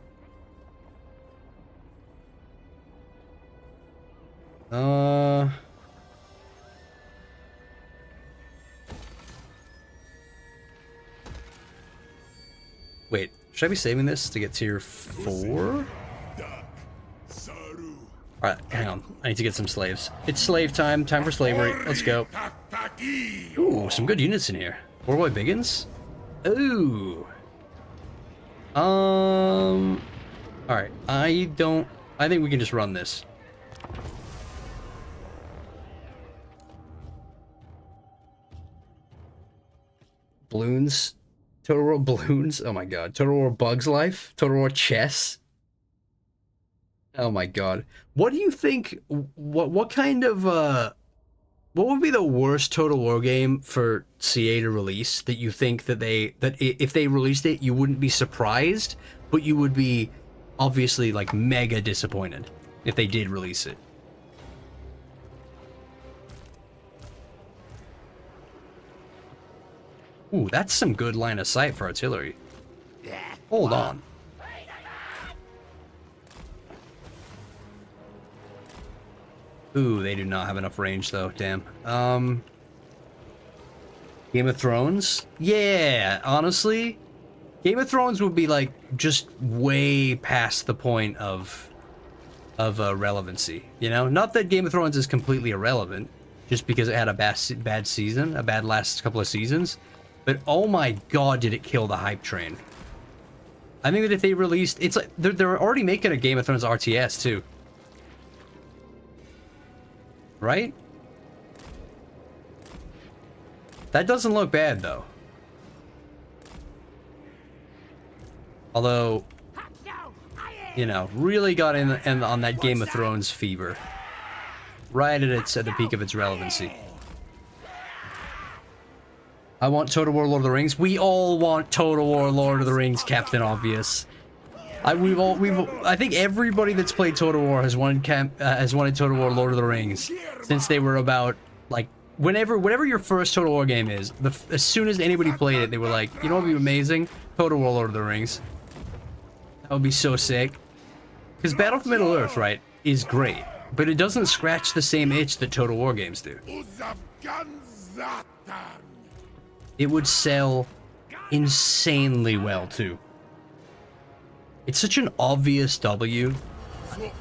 Wait, should I be saving this to get tier 4? Alright, hang on. I need to get some slaves. It's slave time. Time for slavery. Let's go. Ooh, some good units in here. Warboy Biggins? Ooh. Alright, I think we can just run this. Balloons. Total War Balloons. Oh my god. Total War Bugs Life. Total War Chess. Oh my god. What do you think? What kind of what would be the worst Total War game for CA to release that you think that if they released it you wouldn't be surprised, but you would be obviously like mega disappointed if they did release it? Ooh, that's some good line of sight for artillery. Hold on. Ooh, they do not have enough range though, damn. Game of Thrones? Yeah, honestly, Game of Thrones would be like just way past the point of relevancy, you know? Not that Game of Thrones is completely irrelevant, just because it had a bad season, a bad last couple of seasons. But oh my god, did it kill the hype train. I think that if they released... It's like... They're already making a Game of Thrones RTS, too. Right? That doesn't look bad, though. Although... You know, really got in on that Game of Thrones fever. Right at the peak of its relevancy. I want Total War Lord of the Rings. We all want Total War Lord of the Rings, Captain Obvious. I think everybody that's played Total War has wanted Total War Lord of the Rings since they were about like whatever your first Total War game is. As soon as anybody played it, they were like, you know what would be amazing? Total War Lord of the Rings. That would be so sick. Because Battle for Middle Earth, right, is great, but it doesn't scratch the same itch that Total War games do. It would sell insanely well, too. It's such an obvious W,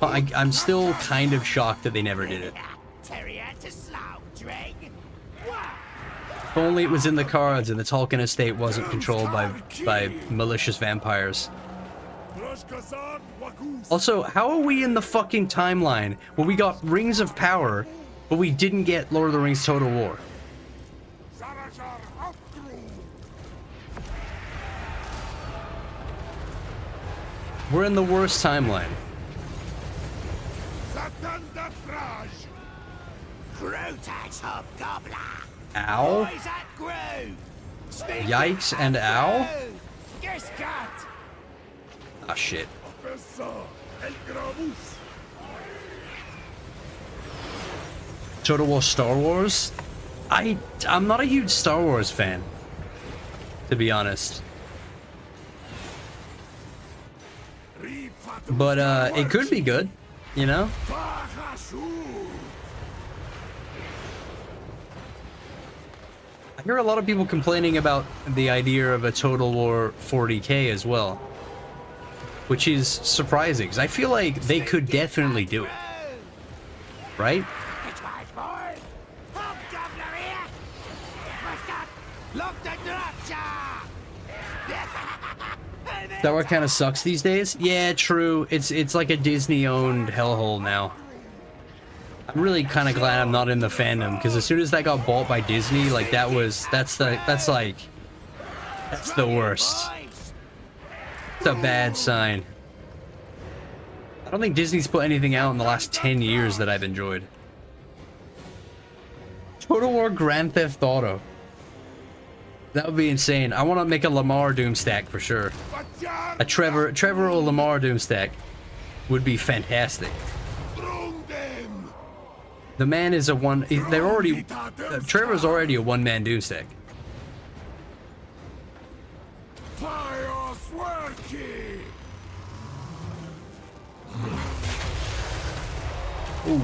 but I'm still kind of shocked that they never did it. If only it was in the cards and the Tolkien estate wasn't controlled by malicious vampires. Also, how are we in the fucking timeline where we got Rings of Power, but we didn't get Lord of the Rings Total War? We're in the worst timeline. Ow. Yikes and ow. Ah, shit. Totoulooo Star Wars? I'm not a huge Star Wars fan, to be honest. But it could be good, you know? I hear a lot of people complaining about the idea of a Total War 40k as well, which is surprising because I feel like they could definitely do it, right? That what kind of sucks these days? Yeah, true. It's like a Disney-owned hellhole now. I'm really kind of glad I'm not in the fandom because as soon as that got bought by Disney, like that's the worst. It's a bad sign. I don't think Disney's put anything out in the last 10 years that I've enjoyed. Total War Grand Theft Auto. That would be insane. I want to make a Lamar Doom stack for sure. A Trevor or Lamar Doom stack would be fantastic. The man is a one. They're already. Trevor's already a one-man Doom stack. Ooh.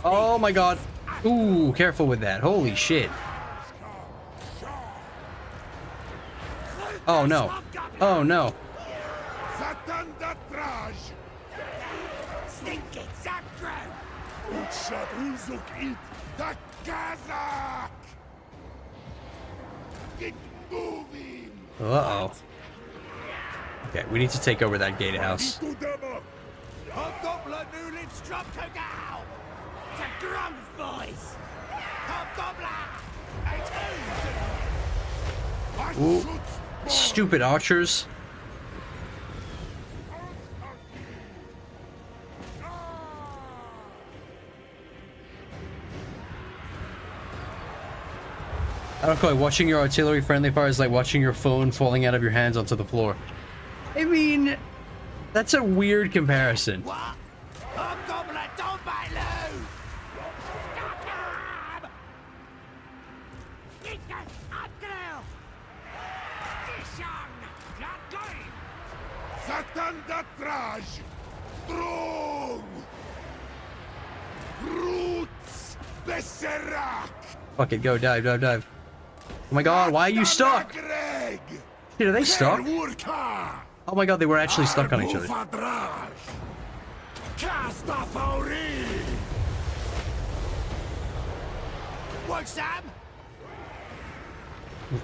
Oh my god. Ooh, careful with that. Holy shit. Oh no. Oh no. Uh-oh. Okay, we need to take over that gatehouse. Ooh. Stupid archers. Okoii, watching your artillery friendly fire is like watching your phone falling out of your hands onto the floor. I mean, that's a weird comparison. What? Hobgoblin, don't bite loose! Satan da traj! Drong! Roots! Besserak! Fuck it, go, dive, dive, dive. Oh my god, why are you stuck? Dude, are they stuck? Oh my god, they were actually stuck on each other.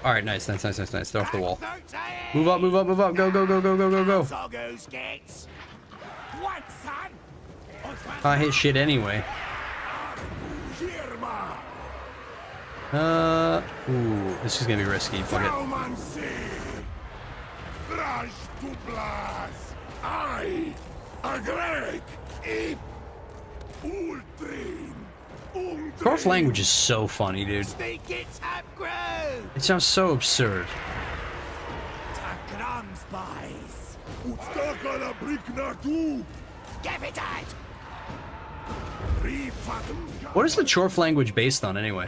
Alright, nice, nice, nice, nice, nice. They're off the wall. Move up, move up, move up. Go, go, go, go, go, go, go. I hit shit anyway. Ooh, this is gonna be risky. Fuck it. Dwarf language is so funny, dude. It sounds so absurd. What is the Chorf language based on, anyway?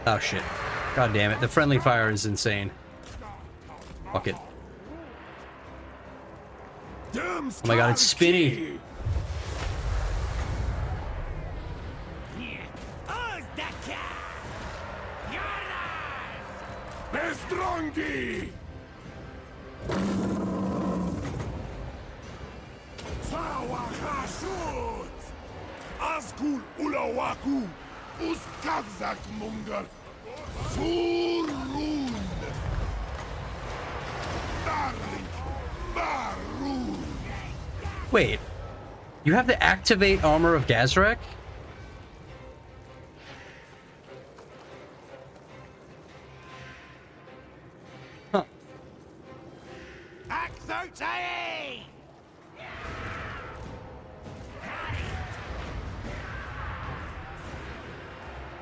Oh shit. God damn it. The friendly fire is insane. Fuck it. Oh my god, it's spinny. Bestrongi! Fawahashut! Askul ulawaku! Uskazak mungar! Surun! Darling! Barun! Wait. You have to activate Armor of Gazrak? Huh.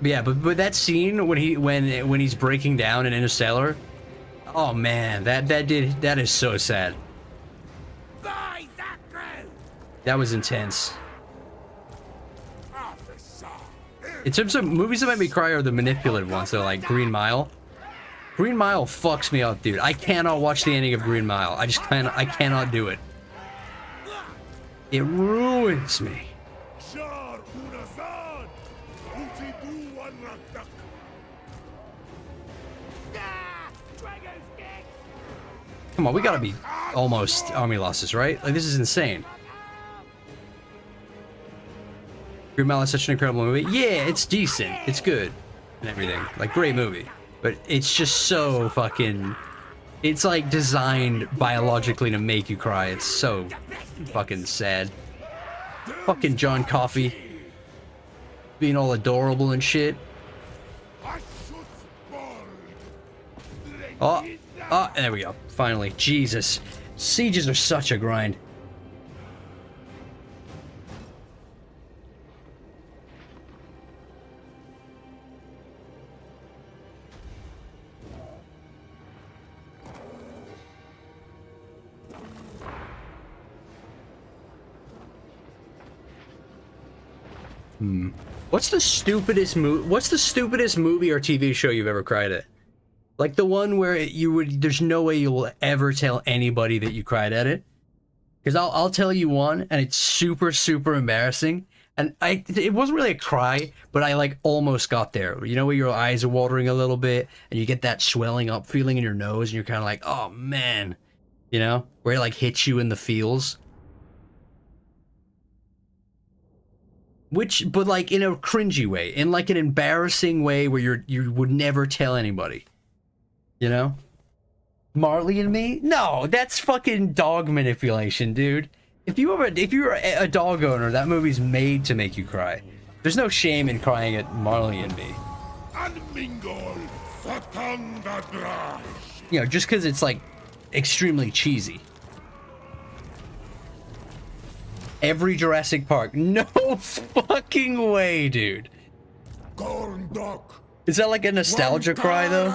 Yeah, but that scene when he's breaking down in Interstellar, oh man, that is so sad. That was intense. In terms of movies that make me cry are the manipulative ones, so like Green Mile. Green Mile fucks me up, dude. I cannot watch the ending of Green Mile. I cannot do it. It ruins me. Come on, we gotta be almost army losses, right? Like, this is insane. Green Mile is such an incredible movie. Yeah, it's decent. It's good. And everything. Like, great movie. But it's just so fucking... It's, like, designed biologically to make you cry. It's so fucking sad. Fucking John Coffey. Being all adorable and shit. Oh, there we go. Finally. Jesus. Sieges are such a grind. What's the stupidest movie or TV show you've ever cried at? Like the one where there's no way you will ever tell anybody that you cried at it. Because I'll tell you one, and it's super, super embarrassing. And it wasn't really a cry, but I like almost got there. You know, where your eyes are watering a little bit, and you get that swelling up feeling in your nose, and you're kind of like, oh man. You know? Where it like hits you in the feels. But like in a cringy way, in like an embarrassing way where you would never tell anybody. You know? Marley and Me? No, that's fucking dog manipulation, dude. If you're a dog owner, that movie's made to make you cry. There's no shame in crying at Marley and Me. You know, just because it's like extremely cheesy. Every Jurassic Park. No fucking way, dude. Is that like a nostalgia cry, though?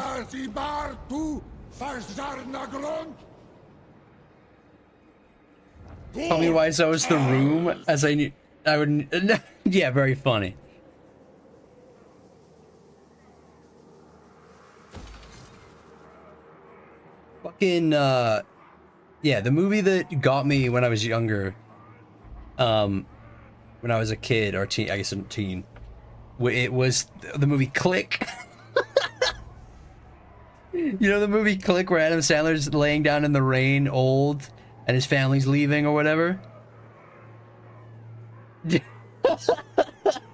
Tell me why so is the room, as I would... Yeah, very funny. Fucking, yeah, the movie that got me when I was younger... when I was a kid, or teen, I guess a teen, it was the movie Click. You know the movie Click, where Adam Sandler's laying down in the rain, old, and his family's leaving or whatever?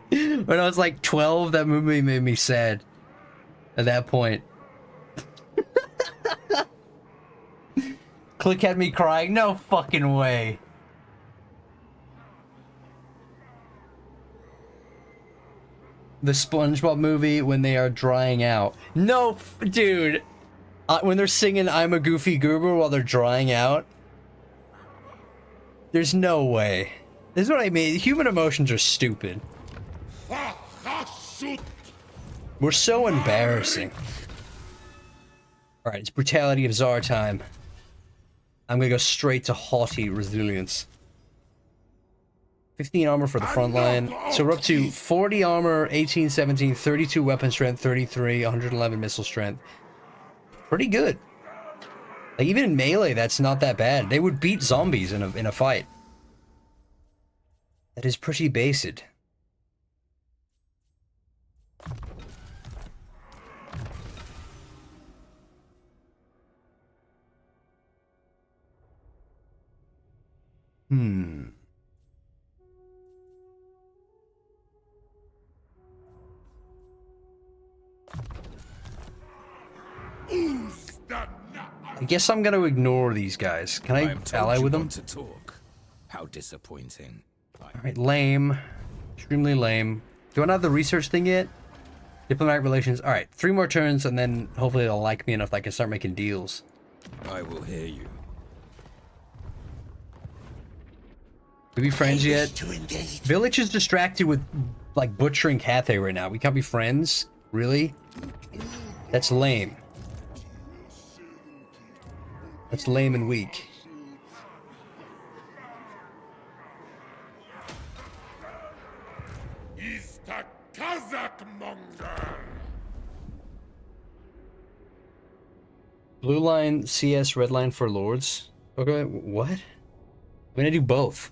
When I was like 12, that movie made me sad. At that point. Click had me crying? No fucking way. The SpongeBob movie when they are drying out. No, dude. When they're singing I'm a Goofy Goober while they're drying out. There's no way. This is what I mean. Human emotions are stupid. We're so embarrassing. Alright, it's Brutality of Tsar time. I'm gonna go straight to haughty resilience. 15 armor for the front line. So we're up to 40 armor, 18, 17, 32 weapon strength, 33, 111 missile strength. Pretty good. Like, even in melee, that's not that bad. They would beat zombies in a fight. That is pretty based. I guess I'm gonna ignore these guys. Can I ally with them? To talk. How disappointing. Alright, lame. Extremely lame. Do I not have the research thing yet? Diplomatic relations. Alright, 3 more turns and then hopefully they'll like me enough that I can start making deals. I will hear you. We be friends yet? Village is distracted with like butchering Cathay right now. We can't be friends? Really? That's lame. That's lame and weak. Is the Kazakh monger. Blue line, CS, red line for lords. Okay, what? I'm gonna do both.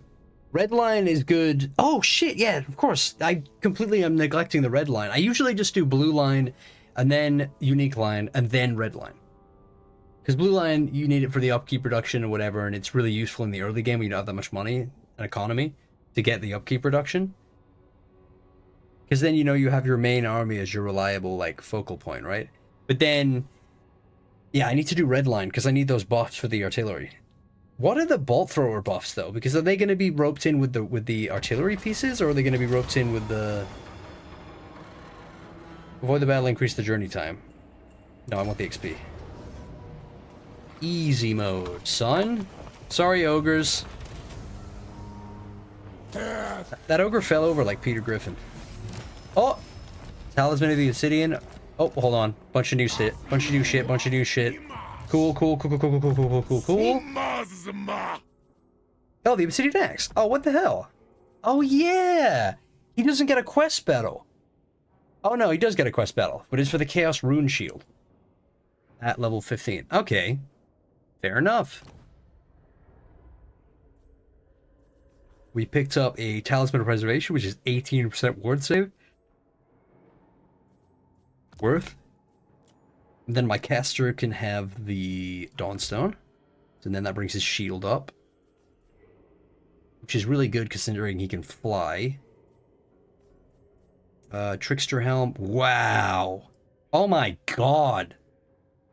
Red line is good. Oh shit, yeah, of course. I completely am neglecting the red line. I usually just do blue line, and then unique line, and then red line. Because blue line, you need it for the upkeep reduction or whatever, and it's really useful in the early game when you don't have that much money and economy to get the upkeep reduction. Because then, you know, you have your main army as your reliable, like, focal point, right? But then, yeah, I need to do red line, because I need those buffs for the artillery. What are the bolt thrower buffs, though? Because are they going to be roped in with the artillery pieces, or are they going to be roped in with the... Avoid the battle, increase the journey time. No, I want the XP. Easy mode, son. Sorry, ogres. That ogre fell over like Peter Griffin. Oh! Talisman of the Obsidian. Oh, hold on. Bunch of new shit. Bunch of new shit. Bunch of new shit. Cool, cool, cool, cool, cool, cool, cool, cool, cool, cool. Oh, the Obsidian Axe. Oh, what the hell? Oh, yeah! He doesn't get a quest battle. Oh, no, he does get a quest battle, but it's for the Chaos Rune Shield. At level 15. Okay. Fair enough. We picked up a Talisman of Preservation, which is 18% ward save. Worth. And then my caster can have the Dawnstone. And then that brings his shield up. Which is really good considering he can fly. Trickster Helm. Wow. Oh my god.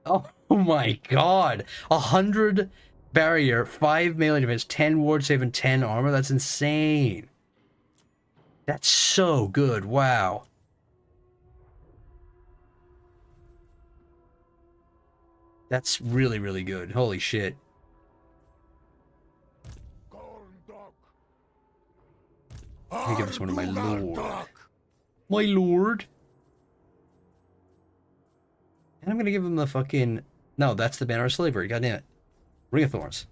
Oh my god. 100 barrier, 5 melee defense, 10 ward save, and 10 armor. That's insane. That's so good. Wow. That's really, really good. Holy shit. Let me give this one to my lord. My lord. And I'm gonna give him the fucking... No, that's the Banner of Slavery. God damn it. Ring of Thorns.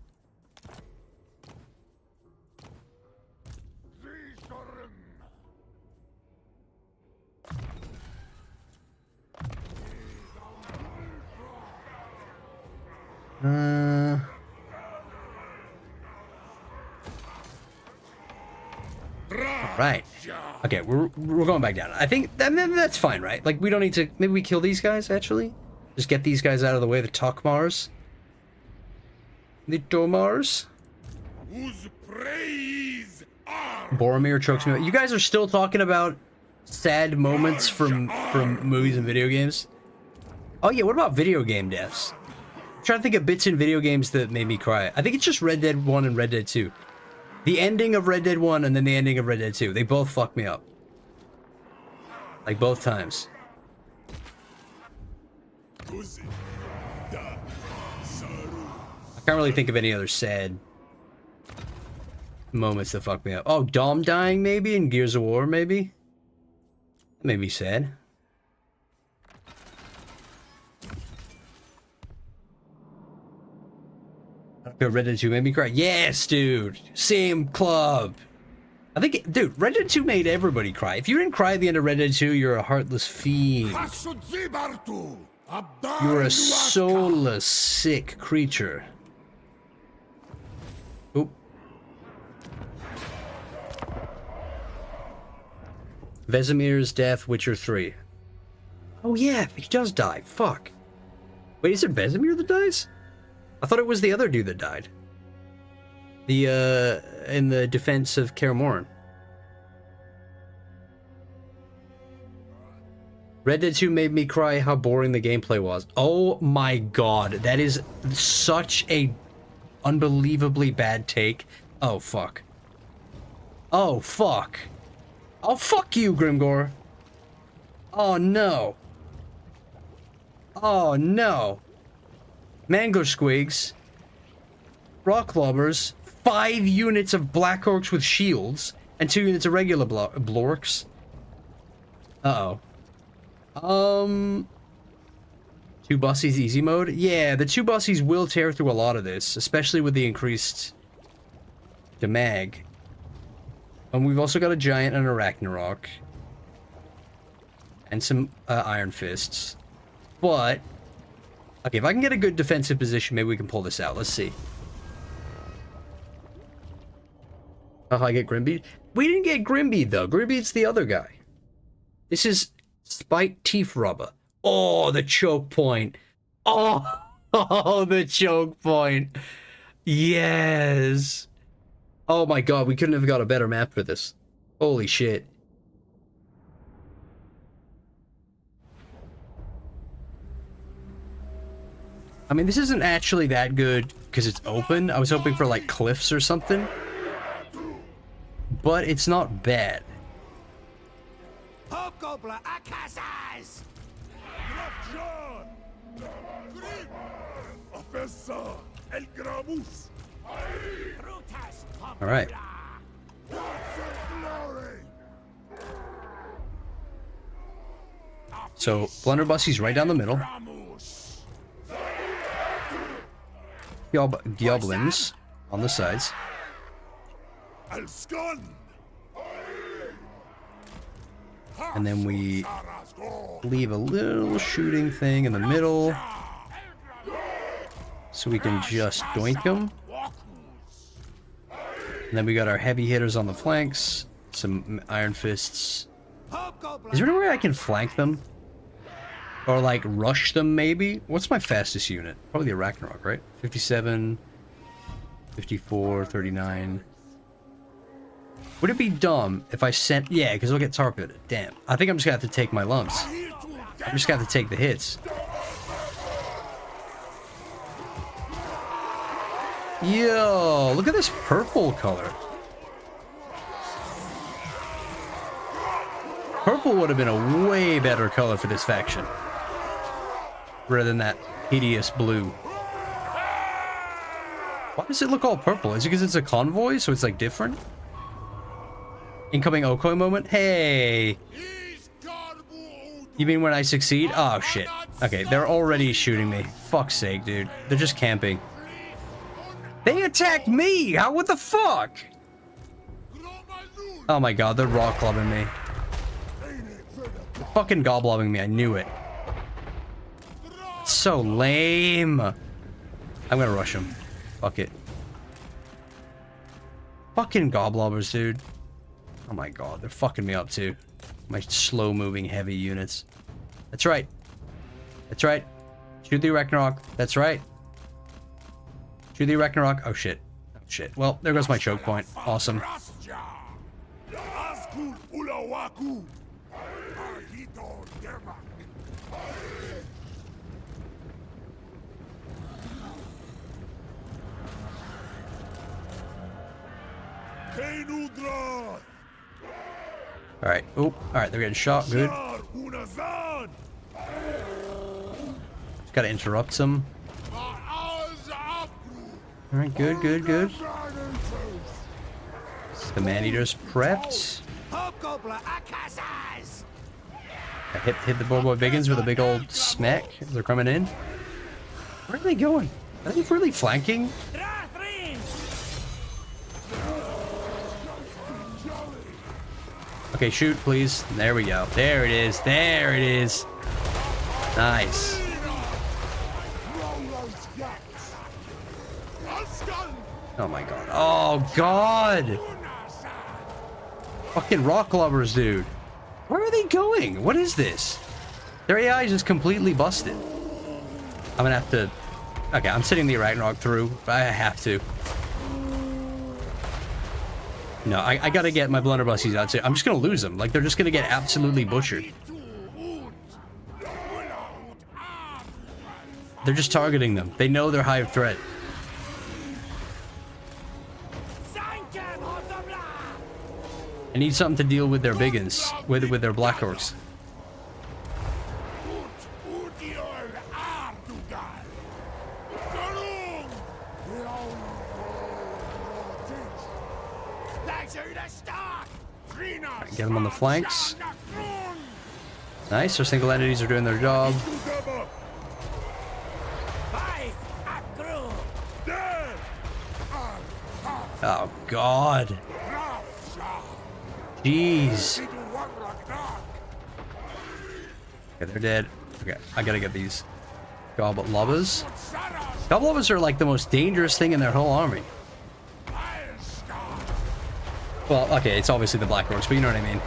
Right. Okay, we're going back down. I think that's fine, right? Like, we don't need to... Maybe we kill these guys, actually? Just get these guys out of the way, the Tokmars. The Domars. Boromir chokes me out. You guys are still talking about sad moments from movies and video games? Oh yeah, what about video game deaths? I'm trying to think of bits in video games that made me cry. I think it's just Red Dead 1 and Red Dead 2. The ending of Red Dead 1 and then the ending of Red Dead 2. They both fucked me up. Like, both times. I can't really think of any other sad moments that fucked me up. Oh, Dom dying, maybe? In Gears of War, maybe? That made me sad. Red Dead 2 made me cry. Yes, dude. Same club. I think, dude, Red Dead 2 made everybody cry. If you didn't cry at the end of Red Dead 2, you're a heartless fiend. You're a soulless, sick creature. Oop. Vesemir's death, Witcher 3. Oh yeah, he does die. Fuck. Wait, is it Vesemir that dies? I thought it was the other dude that died. The, in the defense of Kaer Morhen. Red Dead 2 made me cry how boring the gameplay was. Oh my god, that is such a unbelievably bad take. Oh fuck. Oh fuck. Oh fuck you, Grimgor. Oh no. Oh no. Mangler Squigs, Rock Lobbers, 5 units of Black Orcs with shields, and 2 units of regular Blorks. Uh-oh. Two bussies easy mode? Yeah, the two bussies will tear through a lot of this, especially with the increased damag. And we've also got a giant and a Ragnarok. And some Iron Fists. But, okay, if I can get a good defensive position, maybe we can pull this out. Let's see. Oh, I get Grimbeed? We didn't get Grimbeed, though. Grimbeed's the other guy. This is Spiked Teeth Rubber. Oh, the choke point. Oh, oh, the choke point. Yes. Oh my god, we couldn't have got a better map for this. Holy shit. I mean, this isn't actually that good because it's open. I was hoping for like cliffs or something. But it's not bad. Hobgoblin Akasas! All right. So, Blunderbussy's right down the middle. Goblins on the sides. And then we leave a little shooting thing in the middle so we can just doink them. And then we got our heavy hitters on the flanks, some Iron Fists. Is there any way I can flank them? Or like rush them maybe? What's my fastest unit? Probably the Ragnarok, right? 57, 54, 39. Would it be dumb if I sent... Yeah, because I'll get tar pitted. Damn. I think I'm just going to have to take my lumps. I'm just going to have to take the hits. Yo, look at this purple color. Purple would have been a way better color for this faction. Rather than that hideous blue. Why does it look all purple? Is it because it's a convoy, so it's like different? Incoming Okoii moment? Hey! You mean when I succeed? Oh, shit. Okay, they're already shooting me. Fuck's sake, dude. They're just camping. They attacked me! How? What the fuck? Oh my god, they're raw clubbing me. They're fucking goblobbing me, I knew it. It's so lame. I'm gonna rush them. Fuck it. Fucking goblobbers, dude. Oh my god, they're fucking me up too. My slow-moving heavy units. That's right. That's right. Shoot the Ragnarok. That's right. Shoot the Ragnarok. Oh shit. Oh shit. Well, there goes my choke point. Awesome. Alright. Oop. Alright, they're getting shot. Good. Just gotta interrupt them. Alright, good, good, good. The man-eater's prepped. I hit the Bobo Biggins with a big old smack as they're coming in. Where are they going? Are they really flanking? Okay, shoot, please. There we go. There it is. There it is. Nice. Oh my god. Oh god! Fucking rock lovers, dude. Where are they going? What is this? Their AI is just completely busted. I'm gonna have to... Okay, I'm sitting the Ragnarok through. I have to. No, I gotta get my blunderbusses out too. I'm just gonna lose them. Like, they're just gonna get absolutely butchered. They're just targeting them. They know they're high threat. I need something to deal with their biggins, with their black orcs. Right, get them on the flanks. Nice, our single entities are doing their job. Oh, God. Jeez. Okay, they're dead. Okay, I gotta get these goblin lobbers. Goblin lobbers are like the most dangerous thing in their whole army. Well, okay, it's obviously the Black Orcs, but you know what I mean.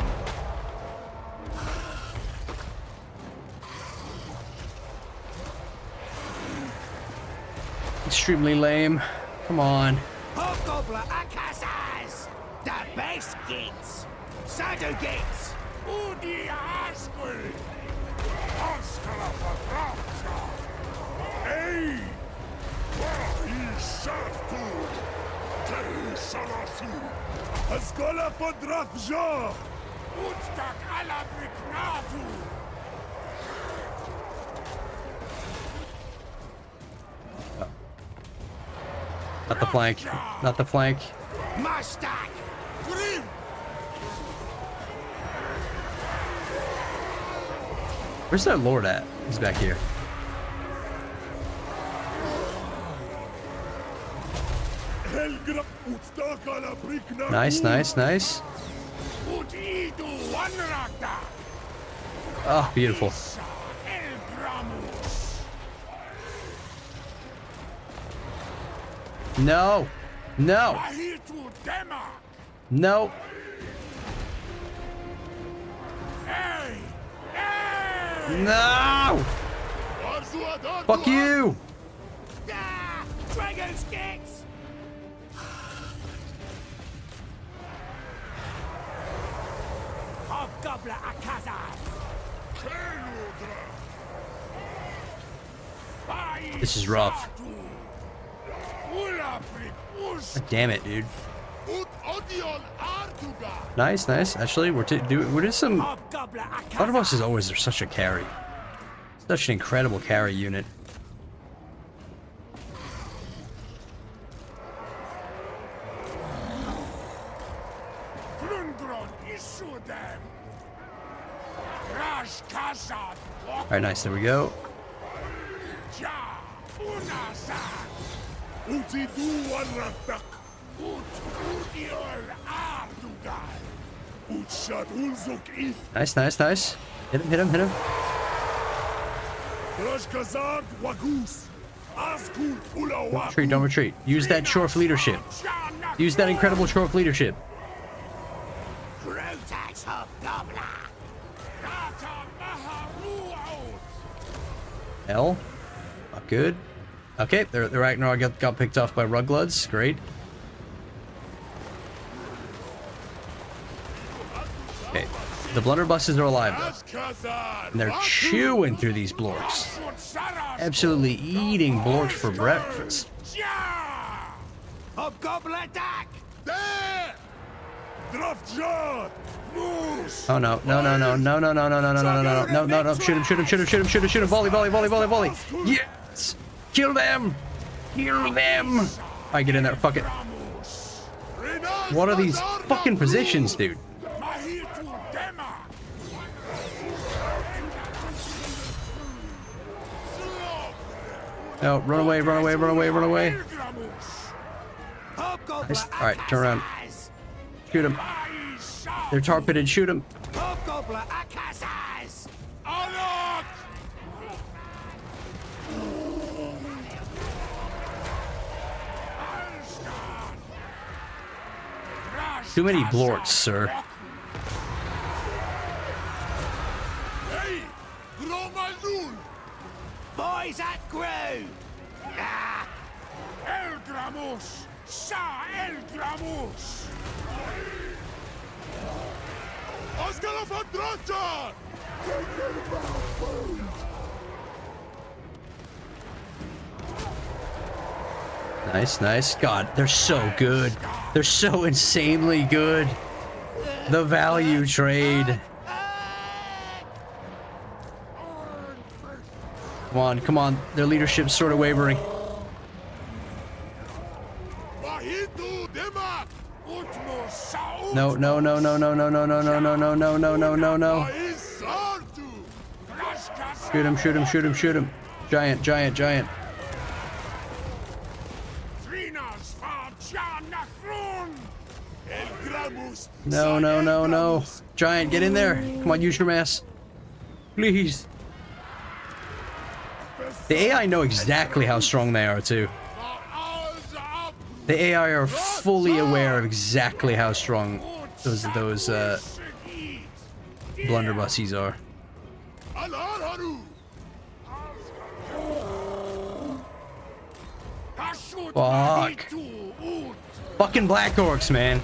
Extremely lame. Come on. Hobgoblin Akasas! The best gates! Shadow gates! Udi Askul! Askala Fatrapsa! Ey! Wahi Shartu! Tehi Salasu! Askala Fatrapsa! Utstak ala Briknatu! Not the flank. Not the flank. Mustak! Grim! Where's that lord at? He's back here. Nice, nice, nice. Oh, beautiful. No. No. No. No. Fuck you. Dragon sticks! Hobgoblin Akazas! This is rough. God damn it, dude. Nice, nice. Actually, we did some. Autobots is always such a carry. Such an incredible carry unit. Alright, nice. There we go. Nice, nice, nice. Hit him, hit him, hit him. Don't retreat, don't retreat. Use that Chorf leadership. Use that incredible Chorf leadership. L. Not good. Okay, the Ragnarok got picked off by Rugloods. Great. Okay, the blunderbusses are alive though. And they're chewing through these blorks. Absolutely eating blorks for breakfast. Hobgoblin attack! Oh no, no, no, no, no, no, no, no, no, no, no, no, no, no, no, no, shoot him, shoot him, shoot him, shoot him, shoot him, shoot him, volley, volley, volley, volley, volley. Yes! Kill them! Kill them! Alright, get in there, fuck it. What are these fucking positions, dude? No, run away, run away, run away, run away. Nice. Alright, turn around. Shoot him. They're tar pitted, shoot him. Too many blorks, sir. Boys at Groo! El Gramus! Sa El Gramus! Nice, nice. God, they're so good. They're so insanely good. The value trade. Come on, come on. Their leadership's sort of wavering. No, no, no, no, no, no, no, no, no, no, no, no, no, no, no, no. Shoot him, shoot him, shoot him, shoot him. Giant, giant, giant. No, no, no, no. Giant, get in there. Come on, use your mass. Please. The AI know exactly how strong they are, too. The AI are fully aware of exactly how strong those blunderbusses are. Fuck. Fucking Black Orcs, man.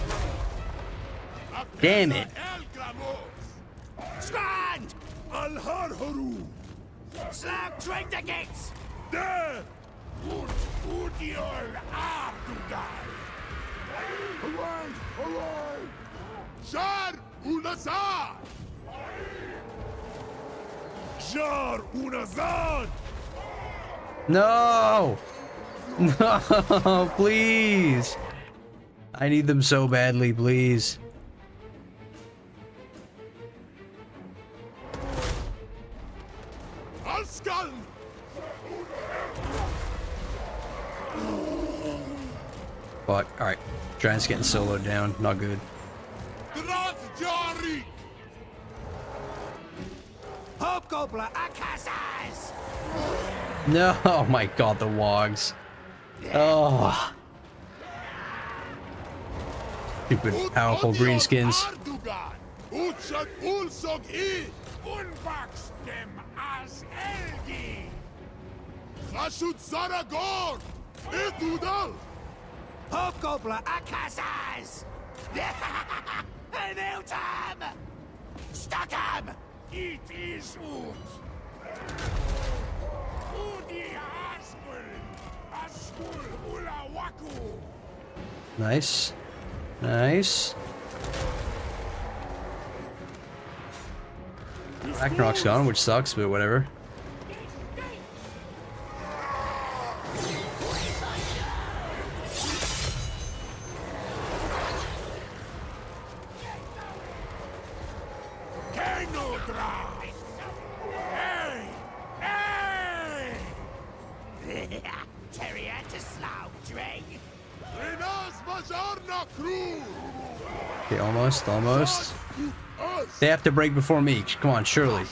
Damn it. Stand! Slap drink the gates! Jar unazad! Jar unazad! No! No, please. I need them so badly, please. Alskal! Fuck. Alright. Giant's getting soloed down. Not good. Jari! Hobgoblin Akasas! No, oh my god, the wogs. Oh. Stupid, powerful greenskins. Hobgoblin Akasas! Milton! Stuck him! It is ut! Udi Askul Ulawaku! Nice. Nice. Ragnarok's gone, which sucks, but whatever. Okay, almost, almost. They have to break before me. Come on, surely.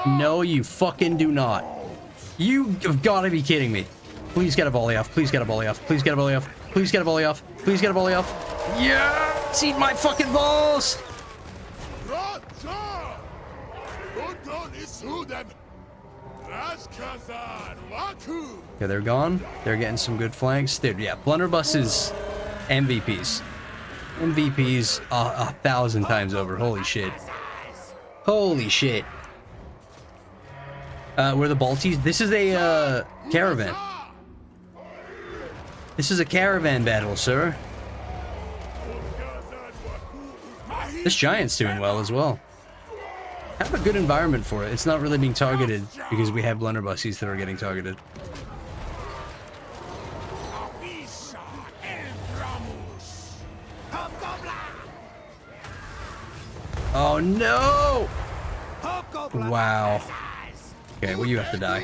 No, you fucking do not. You have got to be kidding me. Please get a volley off. Please get a volley off. Please get a volley off. Please get a volley off. Please get a volley off. Yeah! Eat my fucking balls! Okay, they're gone. They're getting some good flanks. Dude, yeah, blunderbusses, MVPs. MVPs 1,000 times over. Holy shit. Holy shit. We're the Balties. This is a caravan. This is a caravan battle, sir. This giant's doing well as well. Have a good environment for it. It's not really being targeted because we have blunderbussies that are getting targeted. Oh no! Wow. Okay, well you have to die.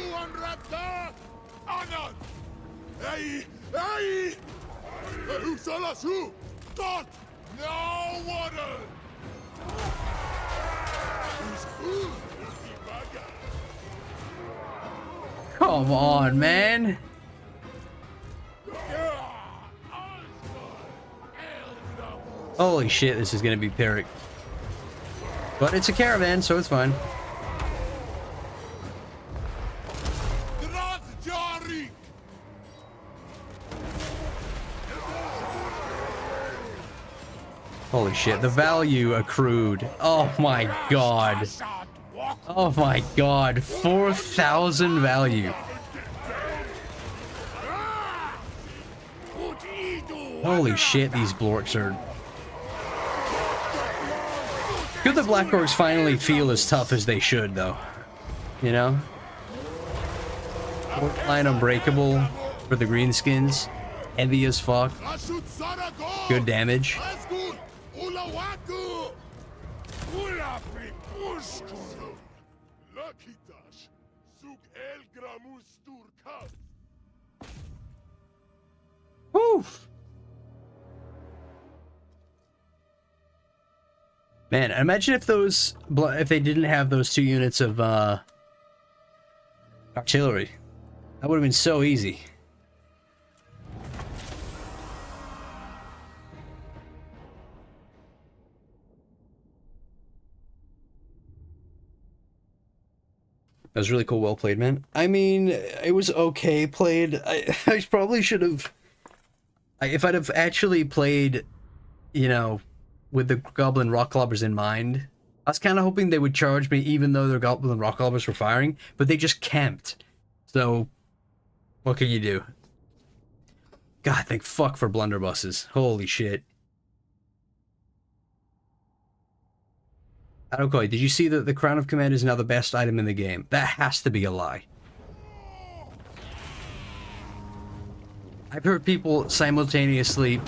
Come on, man. Holy shit, this is gonna be Pyrrhic. But it's a caravan, so it's fine. Holy shit, the value accrued. Oh my god. Oh my god, 4,000 value. Holy shit, these blorks are... Good the Black Orcs finally feel as tough as they should, though. You know? Line unbreakable for the greenskins. Heavy as fuck. Good damage. Muskulum. Lakitash. Sug el gramustur kav. Woo! Man, imagine if if they didn't have those 2 units of artillery. That would have been so easy. That was really cool. Well played, man. I mean, it was okay played. I probably should have... if I'd have actually played, you know, with the Goblin Rock Lobbers in mind, I was kind of hoping they would charge me even though their Goblin Rock Lobbers were firing, but they just camped. So, what can you do? God, thank fuck for blunderbusses. Holy shit. Okoii, did you see that the Crown of Command is now the best item in the game? That has to be a lie. I've heard people simultaneously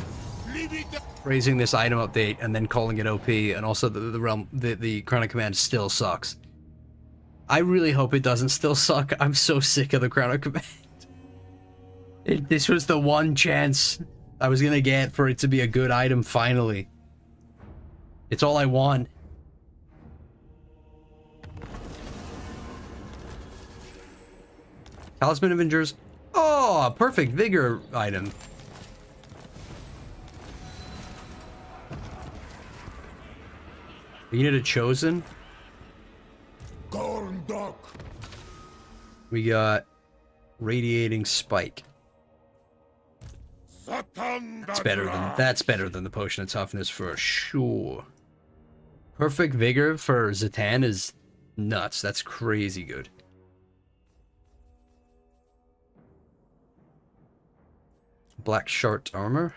praising this item update and then calling it OP, and also the Crown of Command still sucks. I really hope it doesn't still suck. I'm so sick of the Crown of Command. This was the one chance I was gonna get for it to be a good item finally. It's all I want. Talisman Avengers. Oh, perfect vigor item. Unit of Chosen. Gorndok. We got Radiating Spike. That's better than the Potion of Toughness for sure. Perfect Vigor for Zatan is nuts. That's crazy good. Black Shart Armor.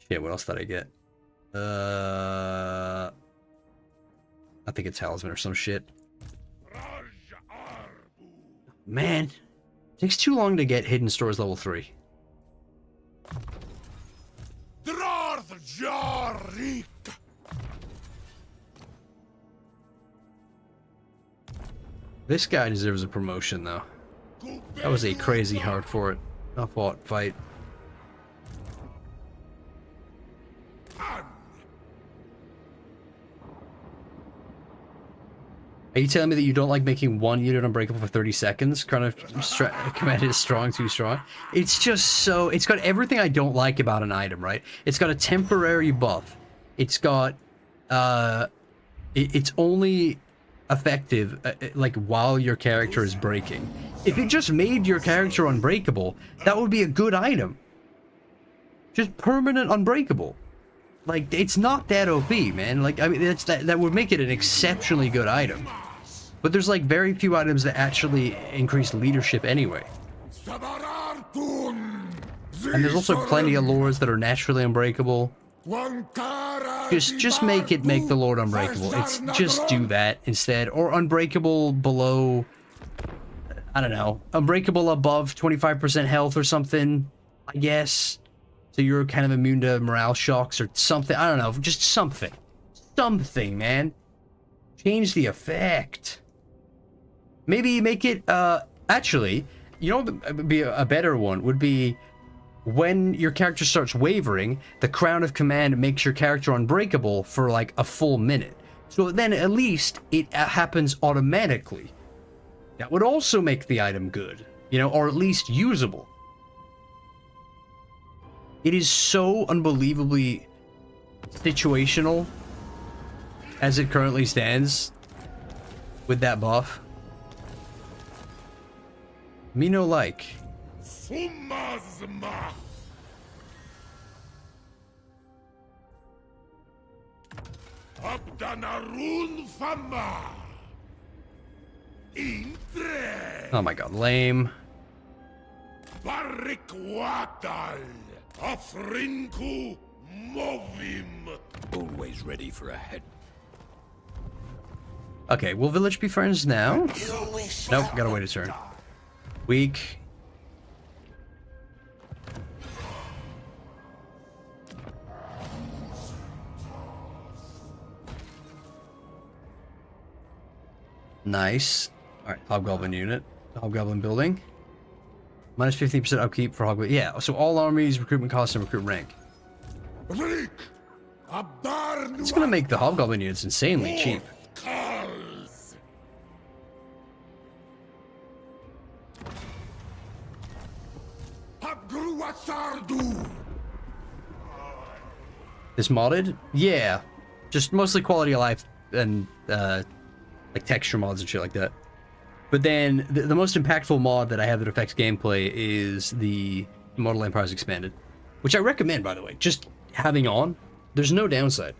Shit, what else did I get? I think it's Talisman or some shit. Man, it takes too long to get Hidden Stores level 3. This guy deserves a promotion, though. That was a crazy hard fought fight. Are you telling me that you don't like making one unit unbreakable for 30 seconds? Crown of Command is strong, too strong. It's just so... It's got everything I don't like about an item, right? It's got a temporary buff. It's got... It's only effective, like, while your character is breaking. If it just made your character unbreakable, that would be a good item. Just permanent unbreakable. Like, it's not that OP, man. Like, I mean, that would make it an exceptionally good item. But there's, like, very few items that actually increase leadership anyway. And there's also plenty of lords that are naturally unbreakable. Just make the lord unbreakable. It's just do that instead. Or unbreakable below... I don't know. Unbreakable above 25% health or something, I guess. So you're kind of immune to morale shocks or something. I don't know. Just something. Something, man. Change the effect. Maybe make it, actually, you know what would be a better one? Would be when your character starts wavering, the Crown of Command makes your character unbreakable for like a full minute. So then at least it happens automatically. That would also make the item good, you know, or at least usable. It is so unbelievably situational as it currently stands with that buff. Me no like. Oh my god, lame. Always ready for a head. Okay, will village be friends now? Nope, gotta wait a turn. Weak. Nice. Alright, Hobgoblin unit. Hobgoblin building. Minus 15% upkeep for Hobgoblin. Yeah, so all armies, recruitment costs, and recruit rank. It's gonna make the Hobgoblin units insanely cheap. This modded? Yeah. Just mostly quality of life and like texture mods and shit like that. But then the most impactful mod that I have that affects gameplay is the Model Empires Expanded, which I recommend, by the way. Just having on, there's no downside.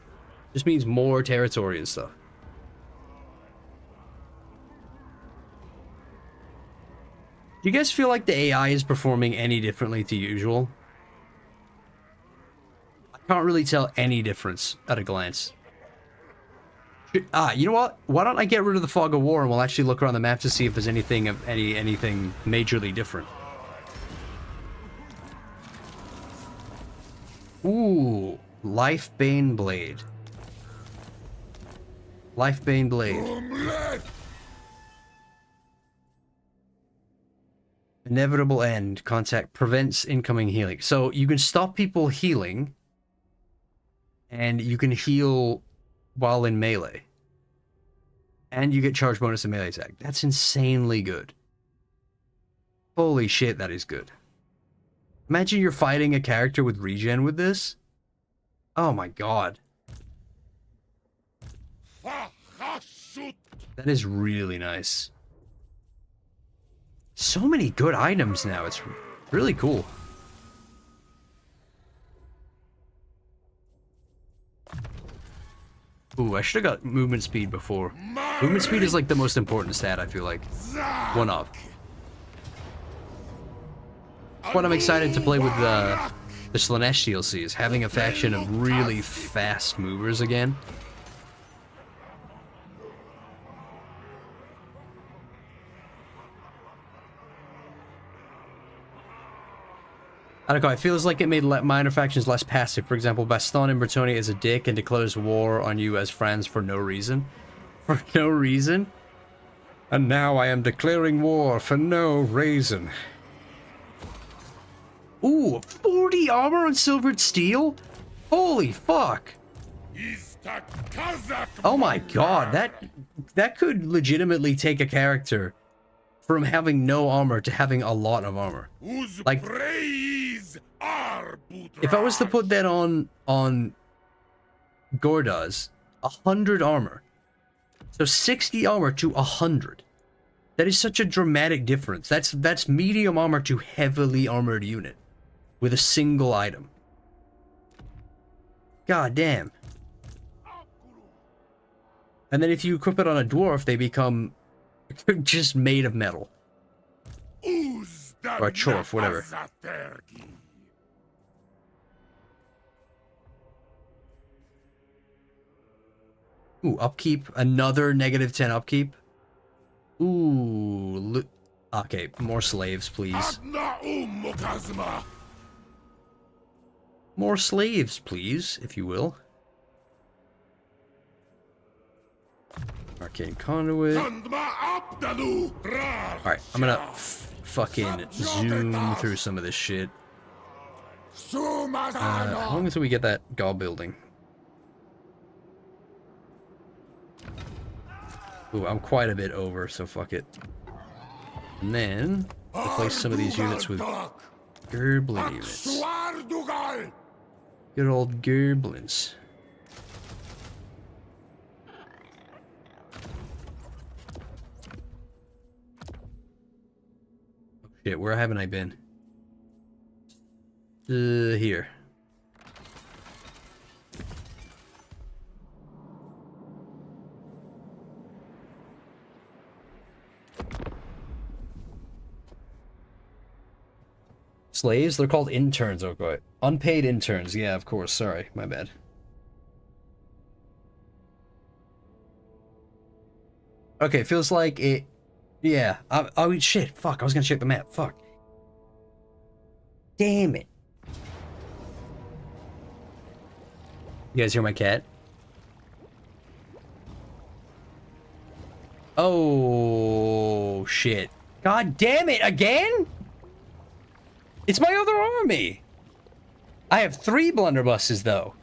Just means more territory and stuff. Do you guys feel like the AI is performing any differently to usual? I can't really tell any difference at a glance. You know what? Why don't I get rid of the Fog of War and we'll actually look around the map to see if there's anything majorly different. Ooh, Lifebane Blade. Lifebane Blade. Inevitable End. Contact prevents incoming healing. So you can stop people healing, and you can heal while in melee. And you get charge bonus in melee attack. That's insanely good. Holy shit, that is good. Imagine you're fighting a character with regen with this. Oh my god. That is really nice. So many good items now. It's really cool. Ooh, I should have got movement speed before. Movement speed is like the most important stat, I feel like. One of. What I'm excited to play with the Slaanesh DLC is having a faction of really fast movers again. I don't know, it feels like it made minor factions less passive. For example, Baston in Bretonnia is a dick and declares war on you as friends for no reason. For no reason? And now I am declaring war for no reason. Ooh, 40 armor on silvered steel? Holy fuck. Oh my god, that could legitimately take a character from having no armor to having a lot of armor. Like, if I was to put that on Gordaz, 100 armor. So 60 armor to 100. That is such a dramatic difference. That's medium armor to heavily armored unit with a single item. God damn. And then if you equip it on a dwarf, they become just made of metal. Or a chorf, whatever. Ooh, upkeep. Another -10 upkeep. Ooh. Okay, more slaves, please. More slaves, please, if you will. Arcane Conduit. Alright, I'm gonna fucking zoom through some of this shit. How long until we get that Gaul building? Ooh, I'm quite a bit over, so fuck it. And then, replace some of these units with Goblin units. Good old Goblins. Oh shit, where haven't I been? Here. Slaves? They're called interns, Okoii. Unpaid interns. Yeah, of course. Sorry. My bad. Okay, feels like it... Yeah. Oh, shit. Fuck. I was gonna check the map. Fuck. Damn it. You guys hear my cat? Oh, shit. God damn it, again? It's my other army. I have 3 blunderbusses, though.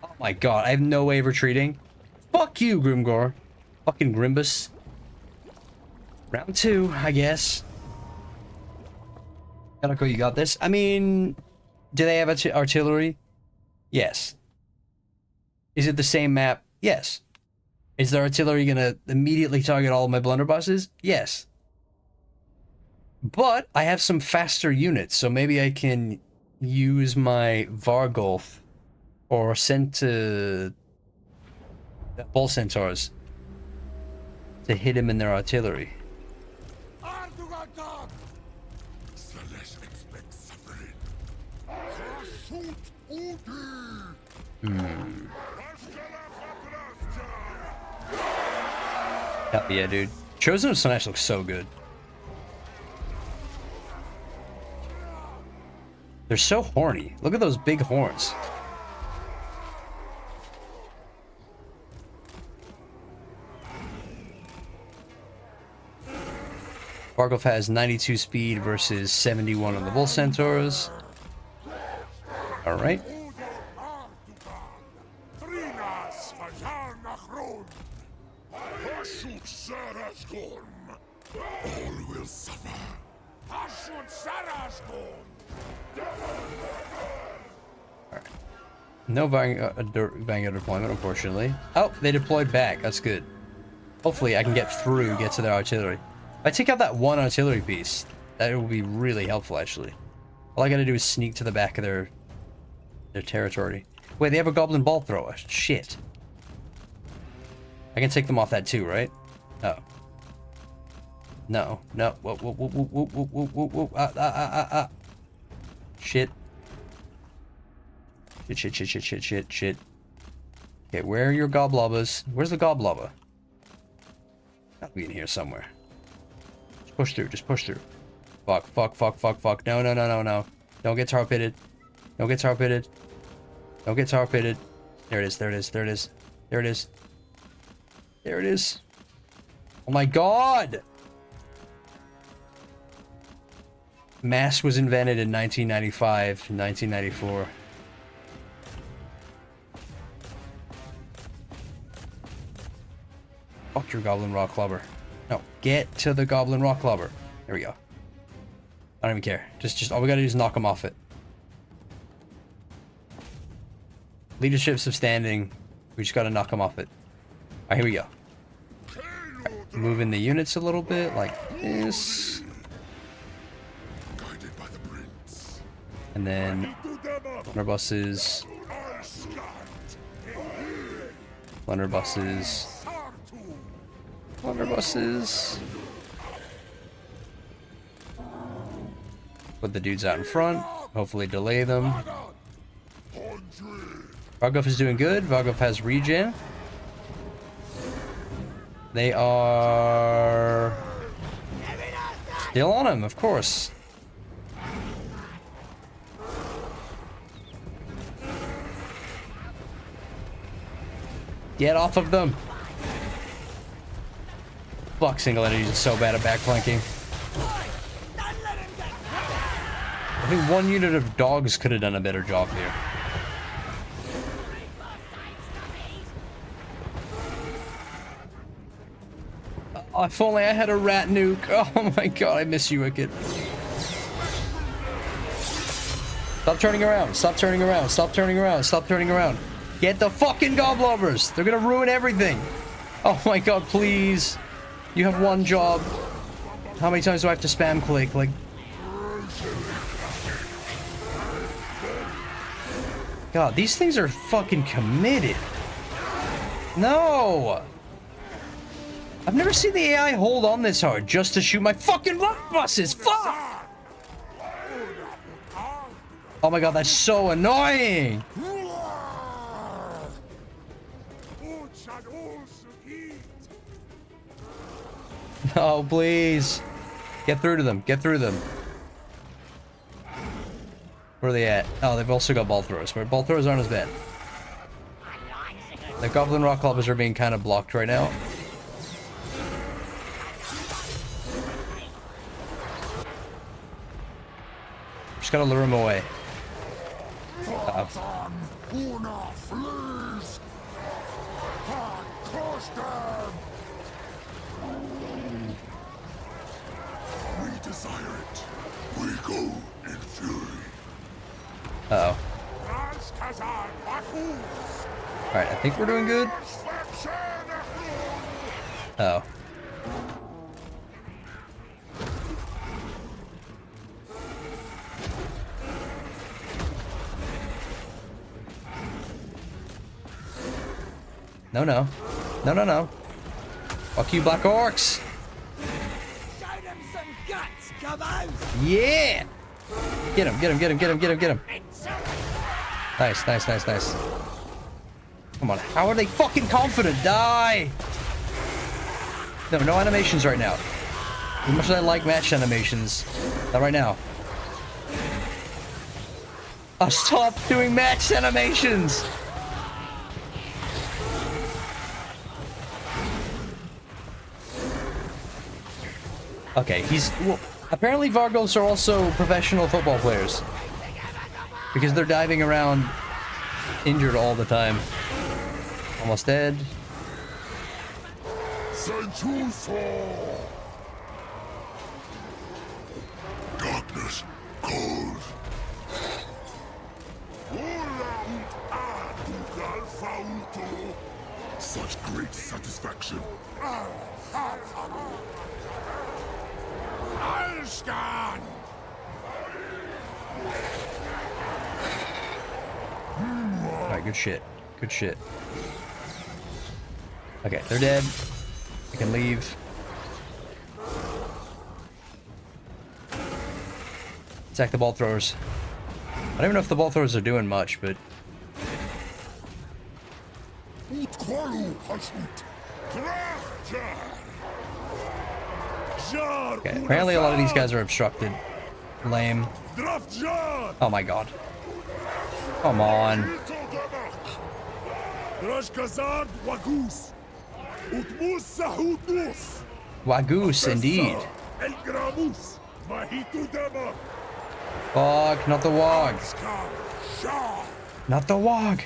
Oh my god, I have no way of retreating. Fuck you, Grimgor. Fucking Grimbus. Round 2, I guess. Kanako, you got this? I mean, do they have artillery? Yes. Is it the same map? Yes. Is the artillery gonna immediately target all of my blunderbusses? Yes. But I have some faster units, so maybe I can use my Vargulf or send to Bull Centaurs to hit him in their artillery. Hell yeah, dude. Chosen of Slanesh looks so good. They're so horny. Look at those big horns. Vargulf has 92 speed versus 71 on the Bull Centaurs. Alright. No Vanguard deployment, unfortunately. Oh, they deployed back. That's good. Hopefully I can get to their artillery. If I take out that one artillery piece, that will be really helpful, actually. All I gotta do is sneak to the back of their territory. Wait, they have a goblin ball thrower. Shit. I can take them off that too, right? Oh. No. No. Whoa, whoa, whoa, whoa, whoa, whoa, whoa, whoa, Shit. Shit. Okay, where are your goblobbers? Where's the goblobber? Gotta be in here somewhere. Just push through. Fuck. No. Don't get tar pitted. There it is. Oh my god! Mass was invented in 1995, 1994. Fuck your Goblin Rock Clubber. No, get to the Goblin Rock Clubber. There we go. I don't even care. Just all we gotta do is knock him off it. Leaderships of standing. We just gotta knock him off it. Alright, here we go. Right, moving the units a little bit, like this. And then blunderbusses. Put the dudes out in front. Hopefully delay them. Vargulf is doing good. Vargulf has regen. They are still on him, of course. Get off of them. Fuck, single energy is so bad at backflanking. I think one unit of dogs could have done a better job here. If only I had a rat nuke. Oh my god, I miss you, Wicked. Stop turning around. Get the fucking goblobbers. They're gonna ruin everything. Oh my god, please. You have one job. How many times do I have to spam click? Like... God, these things are fucking committed. No! I've never seen the AI hold on this hard just to shoot my fucking rock buses. Fuck! Oh my god, that's so annoying! No, please. Get through to them. Where are they at? Oh, they've also got ball throwers. But ball throwers aren't as bad. The Goblin Rock Clubbers are being kind of blocked right now. Just gotta lure him away. We desire it. We go in fury. Uh-oh. Alright, I think we're doing good. Uh-oh. No, no. No, no, no. Fuck you, Black Orcs. Show them some guts, Gobos! Yeah! Get him, get him, get him, get him, get him, get him. Nice, nice, nice, nice. Come on, how are they fucking confident? Die! No, no animations right now. As much as I like match animations, not right now. Oh, stop doing match animations! Okay, well, apparently Vargos are also professional football players. Because they're diving around injured all the time. Almost dead. Darkness, cold. Such great satisfaction. Alskan! Alright, good shit. Good shit. Okay, they're dead. I can leave. Attack the ball throwers. I don't even know if the ball throwers are doing much, but... Okay, apparently a lot of these guys are obstructed. Lame. Oh my god. Come on. Wagoose, indeed. Wog, not the wog. Not the wog.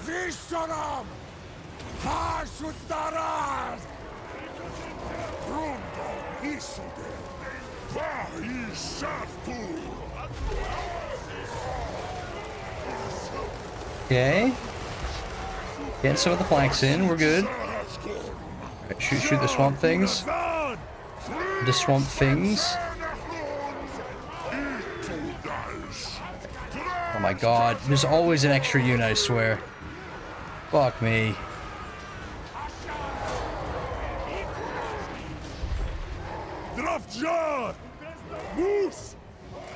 Visharam! Hashutaraz! Rundo Isude! Vahishartu! Okay. Getting some of the flanks in, we're good. Right, shoot the swamp things. The swamp things. Oh my god, there's always an extra unit, I swear. Fuck me.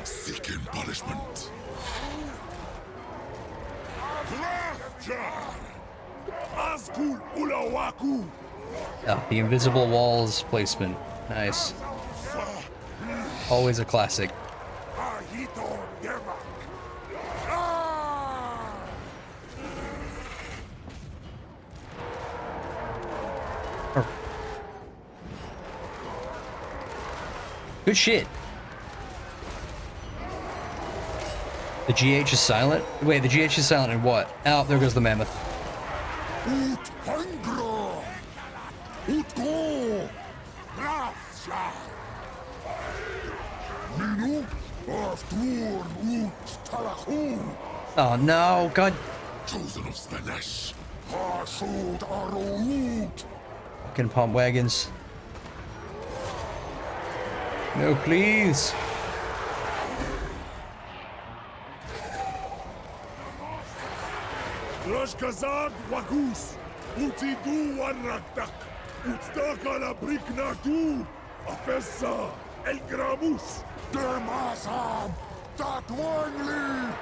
Seeking punishment. Oh, the invisible walls placement. Nice. Always a classic. Good shit. The GH is silent? Wait, the GH is silent in what? Oh, there goes the mammoth. Oh no, god. Chosen of Slanesh. Fucking pump wagons. No, please. Rashkazad Wagus. Utidu Wanraktak. Utstakala Briknatu. Afessa El Gramus. Demasam. Tatwangli.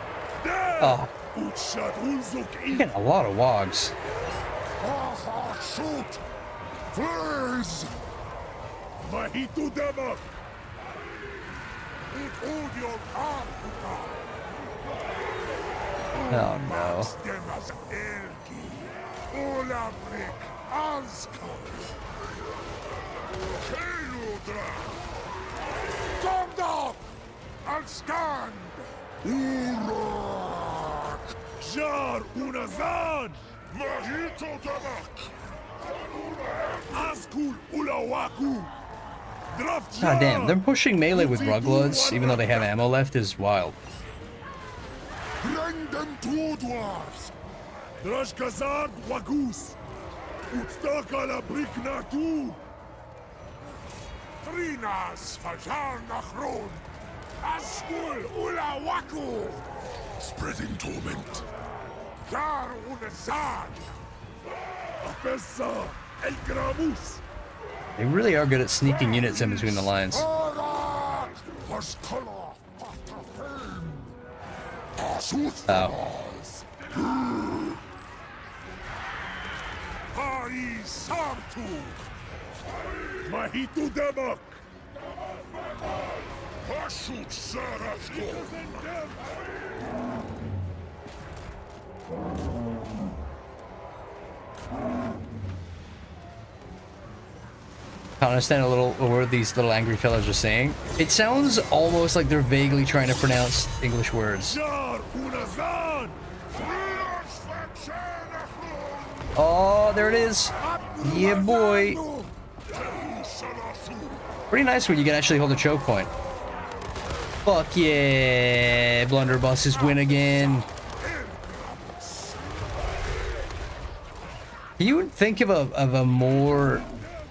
Oh. You're getting a lot of wogs. Shoot. Flares. Mahitu Demak. Oh no. Stand up and stand! Jar unazad! Mahito damak! Askul ulawaku! God damn, them pushing melee with Rugloods, even though they have ammo left, is wild. Bring them two dwarves! Drashkazad wagus! Utstakala briknatu! Trinas fajar nachron! Askul ulawaku! Spreading torment! Jar unazad! Afessa el gramus! They really are good at sneaking units in between the lines. Oh. Mahitu Demak! Pashut Syrakul! I don't understand a little word these little angry fellas are saying. It sounds almost like they're vaguely trying to pronounce English words. Oh, there it is. Yeah, boy. Pretty nice when you can actually hold a choke point. Fuck yeah. Blunderbusses win again. You would think of a more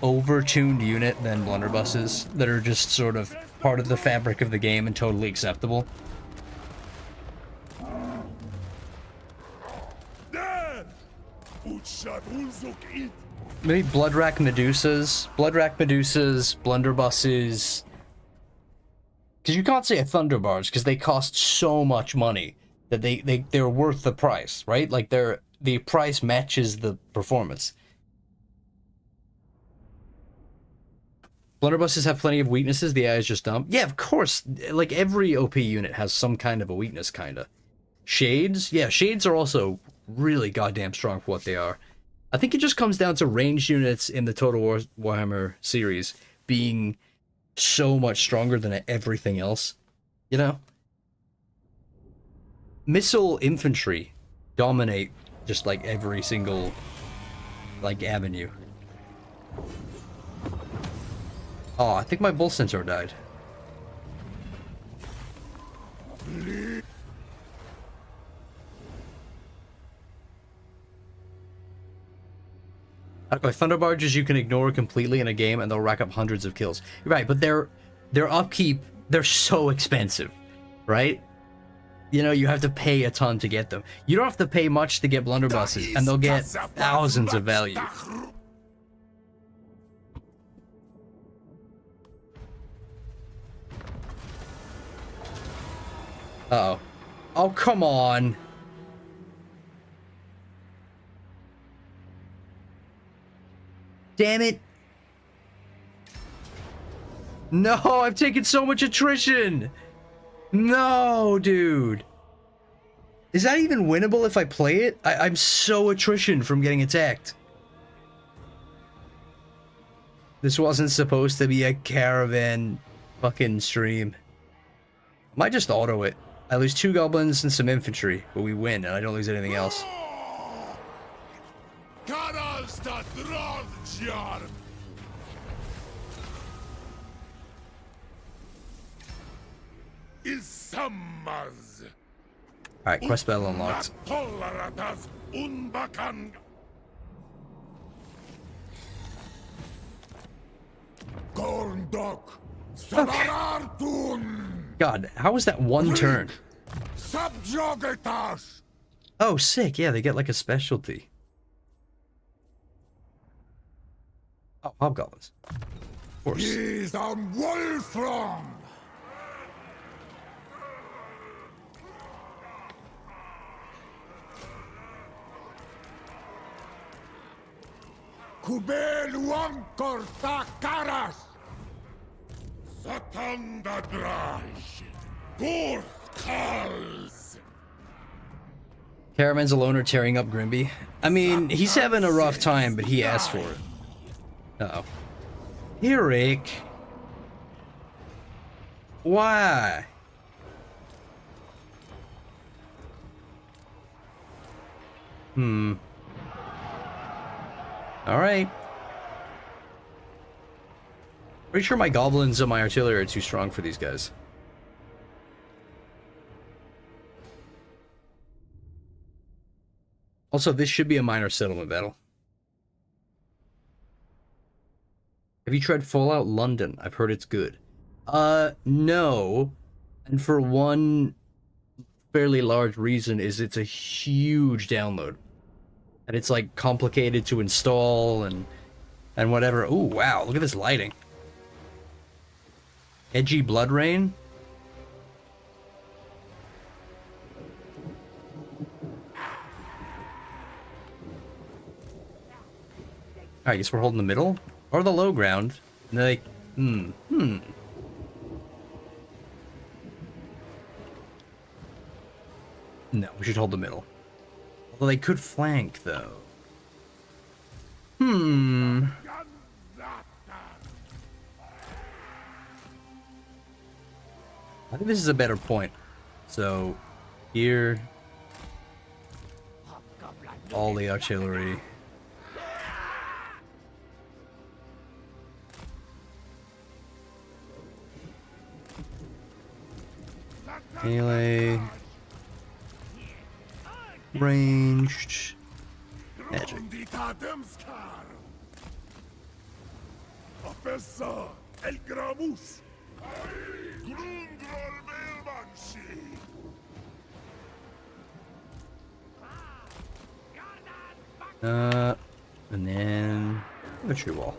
over-tuned unit than blunderbusses that are just sort of part of the fabric of the game and totally acceptable. Maybe Bloodrack Medusas, blunderbusses. Because you can't say a Thunderbarge because they cost so much money that they're worth the price, right? Like the price matches the performance. Blunderbusses have plenty of weaknesses. The AI is just dumb. Yeah, of course. Like every OP unit has some kind of a weakness, kinda. Shades? Yeah, Shades are also really goddamn strong for what they are. I think it just comes down to ranged units in the Total Warhammer series being so much stronger than everything else. You know? Missile infantry dominate just like every single like avenue. Oh, I think my bull sensor died. Okay, Thunderbarges you can ignore completely in a game and they'll rack up hundreds of kills. You're right, but their upkeep, they're so expensive, right? You know, you have to pay a ton to get them. You don't have to pay much to get blunderbusses, and they'll get thousands of value. Uh-oh. Oh, come on. Damn it. No, I've taken so much attrition. No, dude. Is that even winnable if I play it? I'm so attrition from getting attacked. This wasn't supposed to be a caravan fucking stream. I might just auto it. I lose 2 goblins and some infantry, but we win, and I don't lose anything else. Alright, quest battle unlocked. God, how was that one turn? Oh, sick. Yeah, they get like a specialty. Oh, hobgoblins. Of course. He's on Wulfir. Kubel Wankor Takaras. Satanda Draj. Gorth Kals. Caravan's a loner tearing up Grimby. I mean, he's having a rough time, but he asked for it. Uh-oh. Here, Rick. Why? Alright. Pretty sure my goblins and my artillery are too strong for these guys. Also, this should be a minor settlement battle. Have you tried Fallout London? I've heard it's good. No. And for one fairly large reason is it's a huge download. And it's like complicated to install and whatever. Ooh, wow, look at this lighting. Edgy Blood Rain. I guess we're holding the middle or the low ground. And they're like, No, we should hold the middle. Although they could flank, though. I think this is a better point. So, here, all the artillery. Melee. Ranged. Magic. And then a tree wall.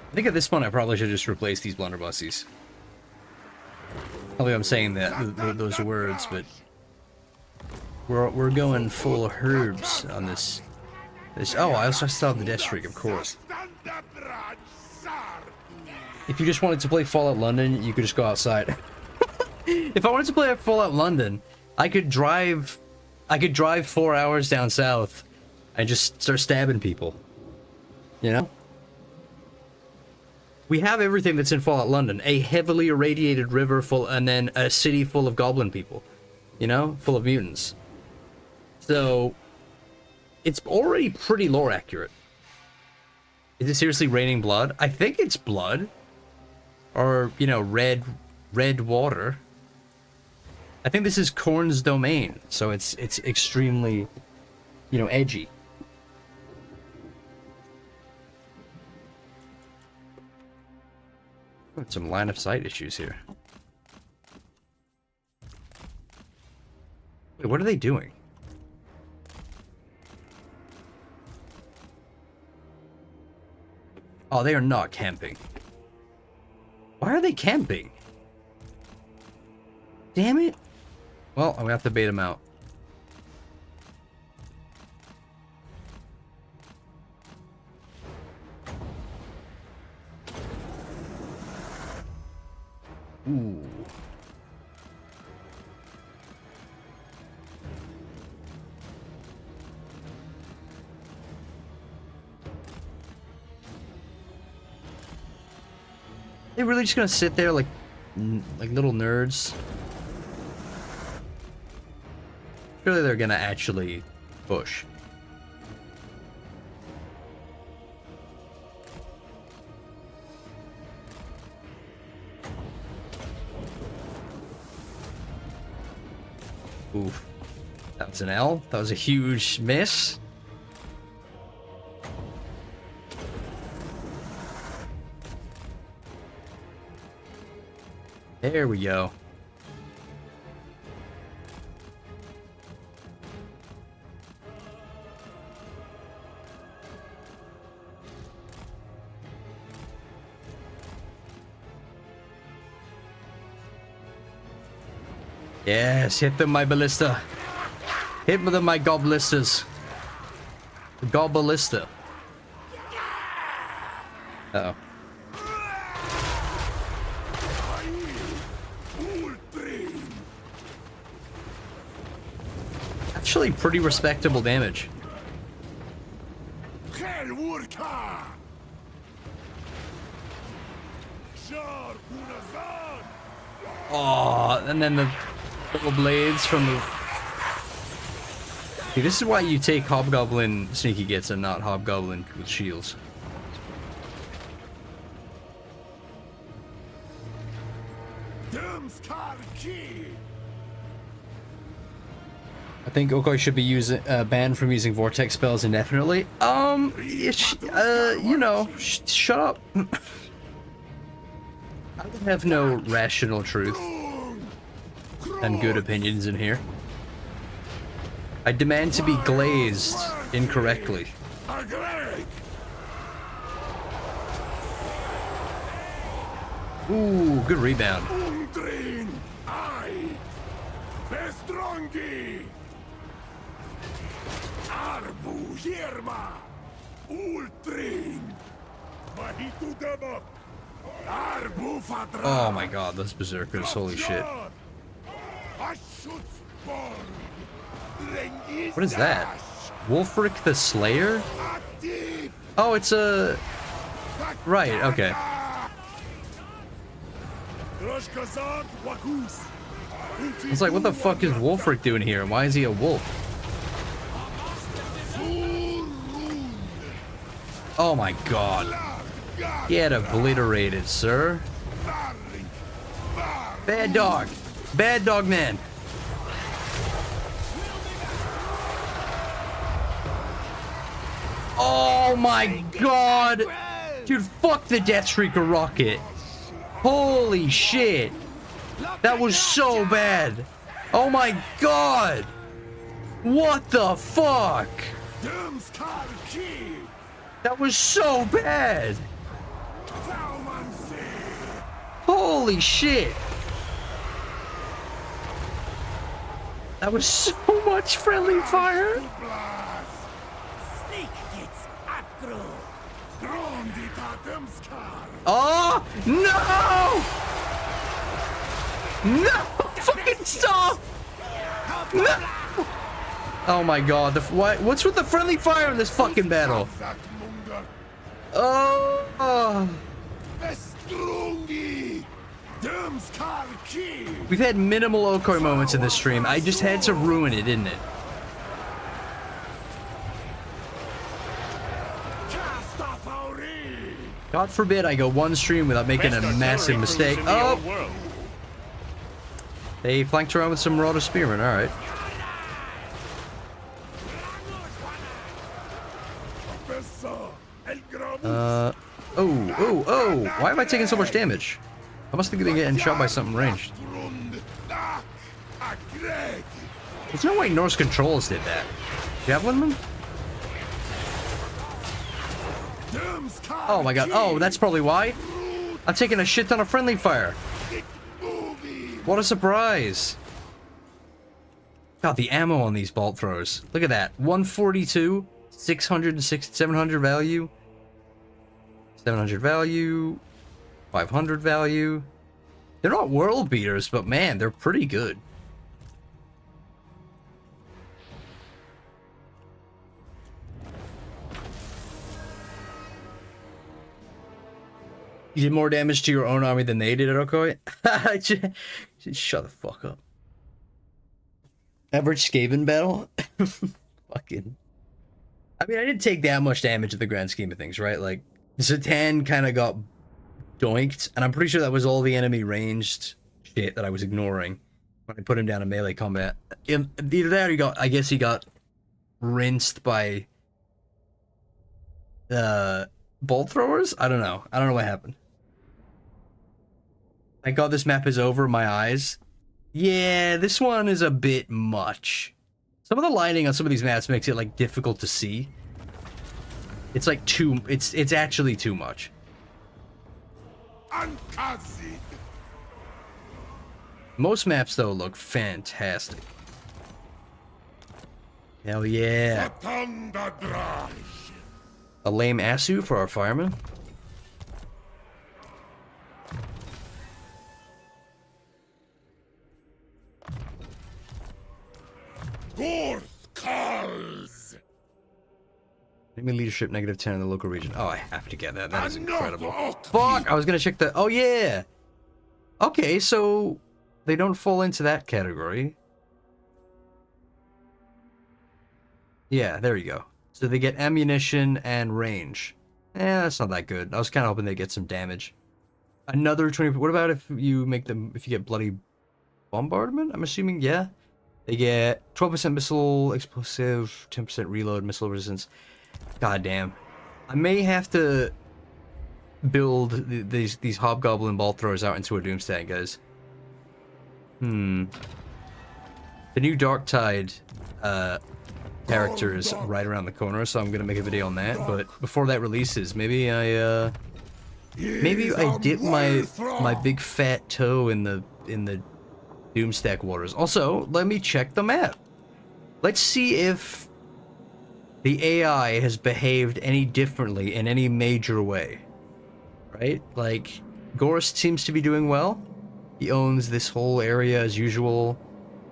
I think at this point I probably should just replace these blunderbusses. Probably I'm saying that those words, but we're going full of herbs on this. Oh, I also still have the death streak, of course. If you just wanted to play Fallout London, you could just go outside. If I wanted to play Fallout London, I could drive 4 hours down south and just start stabbing people. You know? We have everything that's in Fallout London. A heavily irradiated river full, and then a city full of goblin people. You know? Full of mutants. So, it's already pretty lore accurate. Is it seriously raining blood? I think it's blood. Or, you know, red water. I think this is Khorne's domain, so it's extremely, you know, edgy. Got some line of sight issues here. Wait, what are they doing? Oh, they are not camping. Why are they camping? Damn it. Well, I'm gonna have to bait them out. Ooh. They really just gonna sit there like little nerds? Surely they're gonna actually push. Oof. That was an L. That was a huge miss. There we go. Yes, hit them, my ballista. Hit them, my goblistas. The gobbalista. Uh-oh. Actually, pretty respectable damage. Oh, and then the little blades from the... See, this is why you take Hobgoblin sneaky gets and not Hobgoblin with shields. I think Okoii should be banned from using vortex spells indefinitely. You know, shut up. I have no rational truth and good opinions in here. I demand to be glazed incorrectly. Ooh, good rebound. Oh my god, those berserkers, holy shit. What is that? Wulfir the Slayer? Oh, it's a... Right, okay. It's like, what the fuck is Wulfir doing here? Why is he a wolf? Oh my god. Get obliterated, sir. Bad dog. Bad dog man. Oh my god. Dude, fuck the Deathstreaker rocket. Holy shit. That was so bad. Oh my god. What the fuck? That was so bad. Holy shit. That was so much friendly fire. Oh, no! No! Fucking stop! No! Oh my god, what's with the friendly fire in this fucking battle? Oh! We've had minimal Okoii moments in this stream. I just had to ruin it, didn't it? God forbid I go one stream without making a massive mistake. Oh! They flanked around with some Marauder Spearmen, alright. Oh! Why am I taking so much damage? I must have been getting shot by something ranged. There's no way Norse Controls did that. Javelinman? Oh my god. Oh, that's probably why. I'm taking a shit ton of friendly fire. What a surprise. God, the ammo on these bolt throwers. Look at that. 142, 660, 700 value. 700 value. 500 value. They're not world beaters, but man, they're pretty good. You did more damage to your own army than they did at Okoii? Just shut the fuck up. Average Skaven battle? Fucking. I mean, I didn't take that much damage in the grand scheme of things, right? Like, Zatan kind of got doinked, and I'm pretty sure that was all the enemy ranged shit that I was ignoring when I put him down in melee combat. Either that or I guess he got rinsed by bolt throwers? I don't know. I don't know what happened. Thank God this map is over my eyes. Yeah, this one is a bit much. Some of the lighting on some of these maps makes it like difficult to see. It's like it's actually too much. Most maps though look fantastic. Hell yeah. A lame Asu for our firemen. Forth, Cars! Enemy leadership -10 in the local region. Oh, I have to get that. That is Enough incredible. of Fuck! I was gonna check the... Oh, yeah! Okay, so... They don't fall into that category. Yeah, there you go. So they get ammunition and range. That's not that good. I was kind of hoping they get some damage. Another 20... What about if you make them... If you get bloody bombardment? I'm assuming, yeah. They get 12% missile explosive, 10% reload, missile resistance. God damn. I may have to build these Hobgoblin ball throwers out into a Doomstack, guys. The new Darktide character is right around the corner, so I'm gonna make a video on that. But before that releases, maybe I dip my big fat toe in the Doomstack waters. Also, let me check the map. Let's see if the AI has behaved any differently in any major way. Right? Like, Gorst seems to be doing well. He owns this whole area as usual.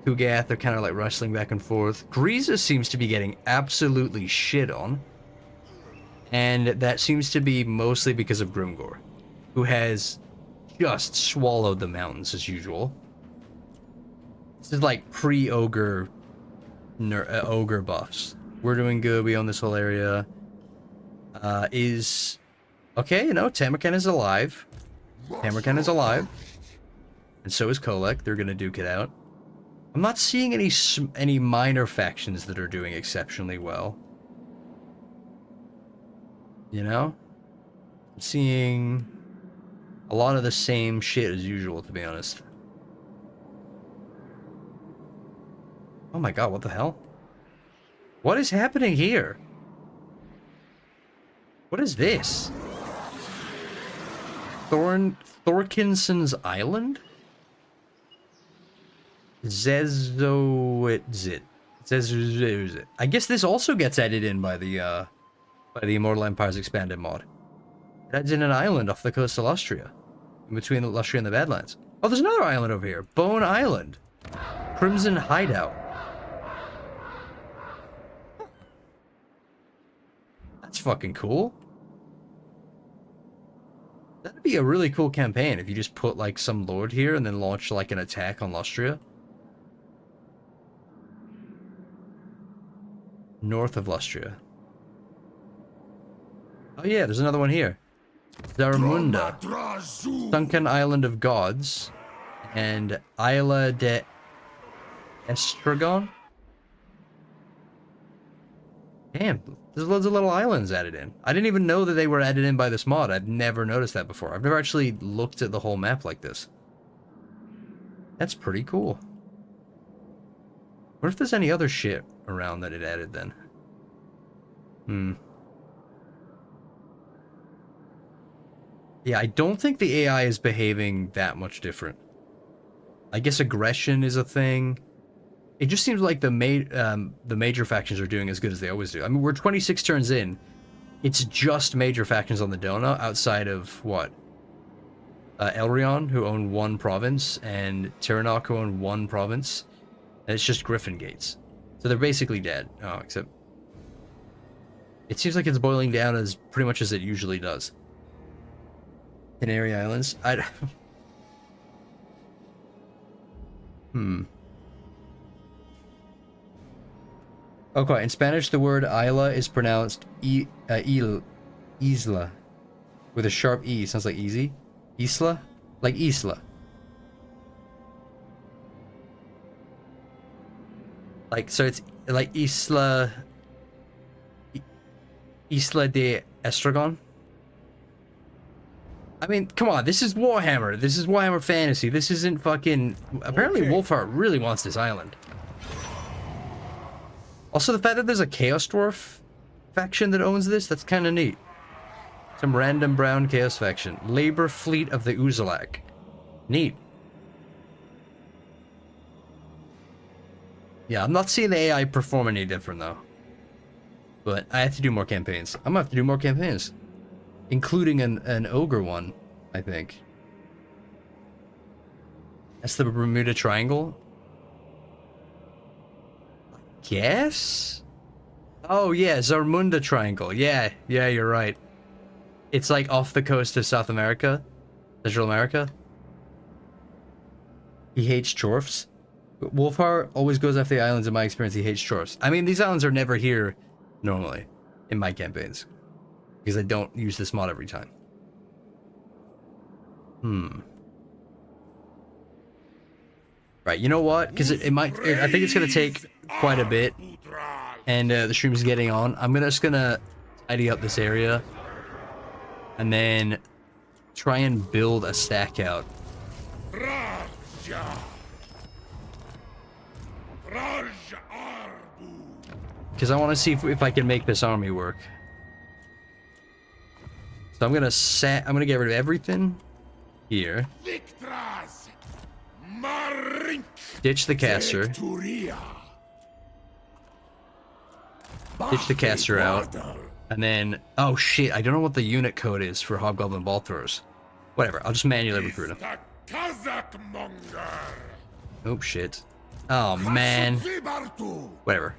Kugath, they're kind of like wrestling back and forth. Greaza seems to be getting absolutely shit on. And that seems to be mostly because of Grimgor, who has just swallowed the mountains as usual. This is like pre-ogre ogre buffs. We're doing good. We own this whole area. Okay, you know, Tamarkan is alive. Tamarkan is alive. And so is Kolek. They're gonna duke it out. I'm not seeing any minor factions that are doing exceptionally well. You know? I'm seeing a lot of the same shit as usual, to be honest. Oh my god, what the hell? What is happening here? What is this? Thorkinson's Island? Zezoitzit. I guess this also gets added in by the Immortal Empires Expanded mod. It adds in an island off the coast of Lustria, in between Lustria and the Badlands. Oh, there's another island over here. Bone Island. Crimson Hideout. That's fucking cool. That'd be a really cool campaign if you just put like some lord here and then launch like an attack on Lustria. North of Lustria. Oh yeah, there's another one here. Zaramunda. Sunken Island of Gods. And Isla de Estragon. Damn, there's loads of little islands added in. I didn't even know that they were added in by this mod. I've never noticed that before. I've never actually looked at the whole map like this. That's pretty cool. What if there's any other shit around that it added then? Yeah, I don't think the AI is behaving that much different. I guess aggression is a thing. It just seems like the major factions are doing as good as they always do. I mean, we're 26 turns in. It's just major factions on the Dona outside of, what? Elrion, who own one province, and Tyrannoc, who own one province. And it's just Griffin Gates. So they're basically dead. Oh, except... It seems like it's boiling down as pretty much as it usually does. Canary Islands? Okay, in Spanish, the word isla is pronounced isla, with a sharp E. Sounds like easy. Isla? Like isla. Like, so it's like Isla de Estragon? I mean, come on, this is Warhammer. This is Warhammer Fantasy. This isn't fucking... Apparently Wulfir really wants this island. Also, the fact that there's a Chaos Dwarf faction that owns this, that's kind of neat. Some random brown Chaos faction. Labor Fleet of the Uzalak. Neat. Yeah, I'm not seeing the AI perform any different, though. But I have to do more campaigns. I'm gonna have to do more campaigns. Including an ogre one, I think. That's the Bermuda Triangle. I guess? Oh, yeah, Zarmunda Triangle. Yeah, you're right. It's like off the coast of South America. Central America. He hates dwarfs. Wulfir always goes after the islands. In my experience, he hates dwarfs. I mean, these islands are never here normally in my campaigns. Because I don't use this mod every time. Right, you know what? Because it might... I think it's going to take quite a bit. And the stream's getting on. I'm just going to tidy up this area. And then try and build a stack out. Because I want to see if I can make this army work. So I'm gonna get rid of everything here. Ditch the caster. Ditch the caster out. And then, oh shit, I don't know what the unit code is for Hobgoblin ball throwers. Whatever, I'll just manually recruit them. Oh shit. Oh man. Whatever.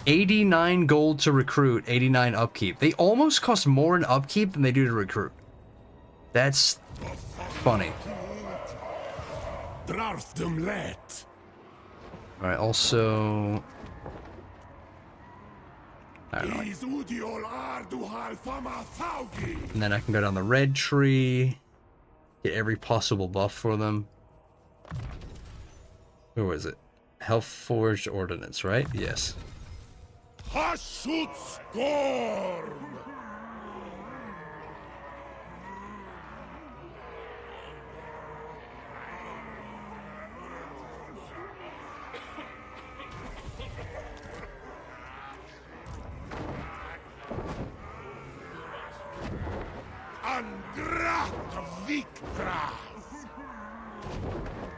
89 gold to recruit, 89 upkeep. They almost cost more in upkeep than they do to recruit. That's funny. Alright, also... I don't know. And then I can go down the red tree. Get every possible buff for them. Where was it? Health Forged Ordnance, right? Yes.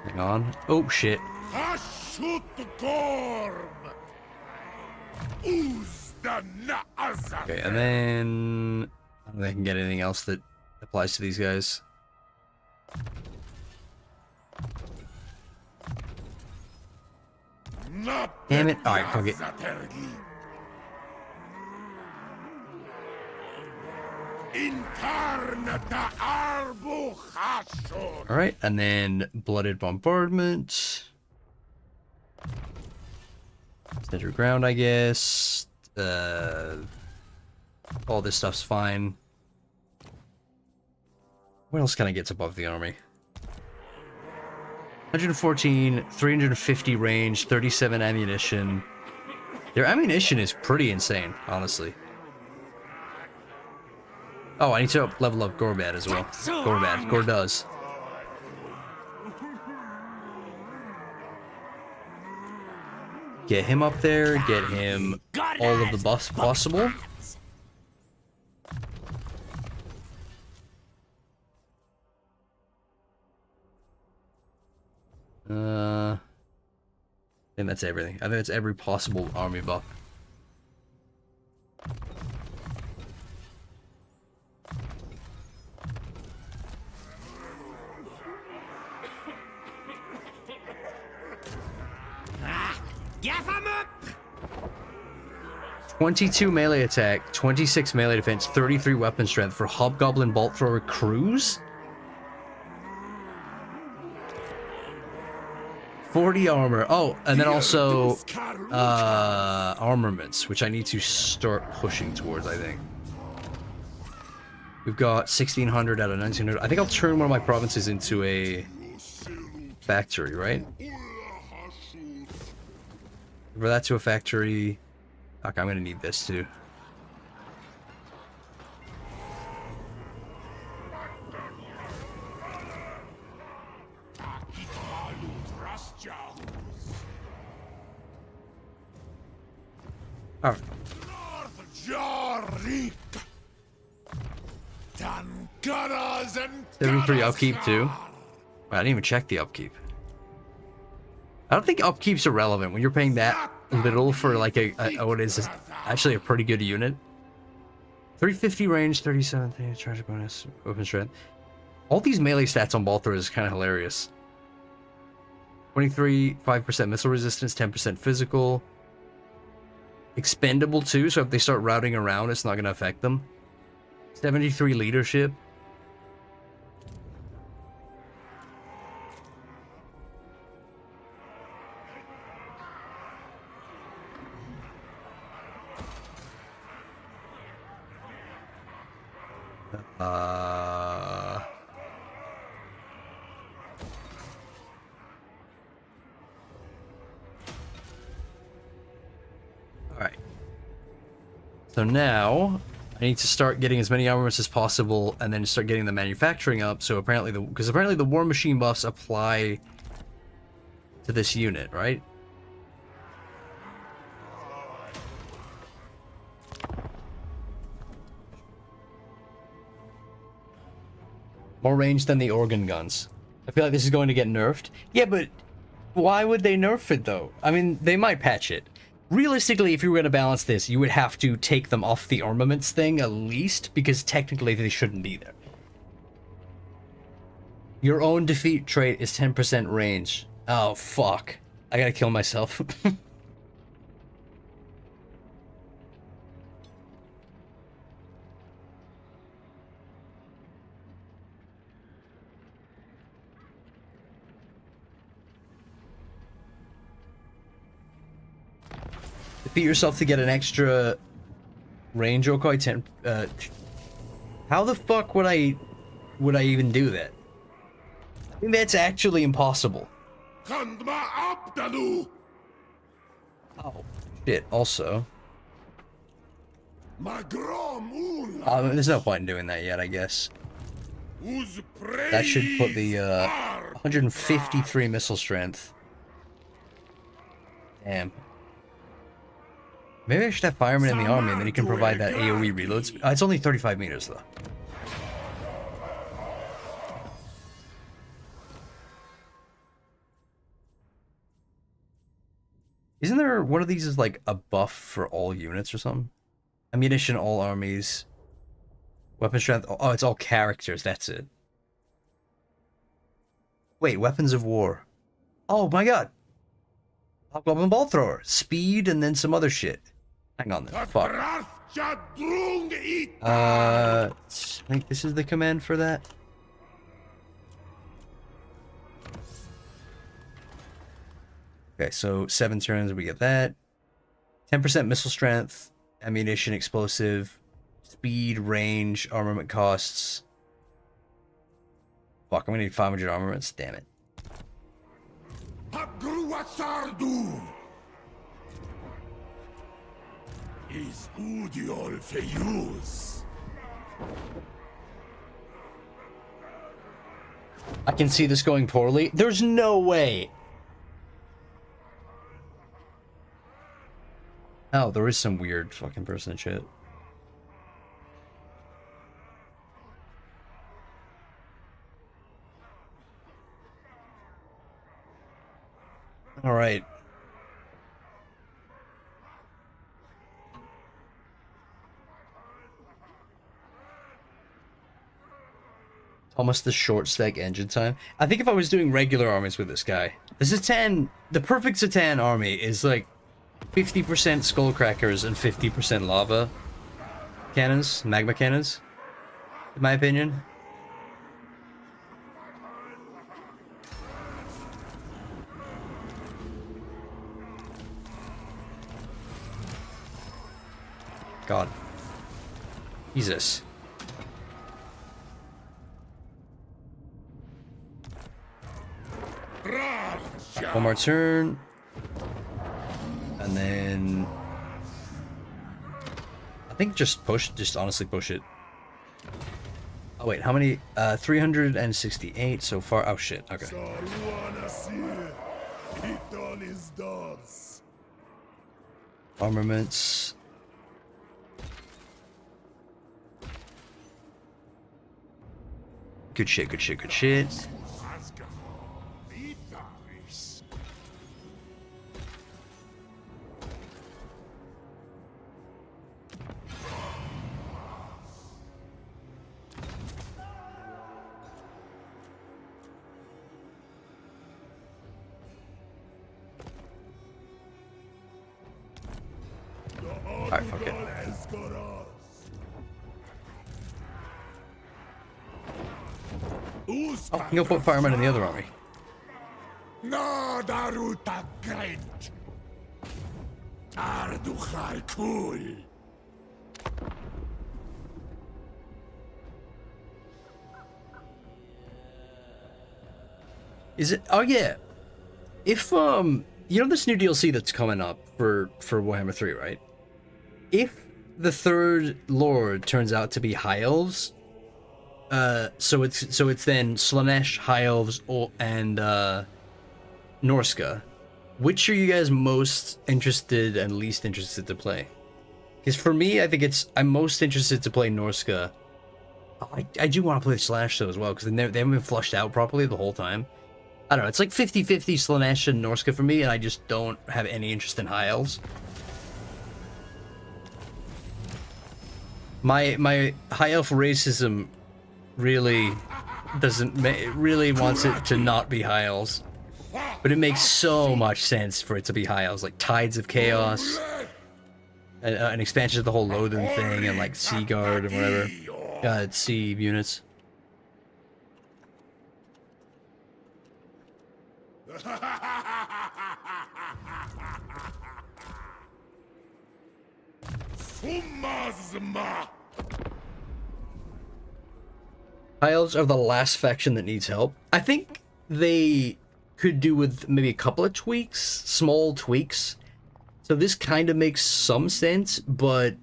Hang on. Oh shit. Okay, and then I don't think I can get anything else that applies to these guys. Damn it. Alright, fuck it. Alright, and then Blooded Bombardment. Center ground, I guess. All this stuff's fine. What else kind of gets above the army? 114, 350 range, 37 ammunition. Their ammunition is pretty insane, honestly. Oh, I need to level up Gorbad as well. Gore does. Get him up there, get him all of the buffs possible. I think that's everything. I think that's every possible army buff. Give him up! 22 melee attack, 26 melee defense, 33 weapon strength for Hobgoblin Bolt Thrower Crews? 40 armor. Oh, and then also armaments, which I need to start pushing towards, I think. We've got 1600 out of 1900. I think I'll turn one of my provinces into a factory, right? For that to a factory. Fuck, I'm gonna need this too. Alright. 73 upkeep too. I didn't even check the upkeep. I don't think upkeep's irrelevant when you're paying that little for like a what is actually a pretty good unit. 350 range, 37 charge bonus, open strength. All these melee stats on ball throwers is kind of hilarious. 23, 5% missile resistance, 10% physical. Expendable too, so if they start routing around, it's not going to affect them. 73 leadership. Alright. So now, I need to start getting as many armaments as possible, and then start getting the manufacturing up, so apparently because apparently the war machine buffs apply to this unit, right? More range than the organ guns. I feel like this is going to get nerfed. Yeah, but why would they nerf it, though? I mean, they might patch it. Realistically, if you were going to balance this, you would have to take them off the armaments thing, at least, because technically they shouldn't be there. Your own defeat trait is 10% range. Oh, fuck. I gotta kill myself. Defeat yourself to get an extra range, Okoii. 10. How the fuck would I even do that? I think that's actually impossible. Oh shit! Also, there's no point in doing that yet, I guess. That should put the 153 missile strength. Damn. Maybe I should have firemen in the army, and then you can provide that AoE reload speed. It's only 35 meters, though. Isn't there one of these is like a buff for all units or something? Ammunition, all armies. Weapon strength. Oh, it's all characters. That's it. Wait, weapons of war. Oh my god. Hobgoblin ball thrower. Speed and then some other shit. Hang on then. Fuck. I think this is the command for that. Okay, so 7 turns, we get that. 10% missile strength, ammunition, explosive, speed, range, armament costs. Fuck, I'm gonna need 500 armaments. Damn it. I can see this going poorly. There's no way. Oh, there is some weird fucking person shit. All right. Almost the short stack engine time. I think if I was doing regular armies with this guy, the Zatan, the perfect Zatan army is like 50% skullcrackers and 50% lava cannons, magma cannons, in my opinion. God. Jesus. One more turn. And then I think just honestly push it. Oh wait, how many? 368 so far. Oh shit, okay. Armaments. Good shit, good shit, good shit. Alright, fuck it. Oh, I'm gonna put fireman in the other army. No daruta great. Arduchal cool. Is it? Oh yeah. If you know this new DLC that's coming up for Warhammer 3, right? If the third lord turns out to be high elves, so it's then Slaanesh, high elves, and Norska. Which are you guys most interested and least interested to play? Because for me, I think I'm most interested to play Norska. I do want to play Slash though as well, because they haven't been flushed out properly the whole time. I don't know, it's like 50-50 Slaanesh and Norska for me, and I just don't have any interest in high elves. My high elf racism really really wants it to not be high elves. But it makes so much sense for it to be high elves, like Tides of Chaos, an expansion of the whole Loathing thing, and like Sea Guard and whatever. Sea units. High elves are the last faction that needs help. I think they could do with maybe a couple of tweaks, small tweaks. So this kind of makes some sense, but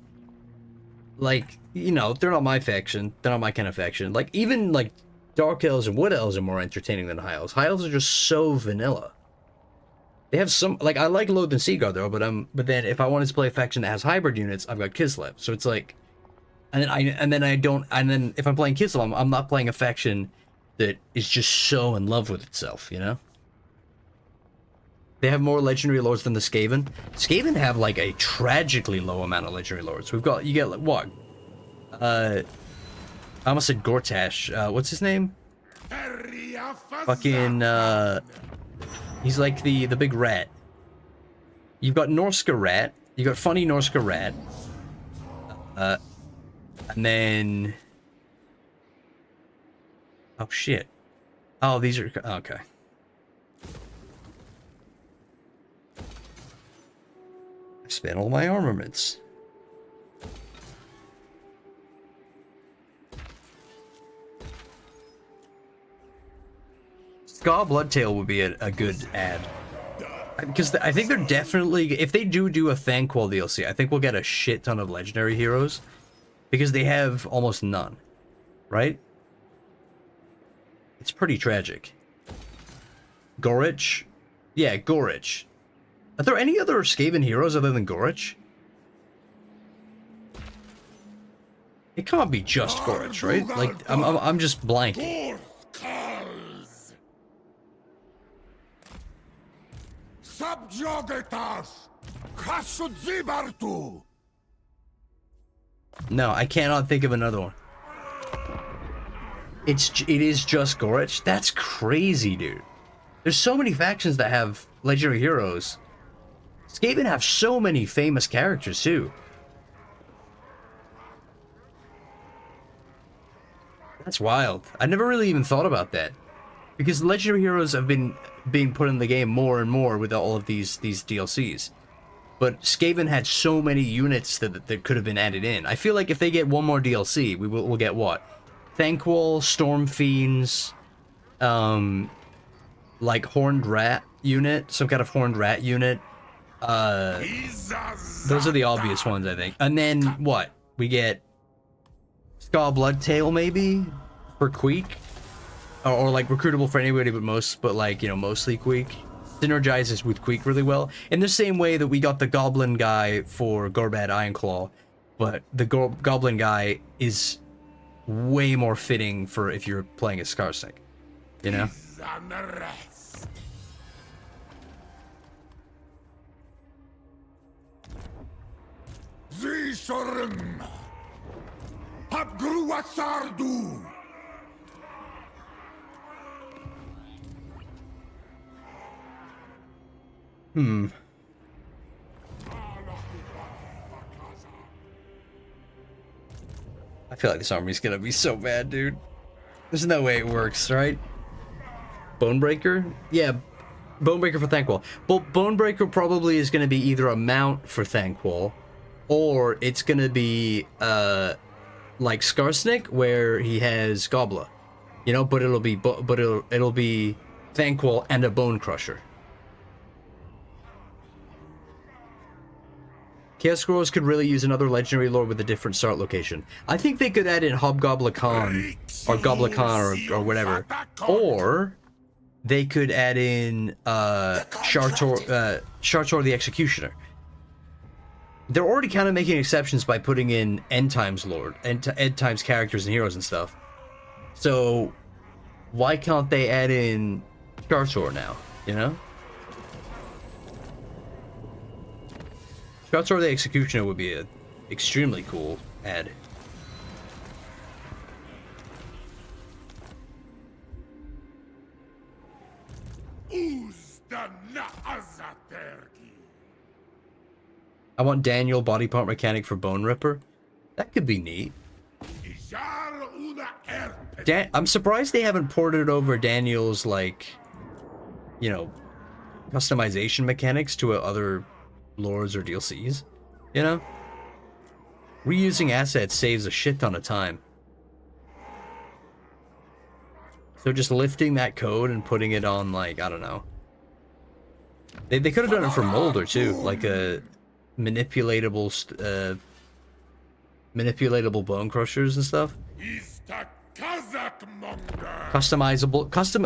like, you know, they're not my faction. They're not my kind of faction. Like, even like Dark Elves and Wood Elves are more entertaining than High Elves. High Elves are just so vanilla. They have some, like, I like Loath and Seaguard though, but then if I wanted to play a faction that has hybrid units, I've got Kislev. So it's like, and then if I'm playing Kislev, I'm not playing a faction that is just so in love with itself, you know? They have more legendary lords than the Skaven. Skaven have like a tragically low amount of legendary lords. You get like what? I almost said Gortash. What's his name? Fucking he's like the big rat. You've got Norska rat. You got funny Norska rat. And then oh shit. Oh, these are okay. Spent all my armaments. Scar Bloodtail would be a good ad. Because I think they're definitely, if they do a Thanquol DLC, I think we'll get a shit ton of legendary heroes. Because they have almost none. Right? It's pretty tragic. Gorich? Yeah, Gorich. Are there any other Skaven heroes other than Gorich? It can't be just Gorich, right? Like, I'm just blanking. No, I cannot think of another one. It is just Gorich? That's crazy, dude. There's so many factions that have legendary heroes. Skaven have so many famous characters too. That's wild. I never really even thought about that. Because legendary heroes have been being put in the game more and more with all of these DLCs. But Skaven had so many units that could have been added in. I feel like if they get one more DLC, we'll get what? Thanquol, Storm Fiends, like Horned Rat unit, some kind of Horned Rat unit. Those are the obvious ones, I think. And then what? We get Scar Bloodtail maybe for Queek, or like recruitable for anybody but like, you know, mostly Queek. Synergizes with Queek really well. In the same way that we got the Goblin guy for Gorbad Ironclaw, but the Goblin guy is way more fitting for if you're playing a Skarsnik, you know? feel like this army's gonna be so bad, dude. There's no way it works, right? Bonebreaker? Yeah, Bonebreaker for Thankwall. But Bonebreaker probably is gonna be either a mount for Thankwall, or it's gonna be like Skarsnik, where he has Gobbler, you know. But it'll be Thankwall and a Bone Crusher. Chaos Scrolls could really use another legendary lord with a different start location. I think they could add in Hobgoblin or Goblin or whatever, or they could add in Shartor the Executioner. They're already kind of making exceptions by putting in End Times Lord, End Times characters and heroes and stuff. So why can't they add in Shartor now? You know? Shartor the Executioner would be an extremely cool ad. I want Daniel body part mechanic for Bone Ripper. That could be neat. I'm surprised they haven't ported over Daniel's, like, you know, customization mechanics to other lords or DLCs, you know? Reusing assets saves a shit ton of time. So just lifting that code and putting it on, like, I don't know. They could have done it for Molder too, like a manipulatable bone crushers and stuff.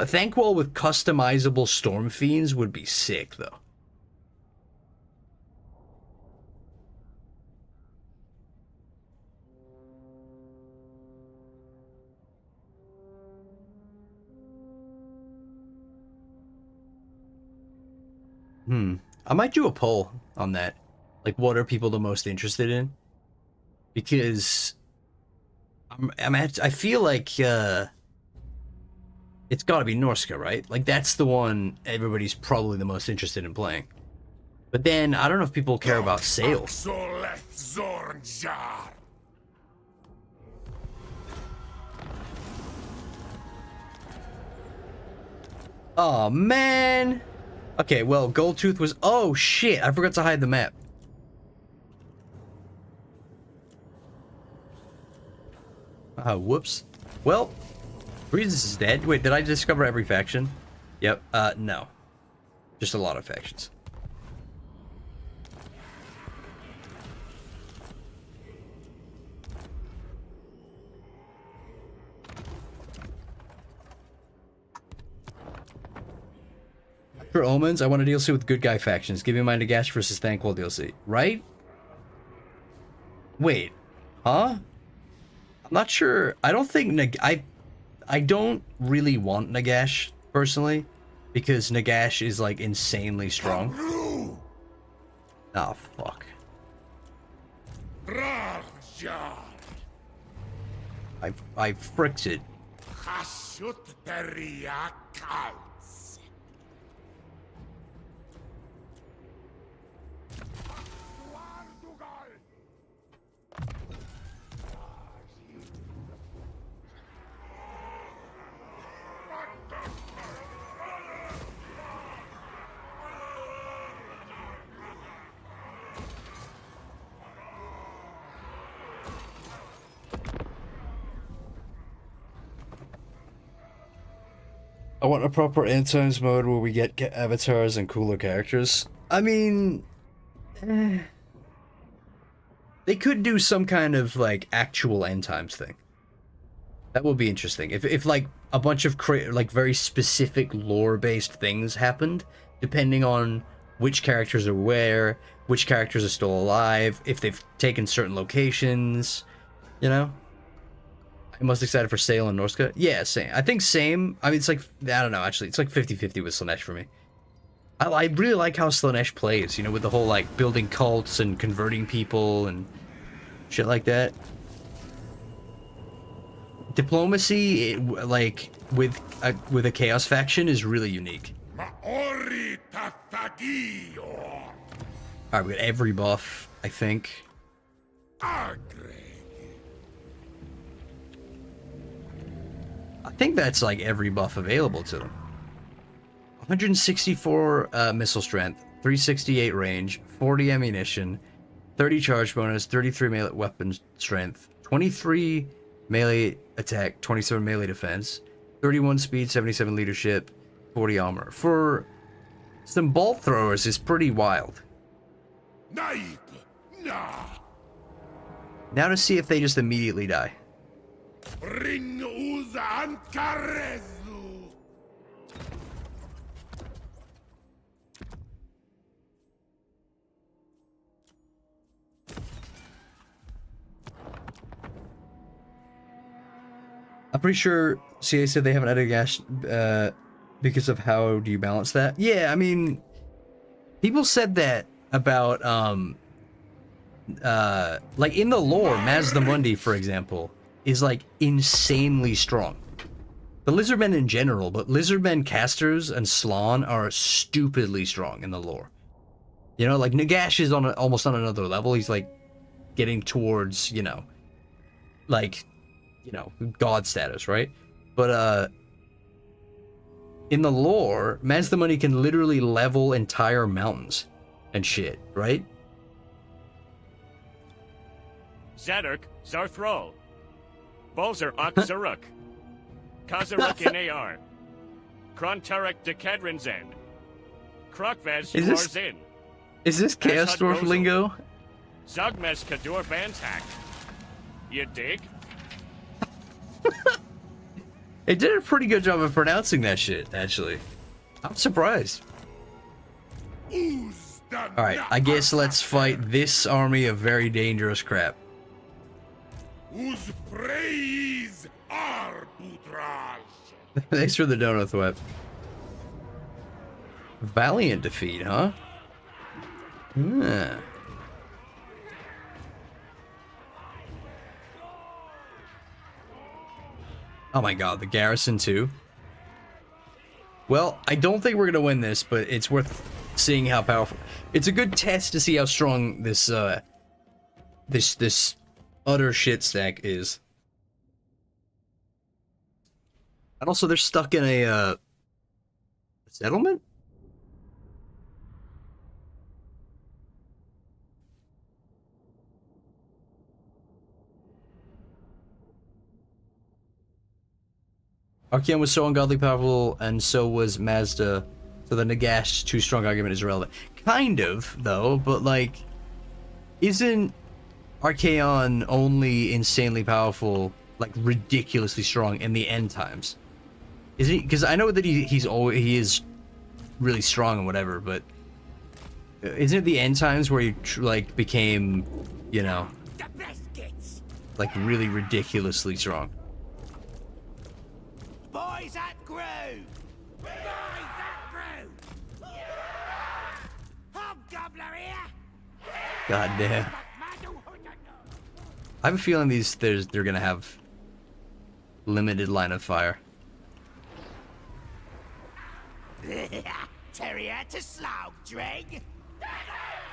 Thankwall with customizable Storm Fiends would be sick though. I might do a poll on that. Like, what are people the most interested in? Because I feel like it's got to be Norska, right? Like, that's the one everybody's probably the most interested in playing. But then I don't know if people care about sales. Oh man. Okay, well, Goldtooth was... Oh, shit! I forgot to hide the map. Whoops. Well, Breezes is dead. Wait, did I discover every faction? Yep, no. Just a lot of factions. For Omens, I want a DLC with good guy factions. Give me my Nagash versus Thankwall DLC. Right? Wait. Huh? I'm not sure. I don't think... I don't really want Nagash, personally. Because Nagash is, like, insanely strong. Oh, fuck. I fricked it. I want a proper end times mode where we get avatars and cooler characters. I mean, they could do some kind of like actual end times thing. That would be interesting. If like a bunch of like very specific lore based things happened, depending on which characters are where, which characters are still alive, if they've taken certain locations, you know. I'm most excited for Sale and Norska. Yeah, same. I think same. I mean, it's like, I don't know, actually. It's like 50-50 with Slaanesh for me. I really like how Slaanesh plays, you know, with the whole, like, building cults and converting people and shit like that. Diplomacy, like, with a Chaos faction is really unique. Alright, we got every buff, I think. I think that's like every buff available to them. 164 missile strength, 368 range, 40 ammunition, 30 charge bonus, 33 melee weapon strength, 23 melee attack, 27 melee defense, 31 speed, 77 leadership, 40 armor. For some bolt throwers is pretty wild. Naip! Nah! Now to see if they just immediately die. Ring usa ancarezu! I'm pretty sure CA said they haven't added gas because of how do you balance that? Yeah, I mean, people said that about like in the lore, Mazdamundi, for example, is like insanely strong. The lizardmen in general, but lizardmen casters and Slann are stupidly strong in the lore. You know, like Nagash is on almost on another level. He's like getting towards, you know, like, you know, god status, right? But in the lore, Mazdamundi can literally level entire mountains and shit, right? Zadok, Zarthrol. Bolzer Akzaruk. Kazaruk in AR. Krontarek Dekadrinzend. Krokvez Uarzin. Is this Chaos Dwarf lingo? Zogmes Kadur Bantak. You dig? It did a pretty good job of pronouncing that shit, actually. I'm surprised. Alright, I guess let's fight this army of very dangerous crap. Whose praise are putraj? Thanks for the donut web. Valiant defeat, huh? Yeah. Oh my god, the garrison too. Well, I don't think we're gonna win this, but it's worth seeing how powerful. It's a good test to see how strong this this utter shit stack is. And also, they're stuck in a settlement. Archaeon was so ungodly powerful, and so was Mazda, so the Nagash too strong argument is irrelevant. Kind of, though, but like, isn't Archaeon only insanely powerful, like ridiculously strong in the end times? Is he? Because I know that he is really strong and whatever, but isn't it the end times where he like became, you know, like really ridiculously strong? Boys at Grew! Boys at Grew! Hobgoblin here! God damn. I have a feeling they're gonna have limited line of fire. Terrier to slog, Dreg!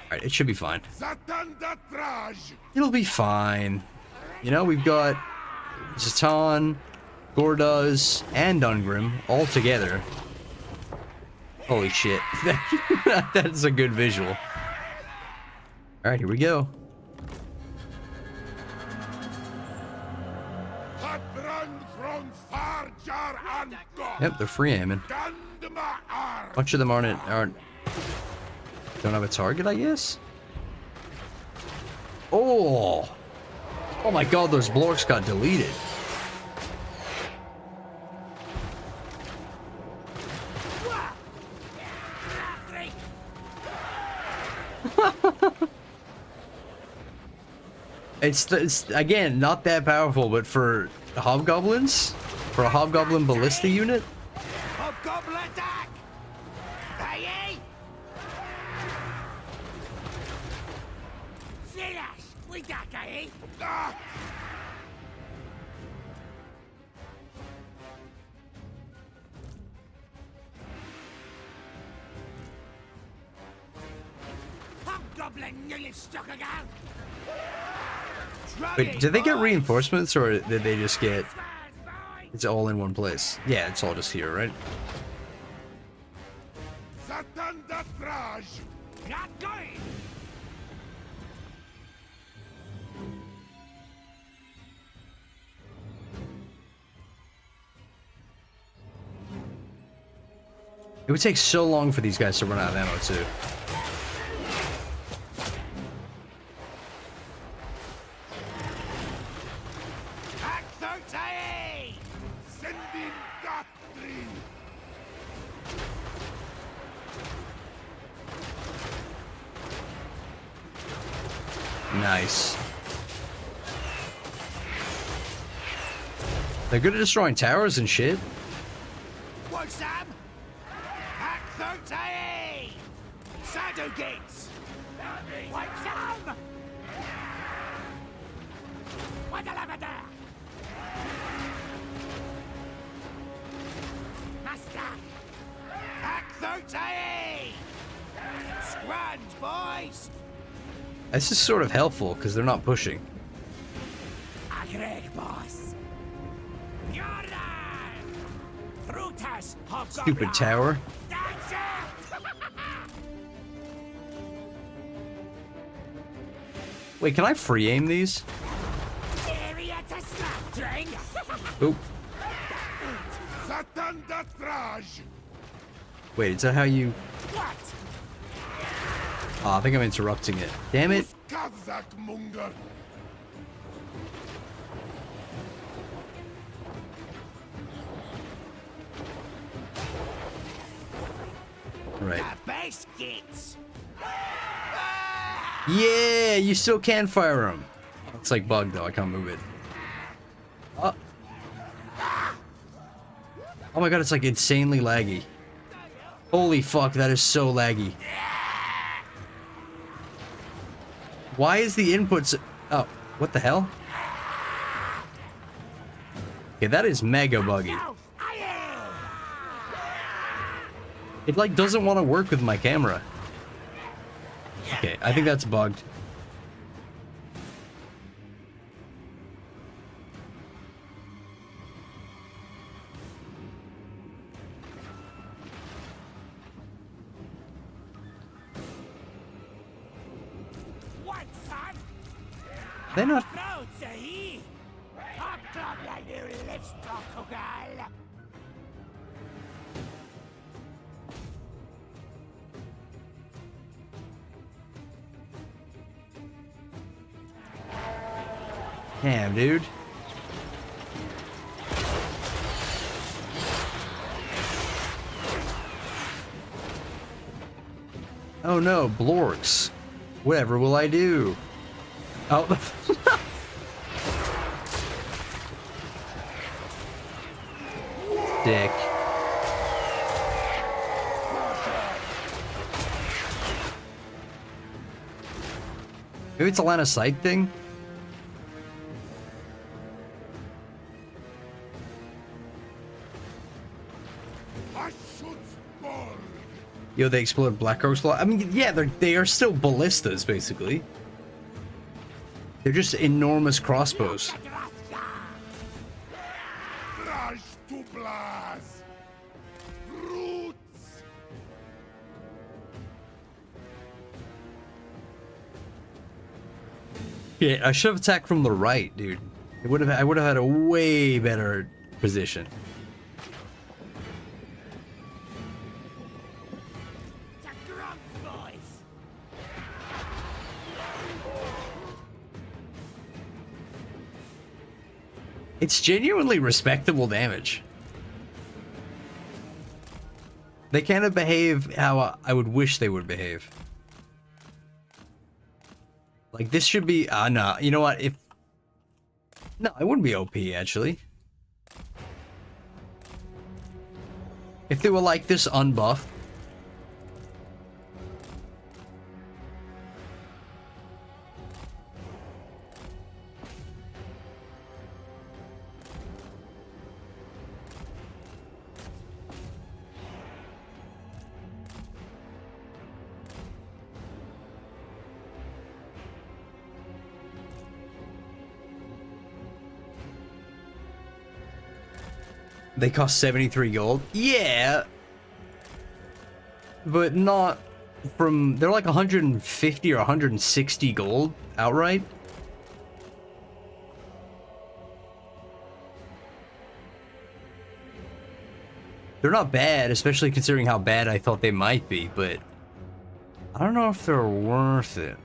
Alright, it should be fine. Zatandatraj! It'll be fine. You know, we've got Zatan, Gorduz, and Ungrim all together. Holy shit. That's a good visual. Alright, here we go. Yep, they're free aiming. Bunch of them aren't don't have a target, I guess. Oh my god, those blorks got deleted. It's again not that powerful, but for hobgoblins, for a hobgoblin ballista unit. Hobgoblin attack! Aye! Finish! We got aye! Hobgoblin nearly stuck again! Wait, did they get reinforcements or did they just get It's all in one place. Yeah, it's all just here, right? Satan da Traj! Not going! It would take so long for these guys to run out of ammo, too. Okoii! Sending doctrine! Nice. They're good at destroying towers and shit. What's Sam? Okoii! Shadow gates! What's Sam? What the lavender? Master! Okoii! Scrunch, boys! This is sort of helpful because they're not pushing. Agreg, boss! Jordan! Brutus, Hobgoblin! Stupid tower. That's it! Wait, can I free aim these? Area to slap, drink! Oop. Satan da Traj! Wait, is that how you... What? Oh, I think I'm interrupting it. Damn it. Kazak Munger! Right. The base gates! Yeah, you still can fire them. It's like bugged though, I can't move it. Oh. Oh my god, it's like insanely laggy. Holy fuck, that is so laggy. Why is the inputs... Oh, what the hell? Okay, that is mega buggy. It like doesn't want to work with my camera. Okay, I think that's bugged. What, son? They're not... Fauxyyy! Hobgoblin, you livestock girl! Damn, dude. Oh no, Blorks. Whatever will I do? Oh. Dick. Maybe it's a line of sight thing? Yo, they explode Black Crow's Claw. I mean, yeah, they are still ballistas, basically. They're just enormous crossbows. Traj to Blaz! Roots! Yeah, I should have attacked from the right, dude. I would have had a way better position. It's genuinely respectable damage. They kind of behave how I would wish they would behave. Like, this should be... nah, you know what? If... No, it wouldn't be OP, actually. If they were like this unbuffed. They cost 73 gold. Yeah. But not from... They're like 150 or 160 gold outright. They're not bad, especially considering how bad I thought they might be, but... I don't know if they're worth it.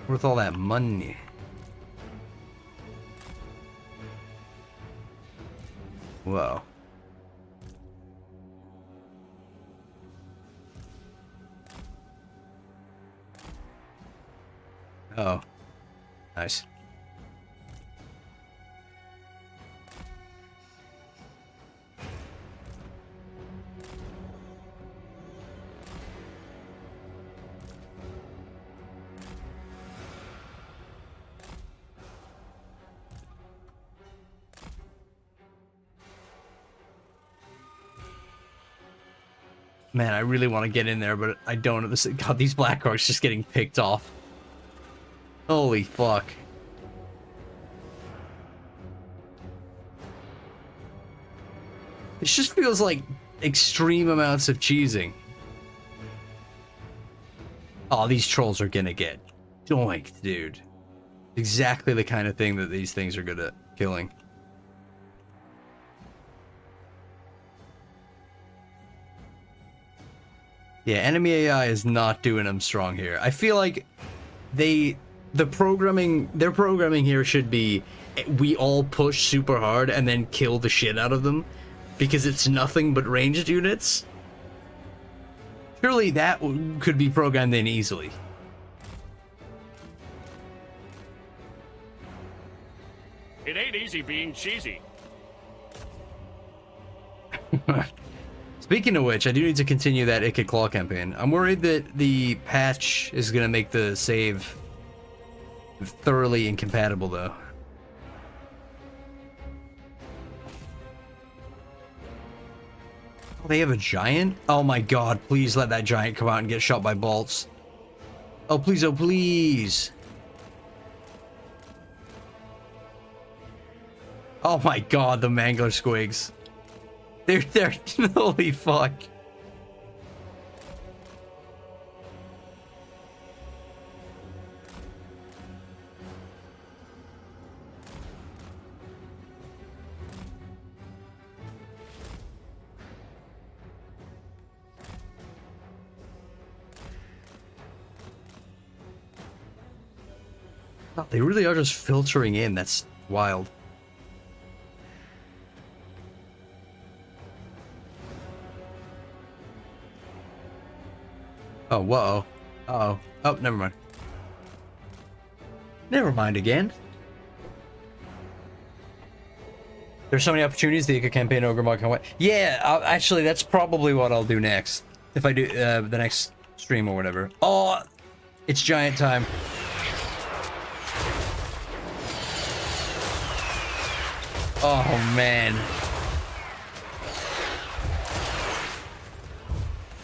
Worth all that money. Whoa. Oh. Nice. Man, I really want to get in there, but I don't. God, these black orcs just getting picked off. Holy fuck. This just feels like extreme amounts of cheesing. Oh, these trolls are gonna get doinked, dude. Exactly the kind of thing that these things are good at killing. Yeah, enemy AI is not doing them strong here. I feel like their programming here should be we all push super hard and then kill the shit out of them because it's nothing but ranged units. Surely that could be programmed in easily. It ain't easy being cheesy. Speaking of which, I do need to continue that Ikid Claw campaign. I'm worried that the patch is going to make the save thoroughly incompatible, though. Oh, they have a giant? Oh my god, please let that giant come out and get shot by bolts. Oh, please, oh, please. Oh my god, the Mangler Squigs. They're holy fuck. Oh, they really are just filtering in. That's wild. Oh, whoa. Uh-oh. Oh, never mind. Never mind again. There's so many opportunities. The Ikid campaign Ogre Mod can wait. Yeah, actually, that's probably what I'll do next. If I do the next stream or whatever. Oh, it's giant time. Oh, man.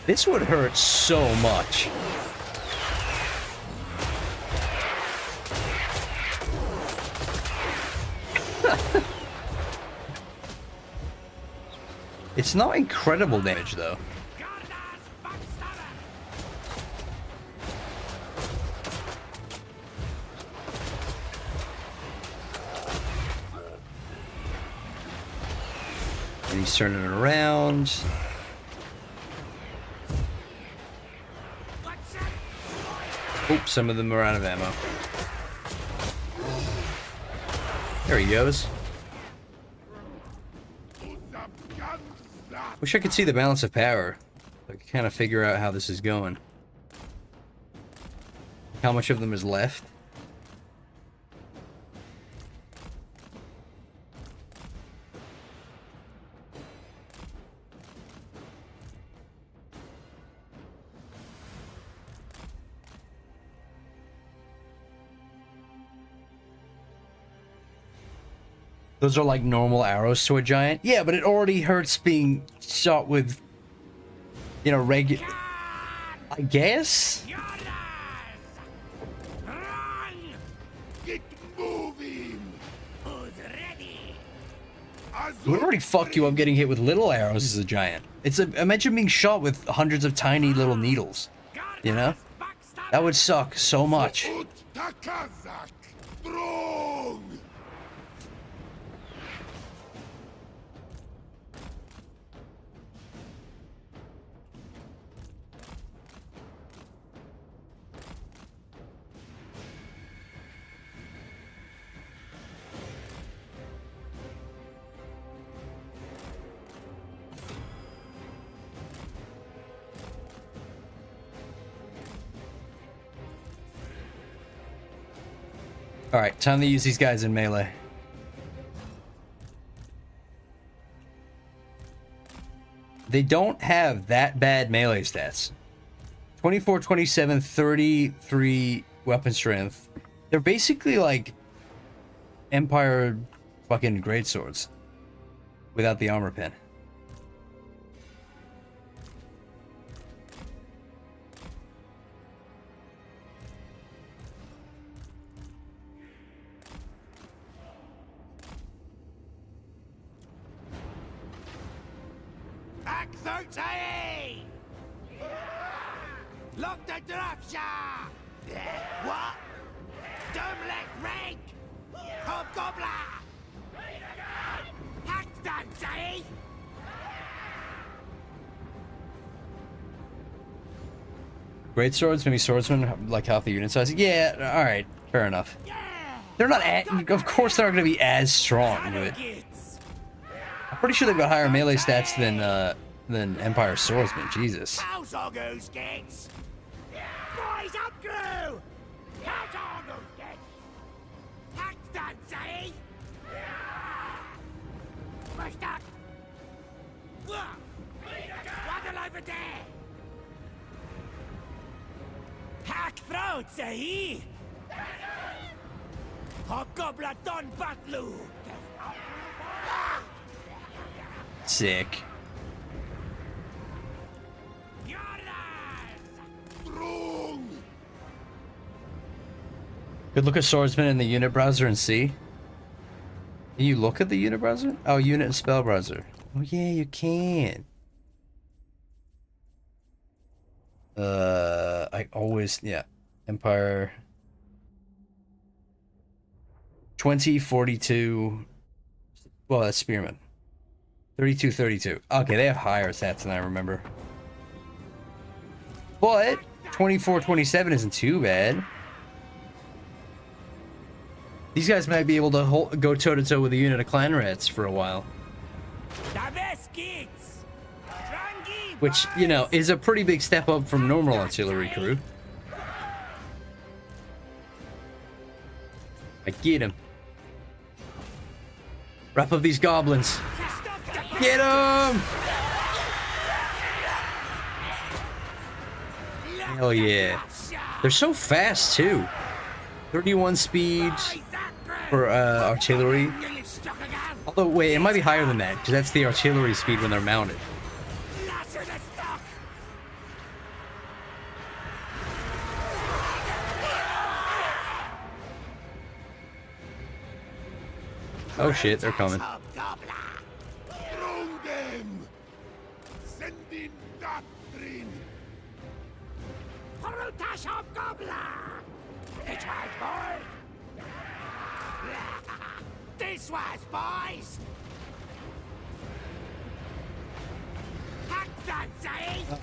This would hurt so much. It's not incredible damage, though. And he's turning it around. Oops, some of them are out of ammo. There he goes. Wish I could see the balance of power. I could kind of figure out how this is going. How much of them is left? Those are like normal arrows to a giant. Yeah, but it already hurts being shot with, you know, regular. I guess. Get moving! Who's ready? I It would already fuck you up getting hit with little arrows as a giant. Imagine being shot with hundreds of tiny little needles. You know? That would suck so much. Alright, time to use these guys in melee. They don't have that bad melee stats. 24, 27, 33 weapon strength. They're basically like Empire fucking greatswords without the armor pen. Look the draftsha! What? Dumlek rank! Hobgoblin! Nyctomancer! Great swords, maybe swordsmen, like half the unit size. Yeah, alright, fair enough. They're not of course they're not gonna be as strong, but I'm pretty sure they've got higher melee stats than Empire swordsmen, Jesus. How's all goes, kids? Boys up, crew! How's all goes, kids? Nyctomancer! Push that! Waddle over there! Hack throats, eh? Hobgoblin done Totoulooo! Sick. Could look at swordsman in the unit browser and see. Can you look at the unit browser? Oh, unit and spell browser. Oh yeah, you can. I always, yeah. Empire 2042. Well, that's Spearman. 32. Okay, they have higher stats than I remember. But 24-27 isn't too bad. These guys might be able to go toe-to-toe with a unit of clan rats for a while. Which, you know, is a pretty big step up from normal artillery crew. I get him. Wrap up these goblins. Get him! Hell yeah. They're so fast, too. 31 speed for artillery. Although, wait, it might be higher than that, because that's the artillery speed when they're mounted. Oh shit, they're coming. This was, boys!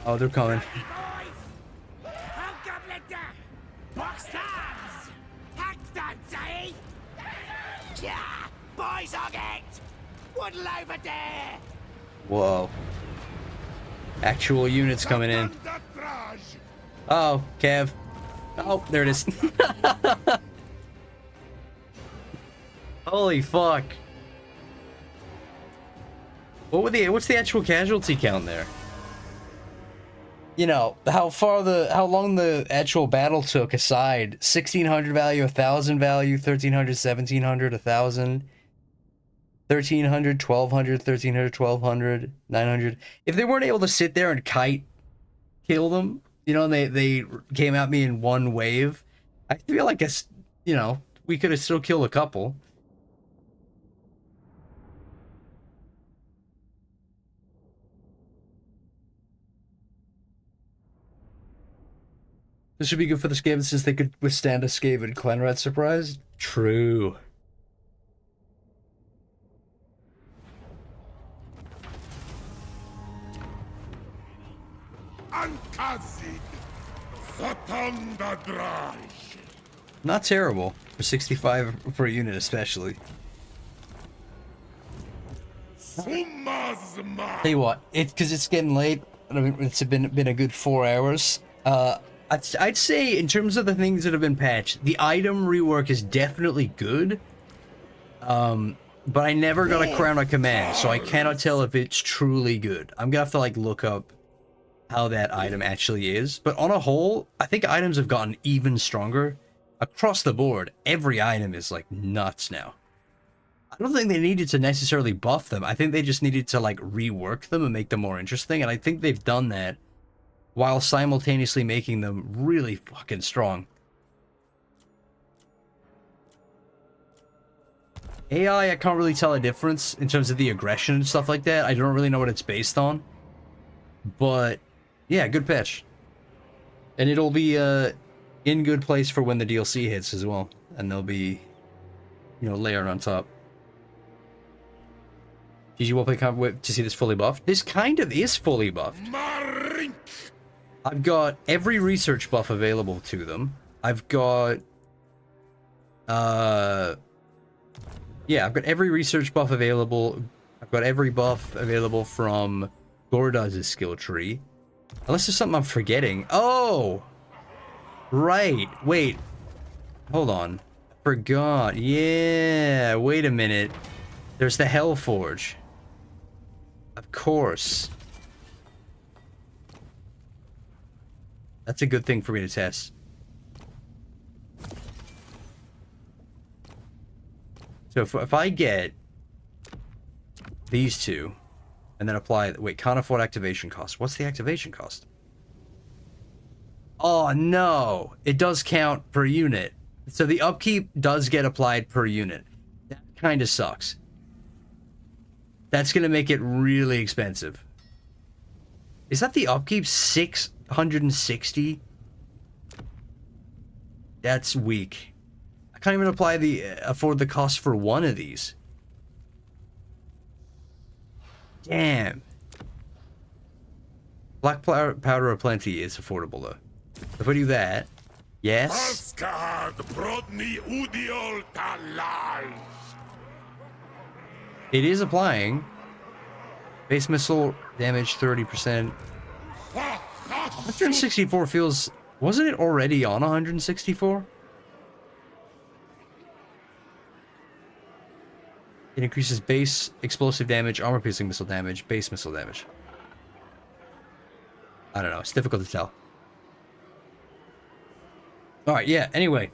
Oh, they're coming. Boys on it! Waddle over there! Whoa. Actual units coming in. Oh, Kev. Oh, there it is. Holy fuck. What's the actual casualty count there? You know, how long the actual battle took aside. 1600 value, 1000 value, 1300, 1700, 1000, 1300, 1200, 1300, 1200, 900. If they weren't able to sit there and kite kill them, you know, and they came at me in one wave, I feel like we could have still killed a couple. This should be good for the Skaven since they could withstand a Skaven Clanrat surprise. True. Not terrible for 65 per unit, especially. Tell you what, because it's getting late. I mean, it's been a good 4 hours. I'd say in terms of the things that have been patched, the item rework is definitely good. But I never got a crown of command, so I cannot tell if it's truly good. I'm gonna have to like look up how that item actually is. But on a whole, I think items have gotten even stronger across the board. Every item is like nuts now. I don't think they needed to necessarily buff them. I think they just needed to like rework them and make them more interesting. And I think they've done that while simultaneously making them really fucking strong. AI, I can't really tell a difference in terms of the aggression and stuff like that. I don't really know what it's based on. But yeah, good patch. And it'll be in good place for when the DLC hits as well. And they'll be, you know, layered on top. Did you want to play to see this fully buffed? This kind of is fully buffed. I've got every research buff available to them. I've got yeah, I've got every research buff available. I've got every buff available from Gordaz's skill tree. Unless there's something I'm forgetting. Oh! Right. Wait. Hold on. Forgot. Yeah. Wait a minute. There's the Hellforge. Of course. That's a good thing for me to test. So if I get these two, and then apply... Wait, can't afford activation cost. What's the activation cost? Oh, no. It does count per unit. So the upkeep does get applied per unit. That kind of sucks. That's going to make it really expensive. Is that the upkeep? 660? That's weak. I can't even afford the cost for one of these. Damn. Black powder aplenty is affordable though. If I do that, yes. It is applying. Base missile damage 30%. 164 feels... Wasn't it already on 164? It increases base explosive damage, armor piercing missile damage, base missile damage. I don't know. It's difficult to tell. Alright, yeah. Anyway.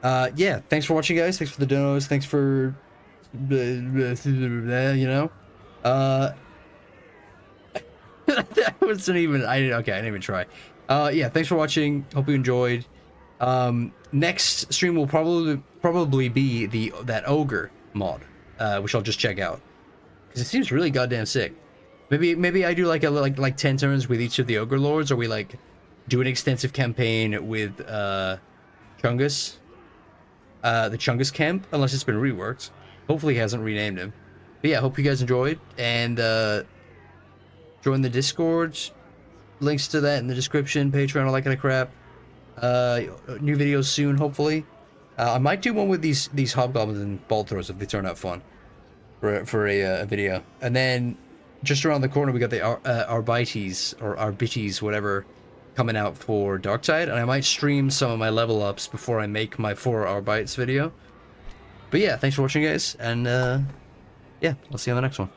Yeah. Thanks for watching, guys. Thanks for the donos. Thanks for... you know? That wasn't even... okay, I didn't even try. Yeah, thanks for watching. Hope you enjoyed. Next stream will probably be that ogre mod. Which I'll just check out because it seems really goddamn sick. Maybe I do like 10 turns with each of the ogre lords, or we like do an extensive campaign with Chungus, the Chungus camp, unless it's been reworked. Hopefully he hasn't renamed him. But yeah, hope you guys enjoyed, and join the Discord. Links to that in the description. Patreon, all that kind of crap. New videos soon, hopefully. I might do one with these hobgoblins and ball throwers if they turn out fun for a video. And then just around the corner we got the Arbites or Arbites, whatever, coming out for Darkside, and I might stream some of my level ups before I make my 4 Arbites video. But yeah, thanks for watching, guys, and yeah, I'll see you on the next one.